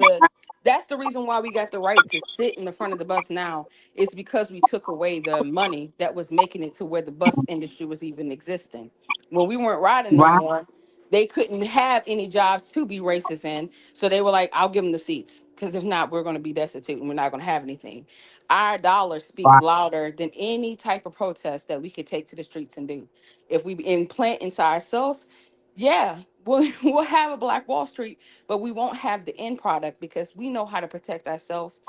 that's the reason why we got the right to sit in the front of the bus now. It's because we took away the money that was making it to where the bus industry was even existing. When we weren't riding no Right. more, they couldn't have any jobs to be racist in. So they were like, I'll give them the seats because if not, we're going to be destitute and we're not going to have anything. Our dollar speaks Right. louder than any type of protest that we could take to the streets and do. If we implant into ourselves, yeah, we'll have a Black Wall Street, but we won't have the end product because we know how to protect ourselves.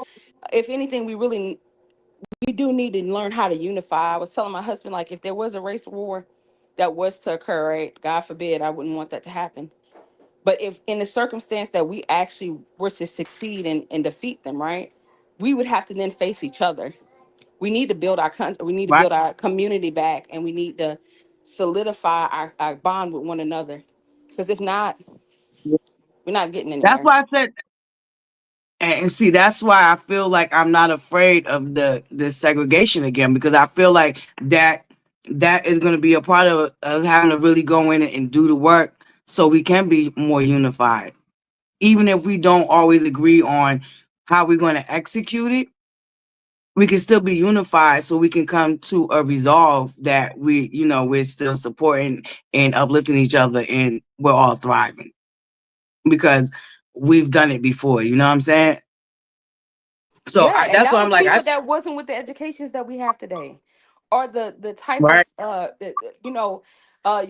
If anything, we do need to learn how to unify. I was telling my husband, like, if there was a race war that was to occur, right, God forbid, I wouldn't want that to happen. But if in the circumstance that we actually were to succeed and defeat them, right, we would have to then face each other. We need to build our country, we need to Right. build our community back, and we need to solidify our bond with one another. Because if not, we're not getting That's anywhere. why I said, and see, that's why I feel like I'm not afraid of the segregation again because I feel like that is going to be a part of having to really go in and do the work so we can be more unified. Even if we don't always agree on how we're going to execute it, we can still be unified so we can come to a resolve that we're still supporting and uplifting each other and we're all thriving because we've done it before. You know what I'm saying? So Yeah, and that's that why I'm was like, people that wasn't with the educations that we have today, or the type right, of uh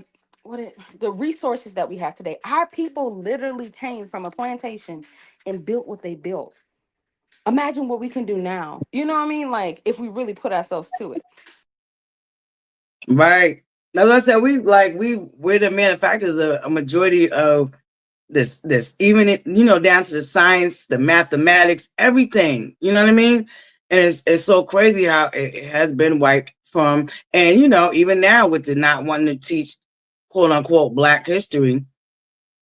the resources that we have today. Our people literally came from a plantation and built what they built. Imagine what we can do now. You know what I mean? Like if we really put ourselves to it. right. As I said, we're the manufacturers of a majority of this even down to the science, the mathematics, everything. You know what I mean? And it's so crazy how it has been wiped from, and even now with the not wanting to teach quote unquote Black history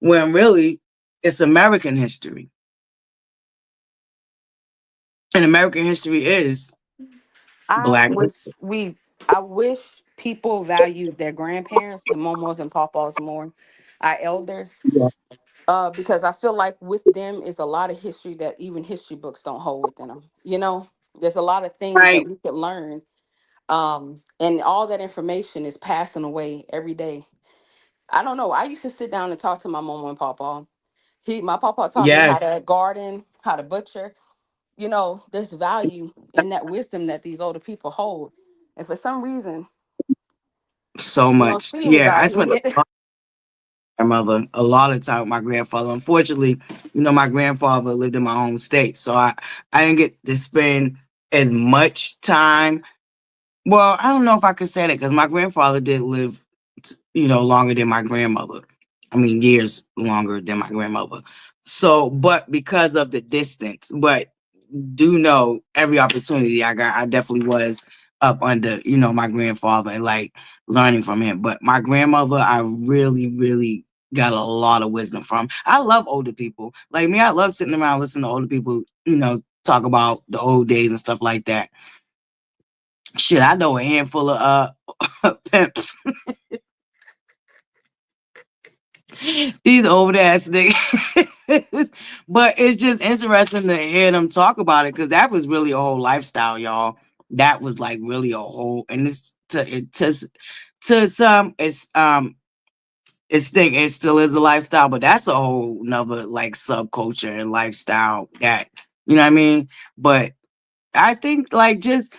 when really it's American history, and American history is I Black. wish we I wish people valued their grandparents, the momos and papas more, our elders, Yeah. because I feel like with them is a lot of history that even history books don't hold within them. You know, there's a lot of things that Right. we could learn, and all that information is passing away every day. I don't know. I used to sit down and talk to my mama and papa, My papa taught me Yes, how to garden, how to butcher. There's value in that wisdom that these older people hold. And for some reason, so we don't much. see any Yeah, I value spent in it. grandmother a lot of time with my grandfather. Unfortunately, my grandfather lived in my home state, so I didn't get to spend as much time. Well, I don't know if I could say that because my grandfather did live, longer than my grandmother. I mean, years longer than my grandmother. So, but because of the distance, but do know every opportunity I got, I definitely was up under, my grandfather and like learning from him. But my grandmother, I really, really got a lot of wisdom from. I love older people. Like me, I love sitting around listening to older people, talk about the old days and stuff like that. Shit, I know a handful of pimps. These old ass niggas. But it's just interesting to hear them talk about it because that was really a whole lifestyle, y'all. That was like really a whole, and it's to some it still is a lifestyle, but that's a whole nother like subculture and lifestyle that you know what I mean. But I think like just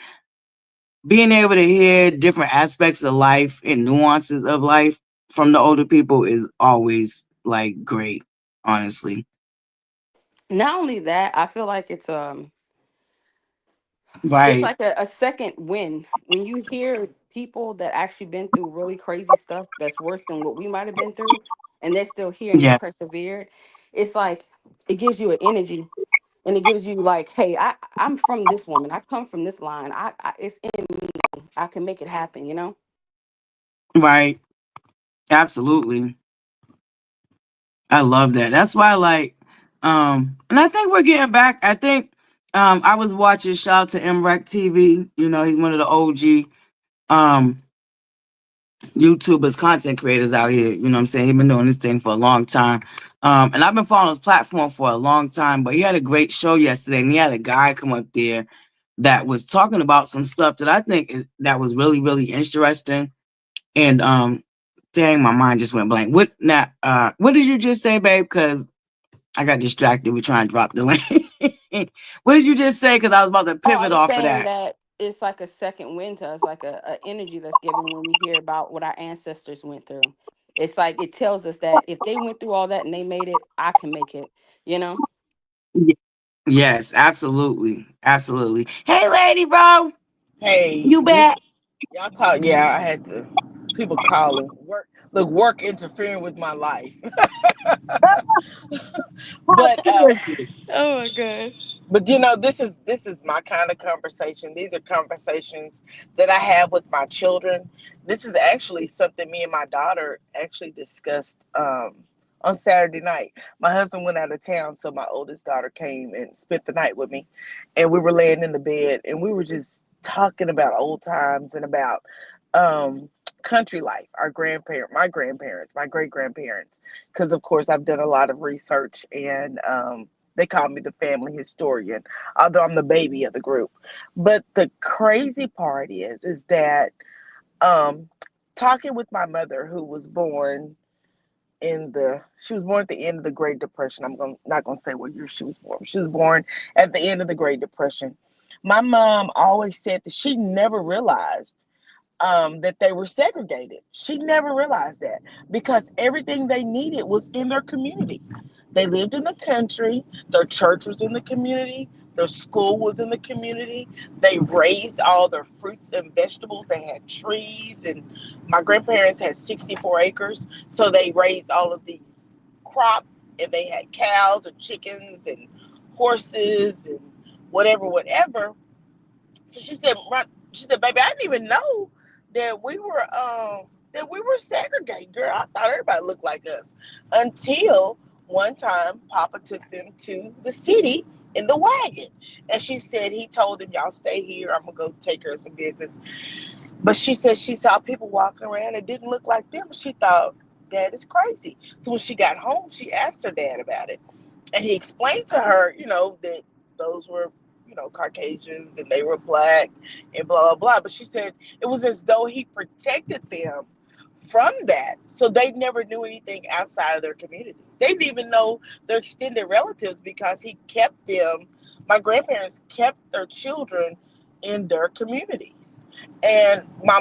being able to hear different aspects of life and nuances of life from the older people is always like great, honestly. Not only that, I feel like it's Right. like a second win when you hear people that actually been through really crazy stuff that's worse than what we might have been through, and they're still here and they Yeah. persevered. It's like it gives you an energy, and it gives you like, hey, I'm from this woman. I come from this line. It's in me. I can make it happen. Right. Absolutely. I love that. That's why like and I think we're getting back. I think I was watching shout out to MREC TV. He's one of the OG um YouTubers, content creators out here. You know what I'm saying? He's been doing this thing for a long time. And I've been following his platform for a long time, but he had a great show yesterday and he had a guy come up there that was talking about some stuff that I think that was really, really interesting. And dang, my mind just went blank. What did you just say, babe? Because I got distracted with trying to drop the link. What did you just say? Because I was about to Oh, I pivot was off of saying that. that it's like a second win to us, like a energy that's given when we hear about what our ancestors went through. It's like it tells us that if they went through all that and they made it, I can make it. You know. Y- Yes, absolutely. Absolutely. Hey, lady, bro. Hey, You back? y'all talk. Yeah, I had to. People calling work. Look, work interfering with my life. but Oh my gosh. this is my kind of conversation. These are conversations that I have with my children. This is actually something me and my daughter actually discussed on Saturday night. My husband went out of town, so my oldest daughter came and spent the night with me, and we were laying in the bed and we were just talking about old times and about um country life, my great grandparents, because of course I've done a lot of research, and they call me the family historian, although I'm the baby of the group. But the crazy part is that um, talking with my mother, who was born she was born at the end of the Great Depression. Not gonna say what year she was born. She was born at the end of the Great Depression. My mom always said that she never realized that they were segregated. She never realized that because everything they needed was in their community. They lived in the country, their church was in the community, their school was in the community. They raised all their fruits and vegetables. They had trees, and my grandparents had 64 acres. So they raised all of these crops, and they had cows and chickens and horses and whatever, whatever. So she said, baby, I didn't even know that we were segregated, girl. I thought everybody looked like us until one time Papa took them to the city in the wagon, and she said he told them, y'all stay here. I'm gonna go take care of some business. But she said she saw people walking around that didn't look like them. She thought, Dad is crazy. So when she got home, she asked her dad about it. And he explained to her, that those were, Caucasians and they were black and blah, blah, blah. But she said it was as though he protected them from that. So they never knew anything outside of their communities. They didn't even know their extended relatives because he kept them, my grandparents kept their children in their communities. And my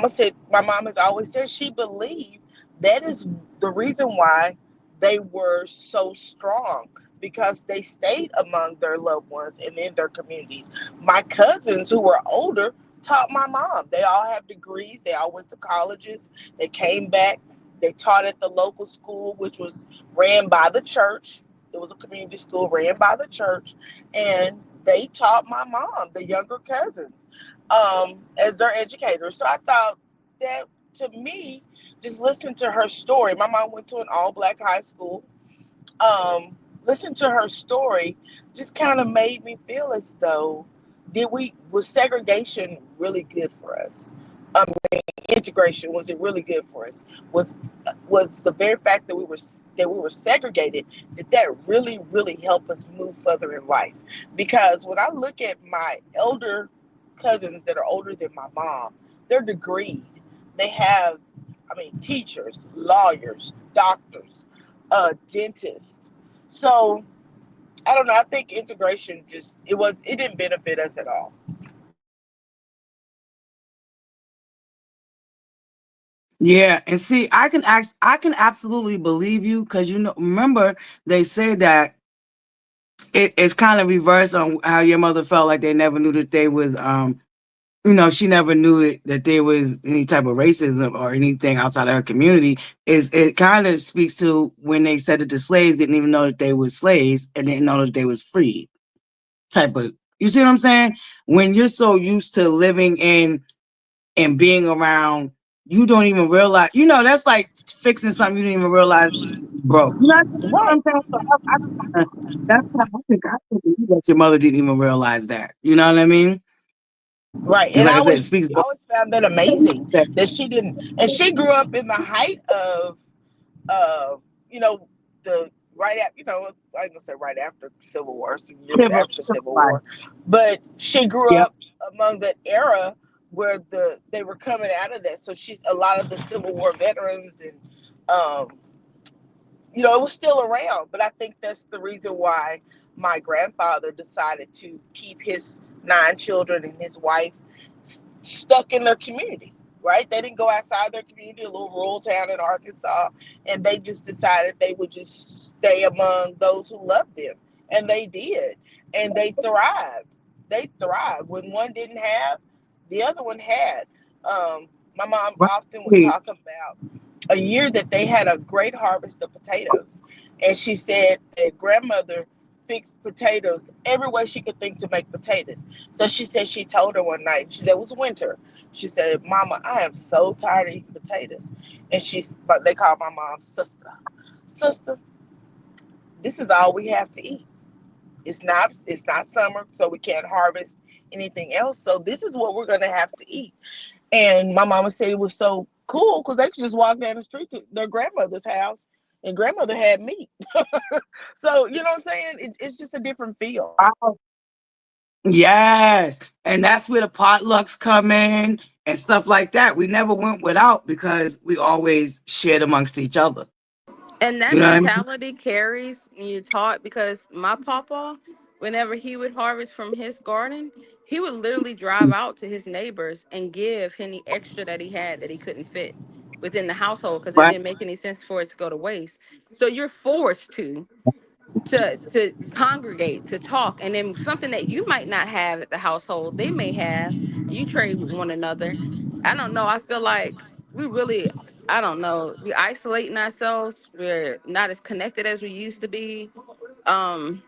mom has always said she believed that is the reason why they were so strong, because they stayed among their loved ones and in their communities. My cousins who were older taught my mom. They all have degrees, they all went to colleges, they came back, they taught at the local school, which was ran by the church. It was a community school ran by the church, and they taught my mom, the younger cousins, as their educators. So I thought that, to me, just listen to her story. My mom went to an all-black high school. Listen to her story just kind of made me feel as though, was segregation really good for us? Integration, was it really good for us? Was the very fact that we were segregated, did that really help us move further in life? Because when I look at my elder cousins that are older than my mom, they're degreed. They have, teachers, lawyers, doctors, dentists. So I don't know. I think integration it didn't benefit us at all. Yeah, and see, I can absolutely believe you because remember they say that it's kind of reversed on how your mother felt like they never knew that they was she never knew that there was any type of racism or anything outside of her community. Is it kind of speaks to when they said that the slaves didn't even know that they were slaves and didn't know that they was free type of, you see what I'm saying? When you're so used to living in and being around, you don't even realize, that's like fixing something you didn't even realize was broke. What Right, I'm saying? So that's how I think that your mother didn't even realize that. You know what I mean? right. And And like I said, it speaks. I always found that amazing that she didn't, and she grew up in the height of, uh, you know, the right after, I ain't gonna say right after Civil War, some years after Civil War, but she grew Yeah. up among that era where they were coming out of that. So she's a lot of the Civil War veterans, and um, it was still around. But I think that's the reason why my grandfather decided to keep his 9 children and his wife stuck in their community. Right? They didn't go outside their community, a little rural town in Arkansas, and they just decided they would just stay among those who loved them, and they did, and they thrived. They thrived. When one didn't have, the other one had. My mom often would Right. talk about a year that they had a great harvest of potatoes. And she said that grandmother fixed potatoes every way she could think to make potatoes. So she said she told her one night, she said it was winter. She said, Mama, I am so tired of eating potatoes. And but they called my mom sister. Sister, this is all we have to eat. It's not summer, so we can't harvest anything else. So this is what we're gonna have to eat. And my mama said it was so cool because they could just walk down the street to their grandmother's house, and grandmother had meat. So, you know what I'm saying? It's just a different feel. Yes. And that's where the potlucks come in and stuff like that. We never went without because we always shared amongst each other. And that You know what I mean? mentality carries when you taught, because my papa, whenever he would harvest from his garden, he would literally drive out to his neighbors and give any extra that he had that he couldn't fit within the household, because it Right. didn't make any sense for it to go to waste. So you're forced to congregate, to talk, and then something that you might not have at the household they may have, you trade with one another. I don't know, I feel like we really, I don't know, we isolating ourselves, we're not as connected as we used to be. um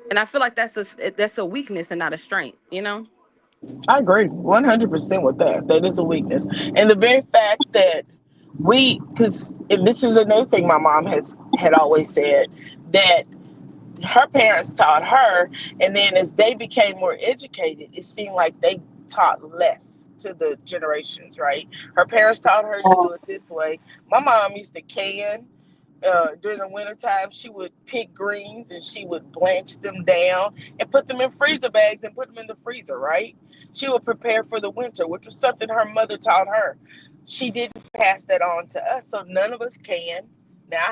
and I feel like that's a weakness and not a strength, you know. I agree 100% with that. That is a weakness. And the very fact that because this is another thing my mom had always said, that her parents taught her, and then as they became more educated, it seemed like they taught less to the generations, right? Her parents taught her to do it this way. My mom used to can. During the wintertime, she would pick greens and she would blanch them down and put them in freezer bags and put them in the freezer, right? She would prepare for the winter, which was something her mother taught her. she didn't pass that on to us, so none of us can. Now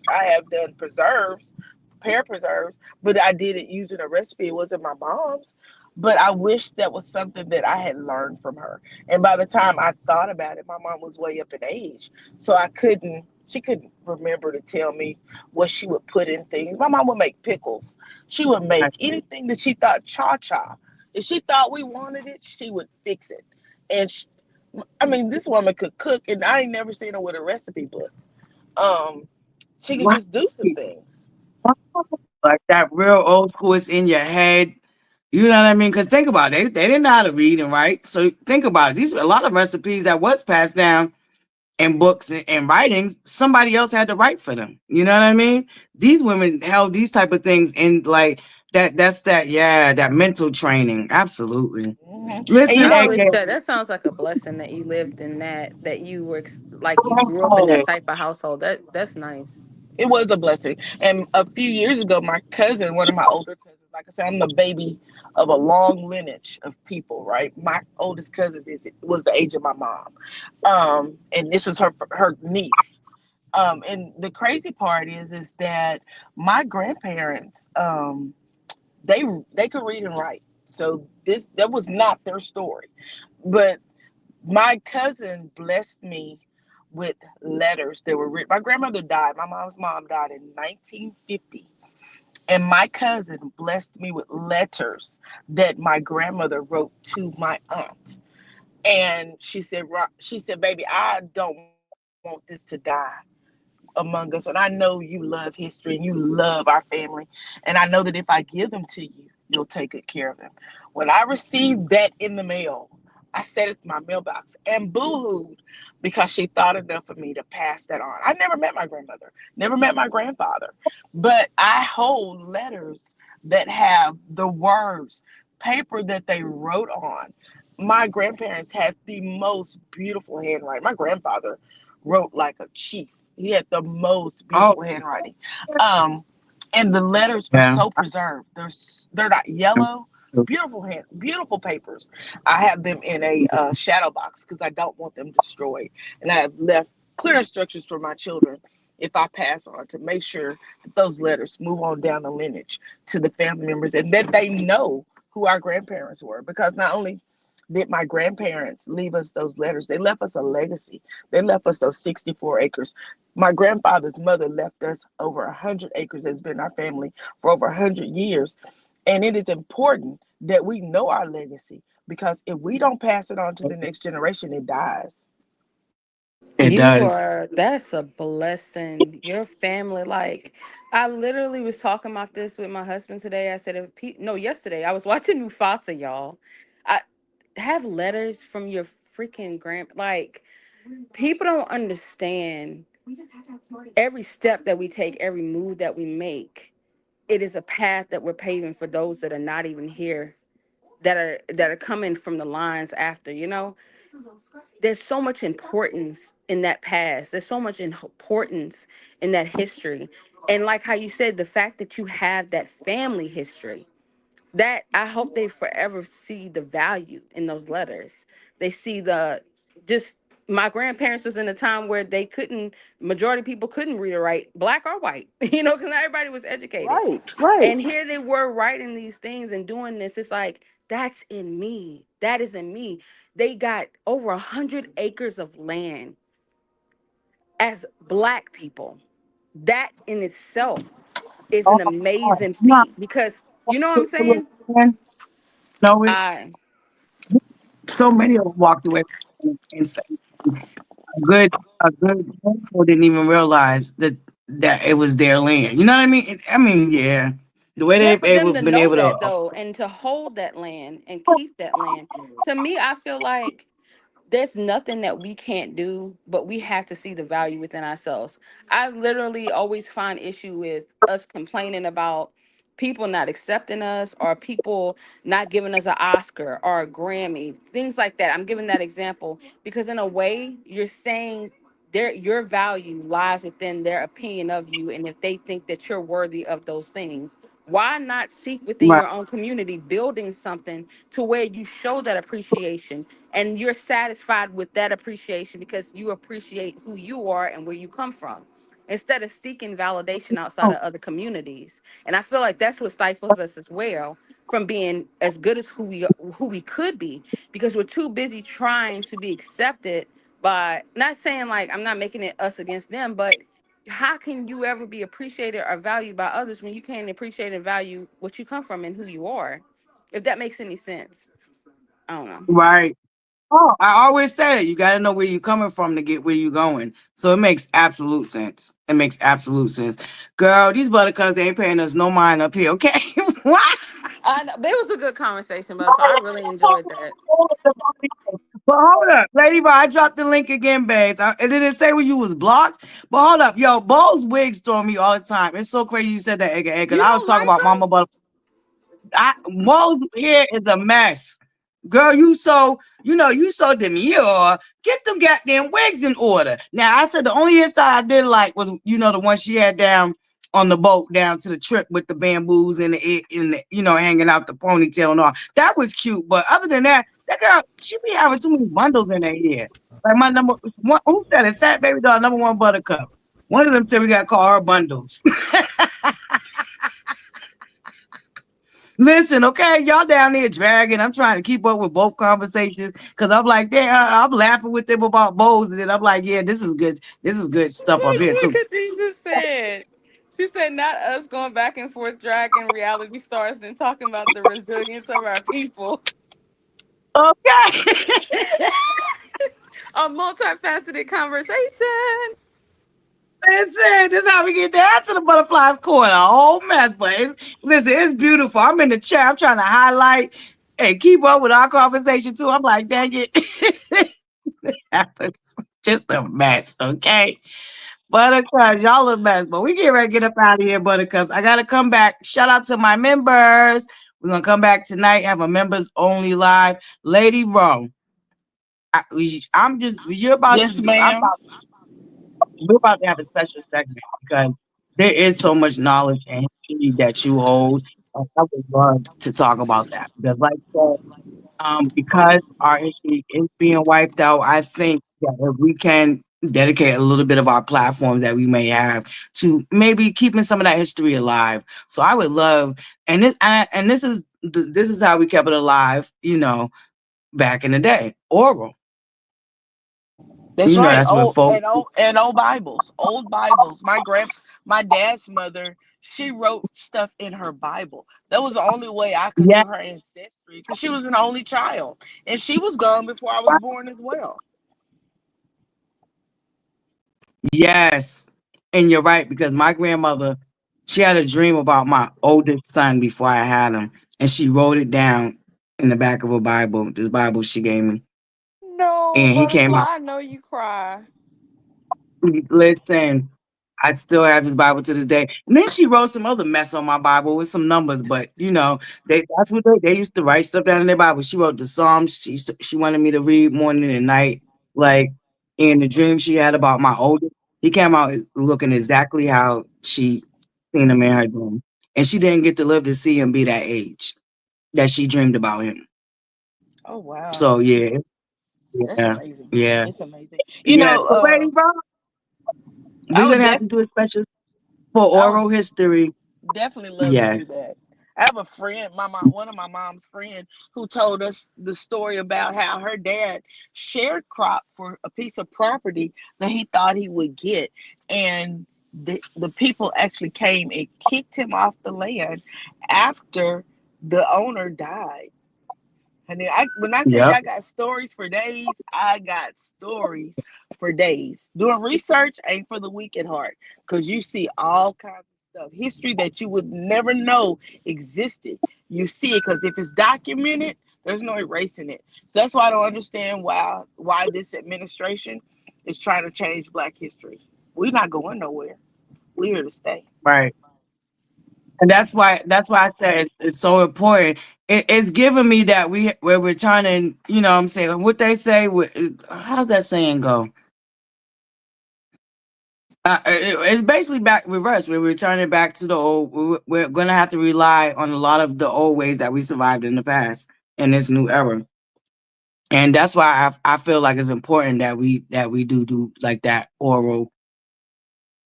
I have done preserves, pear preserves, but I did it using a recipe. It wasn't my mom's, but I wish that was something that I had learned from her. And by the time I thought about it, my mom was way up in age, so I couldn't. She couldn't remember to tell me what she would put in things. My mom would make pickles. She would make anything that she thought cha cha. If she thought we wanted it, she would fix it. And I mean, this woman could cook, and I ain't never seen her with a recipe book. Um, she could Right. just do some things. Like that real old school is in your head. You know what I mean? Because think about it, they didn't know how to read and write. So think about it. These are a lot of recipes that was passed down in books and writings. Somebody else had to write for them. You know what I mean? These women held these type of things in like that. That's that. Yeah, that mental training. Absolutely. And you Listen, I know, wish AK. that sounds like a blessing that you lived in that you were like you grew up in that type of household. That's nice. it was a blessing. And a few years ago, my cousin, one of my older cousins, like I said, I'm the baby of a long lineage of people, right? My oldest cousin was the age of my mom, and this is her niece. And the crazy part is that my grandparents, they they could read and write, so this that was not their story, but my cousin blessed me with letters that were written. My grandmother died. My mom's mom died in 1950. And my cousin blessed me with letters that my grandmother wrote to my aunt. And she said, baby, I don't want this to die among us. And I know you love history and you love our family. And I know that if I give them to you, you'll take good care of them. When I received that in the mail, I set it in my mailbox and boo-hooed because she thought enough of me to pass that on. I never met my grandmother, never met my grandfather, but I hold letters that have the words, paper that they wrote on. My grandparents had the most beautiful handwriting. My grandfather wrote like a chief. He had the most Oh, beautiful handwriting. Um, and the letters are yeah. so preserved. They're not yellow. Beautiful papers. I have them in a shadow box because I don't want them destroyed, and I have left clear instructions for my children if I pass on to make sure that those letters move on down the lineage to the family members and that they know who our grandparents were. Because not only did my grandparents leave us those letters, they left us a legacy. They left us those 64 acres. My grandfather's mother left us over 100 acres. That's been our family for over 100 years. And it is important that we know our legacy because if we don't pass it on to the next generation, it dies. It You does. are That's a blessing. Your family, like I literally was talking about this with my husband today. I said if no, yesterday I was watching Mufasa, y'all. I have letters from your freaking like people don't understand every step that we take, every move that we make. It is a path that we're paving for those that are not even here, that are coming from the lines after, there's so much importance in that past. There's so much importance in that history. And like how you said, the fact that you have that family history, that I hope they forever see the value in those letters. They see the just my grandparents was in a time where they couldn't majority of people couldn't read or write, black or white, because not everybody was educated. Right, right. And here they were writing these things and doing this. It's like that's in me. That is in me. They got over 100 acres of land as black people. That in itself is Oh, an amazing no, feat because you know what I'm saying? no, I so many of them walked away and said a good household didn't even realize that it was their land. You know what I mean? I mean, yeah, the way Yeah, for they them were to been know able to. that though, and to hold that land and keep that land, to me, I feel like there's nothing that we can't do, but we have to see the value within ourselves. I literally always find issue with us complaining about people not accepting us or people not giving us an Oscar or a Grammy, things like that. I'm giving that example because in a way, you're saying your value lies within their opinion of you, and if they think that you're worthy of those things, Why not seek within Right. your own community, building something to where you show that appreciation and you're satisfied with that appreciation because you appreciate who you are and where you come from, instead of seeking validation outside of other communities. And I feel like that's what stifles us as well from being as good as who we could be, because we're too busy trying to be accepted by, not saying like I'm not making it us against them, but how can you ever be appreciated or valued by others when you can't appreciate and value what you come from and who you are? If that makes any sense. I don't know. Right. Oh, I always say that you got to know where you're coming from to get where you're going. So it makes absolute sense. It makes absolute sense. Girl, these buttercups ain't paying us no mind up here, okay? What? I know, it was a good conversation, but I really enjoyed that. But hold up, Lady Bar, I dropped the link again, babes. It didn't say when you was blocked. But hold up, yo, Bo's wigs throw me all the time. It's so crazy you said that, because You I was don't talking like about them? Mama Butter. Mo's hair is a mess. Girl, you so demure. Get them goddamn wigs in order. Now, I said the only hairstyle I did like was, the one she had down on the boat down to the trip with the bamboos and hanging out the ponytail and all. That was cute. But other than that, that girl, she be having too many bundles in her hair. Like my number one, who said it? Sat Baby Doll, number one buttercup. One of them said we got to call her bundles. Listen, okay, y'all down there dragging. I'm trying to keep up with both conversations because I'm like, I'm laughing with them about bowls, and then I'm like, yeah, this is good. This is good stuff up here Look too. what she just said. She said, not us going back and forth dragging reality stars and talking about the resilience of our people. Okay. A multifaceted conversation. Listen, this is how we get down to the butterflies corner. A whole mess, but listen, it's beautiful. I'm in the chat. I'm trying to highlight and keep up with our conversation too. I'm like, dang it. It's just a mess, okay? Buttercups, y'all a mess, but we get ready to get up out of here, Buttercups. I gotta come back. Shout out to my members. We're gonna come back tonight, have a members only live. Lady Row, I'm just you're about to Yes, do. ma'am. We're about to have a special segment because there is so much knowledge and history that you hold. I would love to talk about that because, like I said, because our history is being wiped out, I think that if we can dedicate a little bit of our platforms that we may have to maybe keeping some of that history alive. So I would love, and this is how we kept it alive, back in the day, oral. That's right. That's where folks. Old Bibles, old Bibles. My dad's mother, she wrote stuff in her Bible. That was the only way I could Yeah, do her ancestry because she was an only child, and she was gone before I was born as well. yes, and you're right because my grandmother, she had a dream about my oldest son before I had him, and she wrote it down in the back of a Bible. This Bible she gave me, No, and he came butterfly, out. I know you cry. Listen, I still have this Bible to this day. And then she wrote some other mess on my Bible with some numbers, but that's what they used to write stuff down in their Bible. She wrote the Psalms. She wanted me to read morning and night, like in the dream she had about my oldest. He came out looking exactly how she seen him in her dream, and she didn't get to live to see him be that age that she dreamed about him. Oh wow, So yeah, that's yeah, amazing. yeah, It's amazing. yeah. So wait, bro, I we're would gonna have to do a special for I would oral history. definitely love to Yes. do that. I have a friend, my mom, one of my mom's friend, who told us the story about how her dad shared crop for a piece of property that he thought he would get, and the people actually came and kicked him off the land after the owner died. And then when I tell you Yep. I got stories for days, I got stories for days. Doing research ain't for the weak at heart because you see all kinds of stuff, history that you would never know existed. You see it because if it's documented, there's no erasing it. So that's why I don't understand why this administration is trying to change Black history. We're not going nowhere. We're here to stay. Right. And that's why I said it's so important. It's giving me that we're returning, what I'm saying, what they say, how's that saying go? It's basically back reverse. We're returning back to the old. We're going to have to rely on a lot of the old ways that we survived in the past in this new era, and that's why I feel like it's important that we do like that oral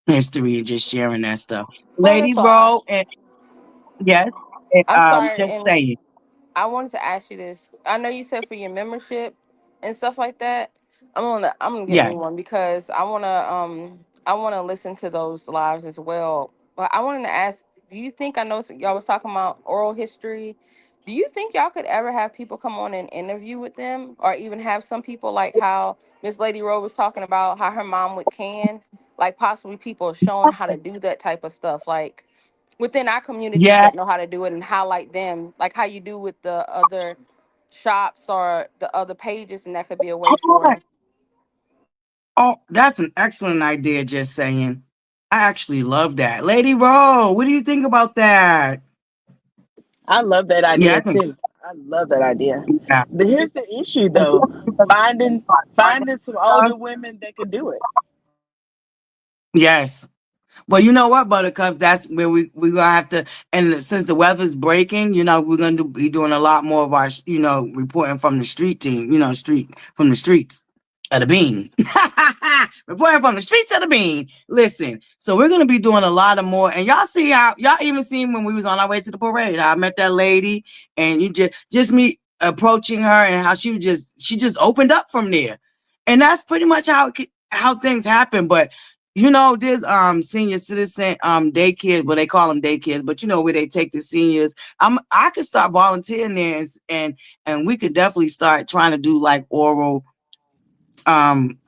history and just sharing that stuff. Lady Butterfly. Roll, and yes, and I'm sorry, just and saying, I wanted to ask you this. I know you said for your membership and stuff like that. I'm gonna get yeah, me one because I wanna listen to those lives as well. But I wanted to ask, do you think I know y'all was talking about oral history? Do you think y'all could ever have people come on and interview with them, or even have some people like how Miss Lady Rowe was talking about how her mom would can, like possibly people showing how to do that type of stuff, like within our communities yeah. that know how to do it and highlight them, like how you do with the other shops or the other pages, and that could be a way for. Oh, that's an excellent idea. Just saying, I actually love that, Lady Roll. What do you think about that? I love that Yeah, idea I think. too. I love that idea. Yeah. But here's the issue though. Finding finding some older women that can do it. Yes. Well, you know what, Buttercups? That's where we gonna have to. And since the weather's breaking, we're gonna be doing a lot more of our, reporting from the street team. Street from the streets of the bean. Reporting from the streets of the bean. Listen, so we're gonna be doing a lot of more. And y'all see how y'all even seen when we was on our way to the parade. I met that lady, and you just me approaching her, and how she just opened up from there. And that's pretty much how things happen. But there's senior citizen daycare, well they call them daycares, but where they take the seniors. I could start volunteering there, and we could definitely start trying to do like oral um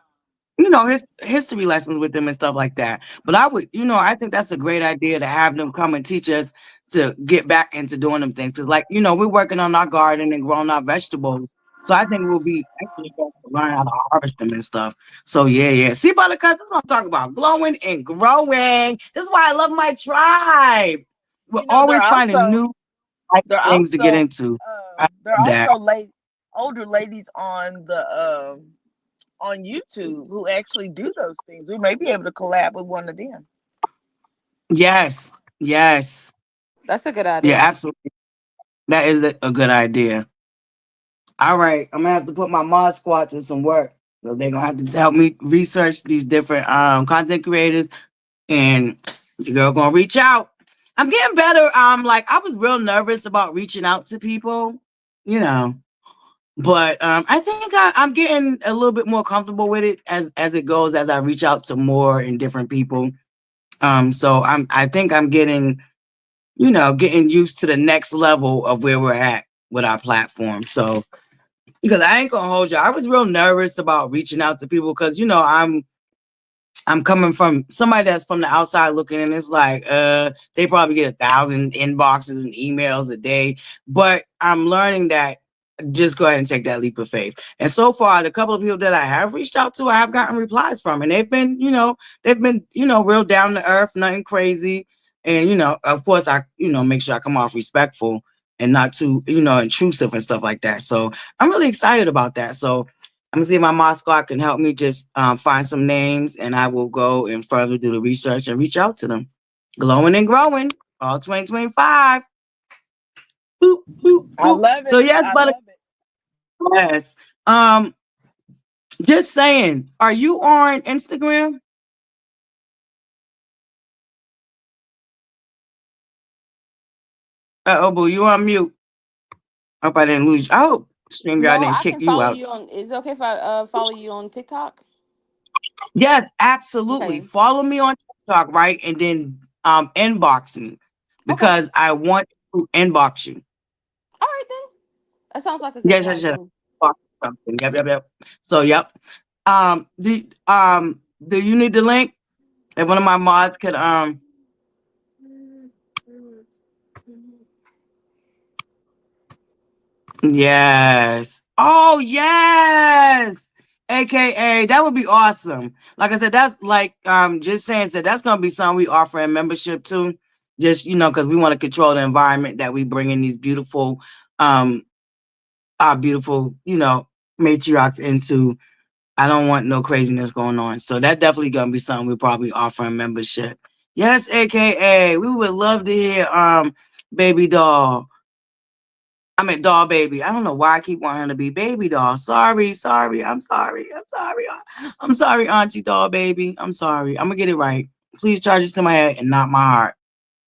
history lessons with them and stuff like that. But I think that's a great idea to have them come and teach us to get back into doing them things. Because, like, we're working on our garden and growing our vegetables. So I think we'll be actually going to learn how to harvest them and stuff. So yeah, yeah. See, Buttercup, that's what I'm talking about. Glowing and growing. This is why I love my tribe. We're You know, always finding new like, they're things to get also into. I they're love that. also older ladies on YouTube who actually do those things. We may be able to collab with one of them. Yes. Yes. That's a good Yeah, idea. absolutely. That is a good idea. All right, I'm gonna have to put my mod squad to some work. So they're gonna have to help me research these different content creators, and the girl gonna reach out. I'm getting better. Like I was real nervous about reaching out to people, you know, but I think I'm getting a little bit more comfortable with it as it goes, as I reach out to more and different people. So I think I'm getting used to the next level of where we're at with our platform. So because I ain't gonna hold you, I was real nervous about reaching out to people because I'm coming from somebody that's from the outside looking, and it's like they probably get 1,000 inboxes and emails a day. But I'm learning that just go ahead and take that leap of faith. And so far, the couple of people that I have reached out to, I have gotten replies from, and they've been real down to earth, nothing crazy. And of course, I make sure I come off respectful and not too intrusive and stuff like that. So I'm really excited about that. So I'm gonna see if my mod squad can help me just find some names, and I will go and further do the research and reach out to them. Glowing and growing, all 2025. Boop, boop, I boop. love So it. yes, I but love it. yes. Um, just saying, are you on Instagram? Oh, boo, you on mute. Hope I didn't lose you. Oh, StreamYard No, didn't I kick can you follow out. you on. Is it okay if I follow you on TikTok? Yes, absolutely. Okay. Follow me on TikTok, right? And then inbox me Okay. because I want to inbox you. All right then. That sounds like a good Yes, plan yes, yes. too. Fuck something. Yep, yep, yep. So, yep. Do you need the link? If one of my mods could, yes. Oh, yes. AKA, that would be awesome. Like I said, that's like, just saying, said that's gonna be something we offer in membership too. Just because we want to control the environment that we bring in these um, our beautiful, matriarchs into. I don't want no craziness going on. So that definitely gonna be something we probably offer a membership. Yes, aka we would love to hear baby doll. I mean doll baby. I don't know why I keep wanting her to be baby doll. Sorry. I'm sorry, Auntie doll baby. I'm sorry. I'm gonna get it right. Please charge it to my head and not my heart.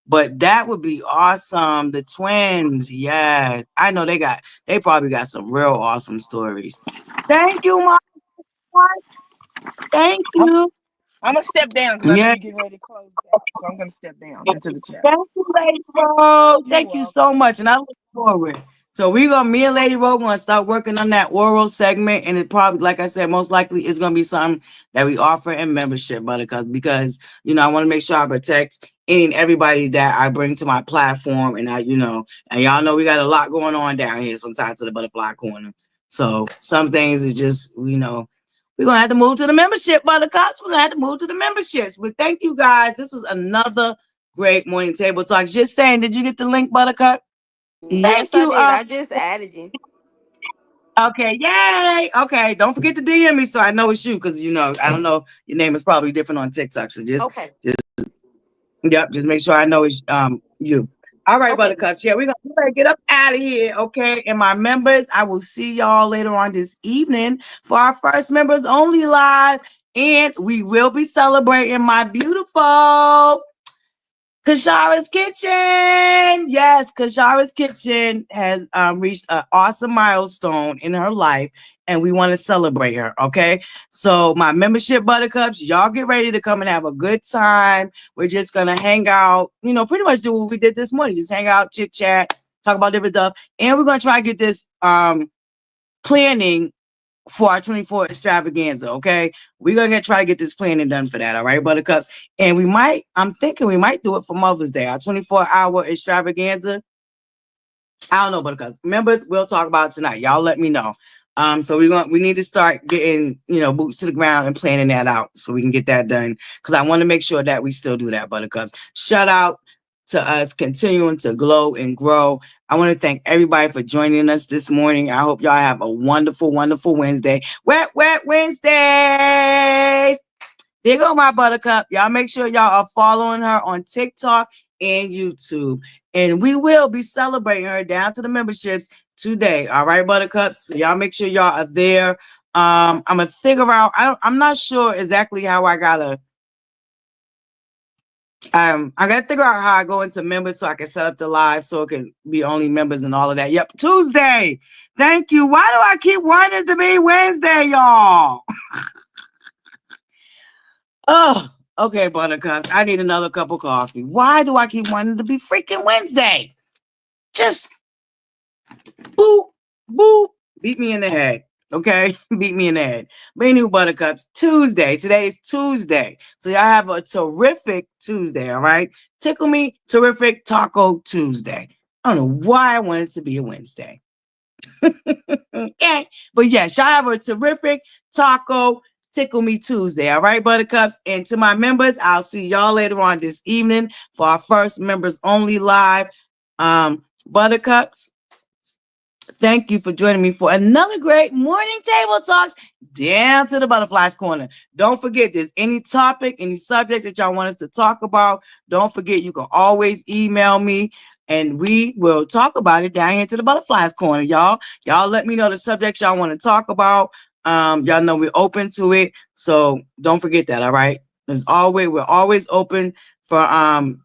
But that would be awesome. The twins, yes. I know they probably got some real awesome stories. Thank you, Mom. Thank I'm, you. I'm gonna step down because I know Yeah. you're getting ready to close out. So I'm gonna step down into the chat. Thank you, Lady Rose. You're Thank you welcome. so much. And I look forward. So me and Lady Rose gonna start working on that oral segment. And it probably, like I said, most likely it's gonna be something that we offer in membership, Buttercup, because I want to make sure I protect any and everybody that I bring to my platform. And and y'all know we got a lot going on down here sometimes to the butterfly corner. So some things is just, we're gonna have to move to the membership, Buttercups. We're gonna have to move to the memberships. But thank you guys. This was another great morning table talk. Just saying, did you get the link, Buttercup? Yes, Thank I you. did. I just added you. Okay, yay. Okay, don't forget to DM me so I know it's you, because I don't know, your name is probably different on TikTok. So Okay. just make sure I know it's you. All right, Okay. Buttercups. Yeah, we're gonna get up out of here, okay? And my members, I will see y'all later on this evening for our first members only live. And we will be celebrating my beautiful Kashara's Kitchen. Yes, Kashara's Kitchen has reached an awesome milestone in her life, and we want to celebrate her. Okay. So, my membership buttercups, y'all get ready to come and have a good time. We're just going to hang out, pretty much do what we did this morning. Just hang out, chit chat, talk about different stuff. And we're going to try to get this planning for our 24 extravaganza. Okay. We're going to try to get this planning done for that. All right, Buttercups. And I'm thinking we might do it for Mother's Day, our 24-hour extravaganza. I don't know, Buttercups. Members, we'll talk about it tonight. Y'all let me know. So we need to start getting, boots to the ground and planning that out so we can get that done. Because I want to make sure that we still do that, Buttercups. Shout out to us continuing to glow and grow. I want to thank everybody for joining us this morning. I hope y'all have a wonderful, wonderful Wednesday. Wet Wednesdays. There go my Buttercup. Y'all make sure y'all are following her on TikTok and YouTube. And we will be celebrating her down to the memberships today. All right, Buttercups. So y'all make sure y'all are there. I'm gonna figure out. I'm not sure exactly how I gotta. I gotta figure out how I go into members so I can set up the live so it can be only members and all of that. Yep, Tuesday. Thank you. Why do I keep wanting to be Wednesday, y'all? Oh, okay, Buttercups. I need another cup of coffee. Why do I keep wanting to be freaking Wednesday? Just boop, boop. Beat me in the head. Okay? Beat me in the head. But anyway, Buttercups, Tuesday. Today is Tuesday. So y'all have a terrific Tuesday, all right? Tickle me, terrific Taco Tuesday. I don't know why I wanted to be a Wednesday. Okay. But yes, y'all have a terrific Taco Tickle Me Tuesday. All right, Buttercups. And to my members, I'll see y'all later on this evening for our first members only live. Buttercups, thank you for joining me for another great morning table talks down to the butterflies corner. Don't forget, there's any topic, any subject that y'all want us to talk about. Don't forget, you can always email me and we will talk about it down here to the butterflies corner, y'all. Y'all let me know the subjects y'all want to talk about. Y'all know we're open to it. So don't forget that. All right. We're always open for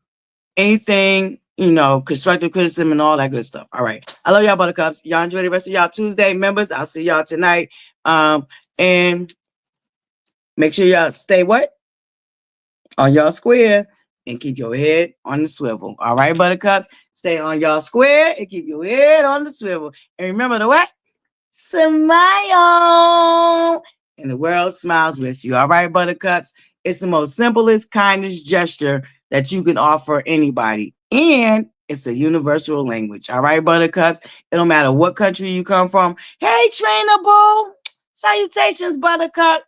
anything, constructive criticism and all that good stuff. All right. I love y'all, Buttercups. Y'all enjoy the rest of y'all Tuesday, members. I'll see y'all tonight. And make sure y'all stay what? On y'all square and keep your head on the swivel. All right, Buttercups. Stay on y'all square and keep your head on the swivel. And remember to what? Smile. And the world smiles with you. All right, Buttercups. It's the most simplest kindness gesture that you can offer anybody. And it's a universal language. All right, Buttercups. It don't matter what country you come from. Hey, Trainer Boo. Salutations, Buttercup.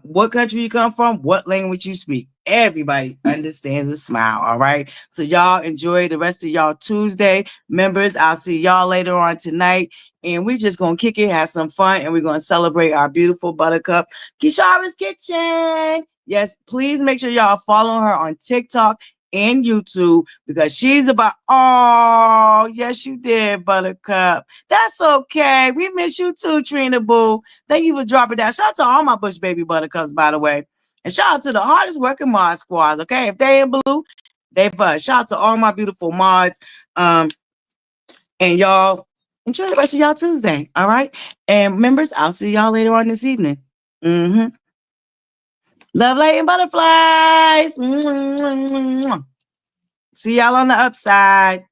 What country you come from, what language you speak. everybody understands a smile. All right. So y'all enjoy the rest of y'all Tuesday. Members, I'll see y'all later on tonight. And we're just going to kick it, have some fun, and we're going to celebrate our beautiful Buttercup Kishara's Kitchen. Yes, please make sure y'all follow her on TikTok and YouTube because she's about, oh, yes, you did, Buttercup. That's okay. We miss you too, Trina Boo. Thank you for dropping down. Shout out to all my Bush Baby Buttercups, by the way. And shout out to the hardest working mod squads, okay? If they in blue, they for shout out to all my beautiful mods. And y'all enjoy the rest of y'all Tuesday, all right? And members, I'll see y'all later on this evening. Love, light, and butterflies. See y'all on the upside.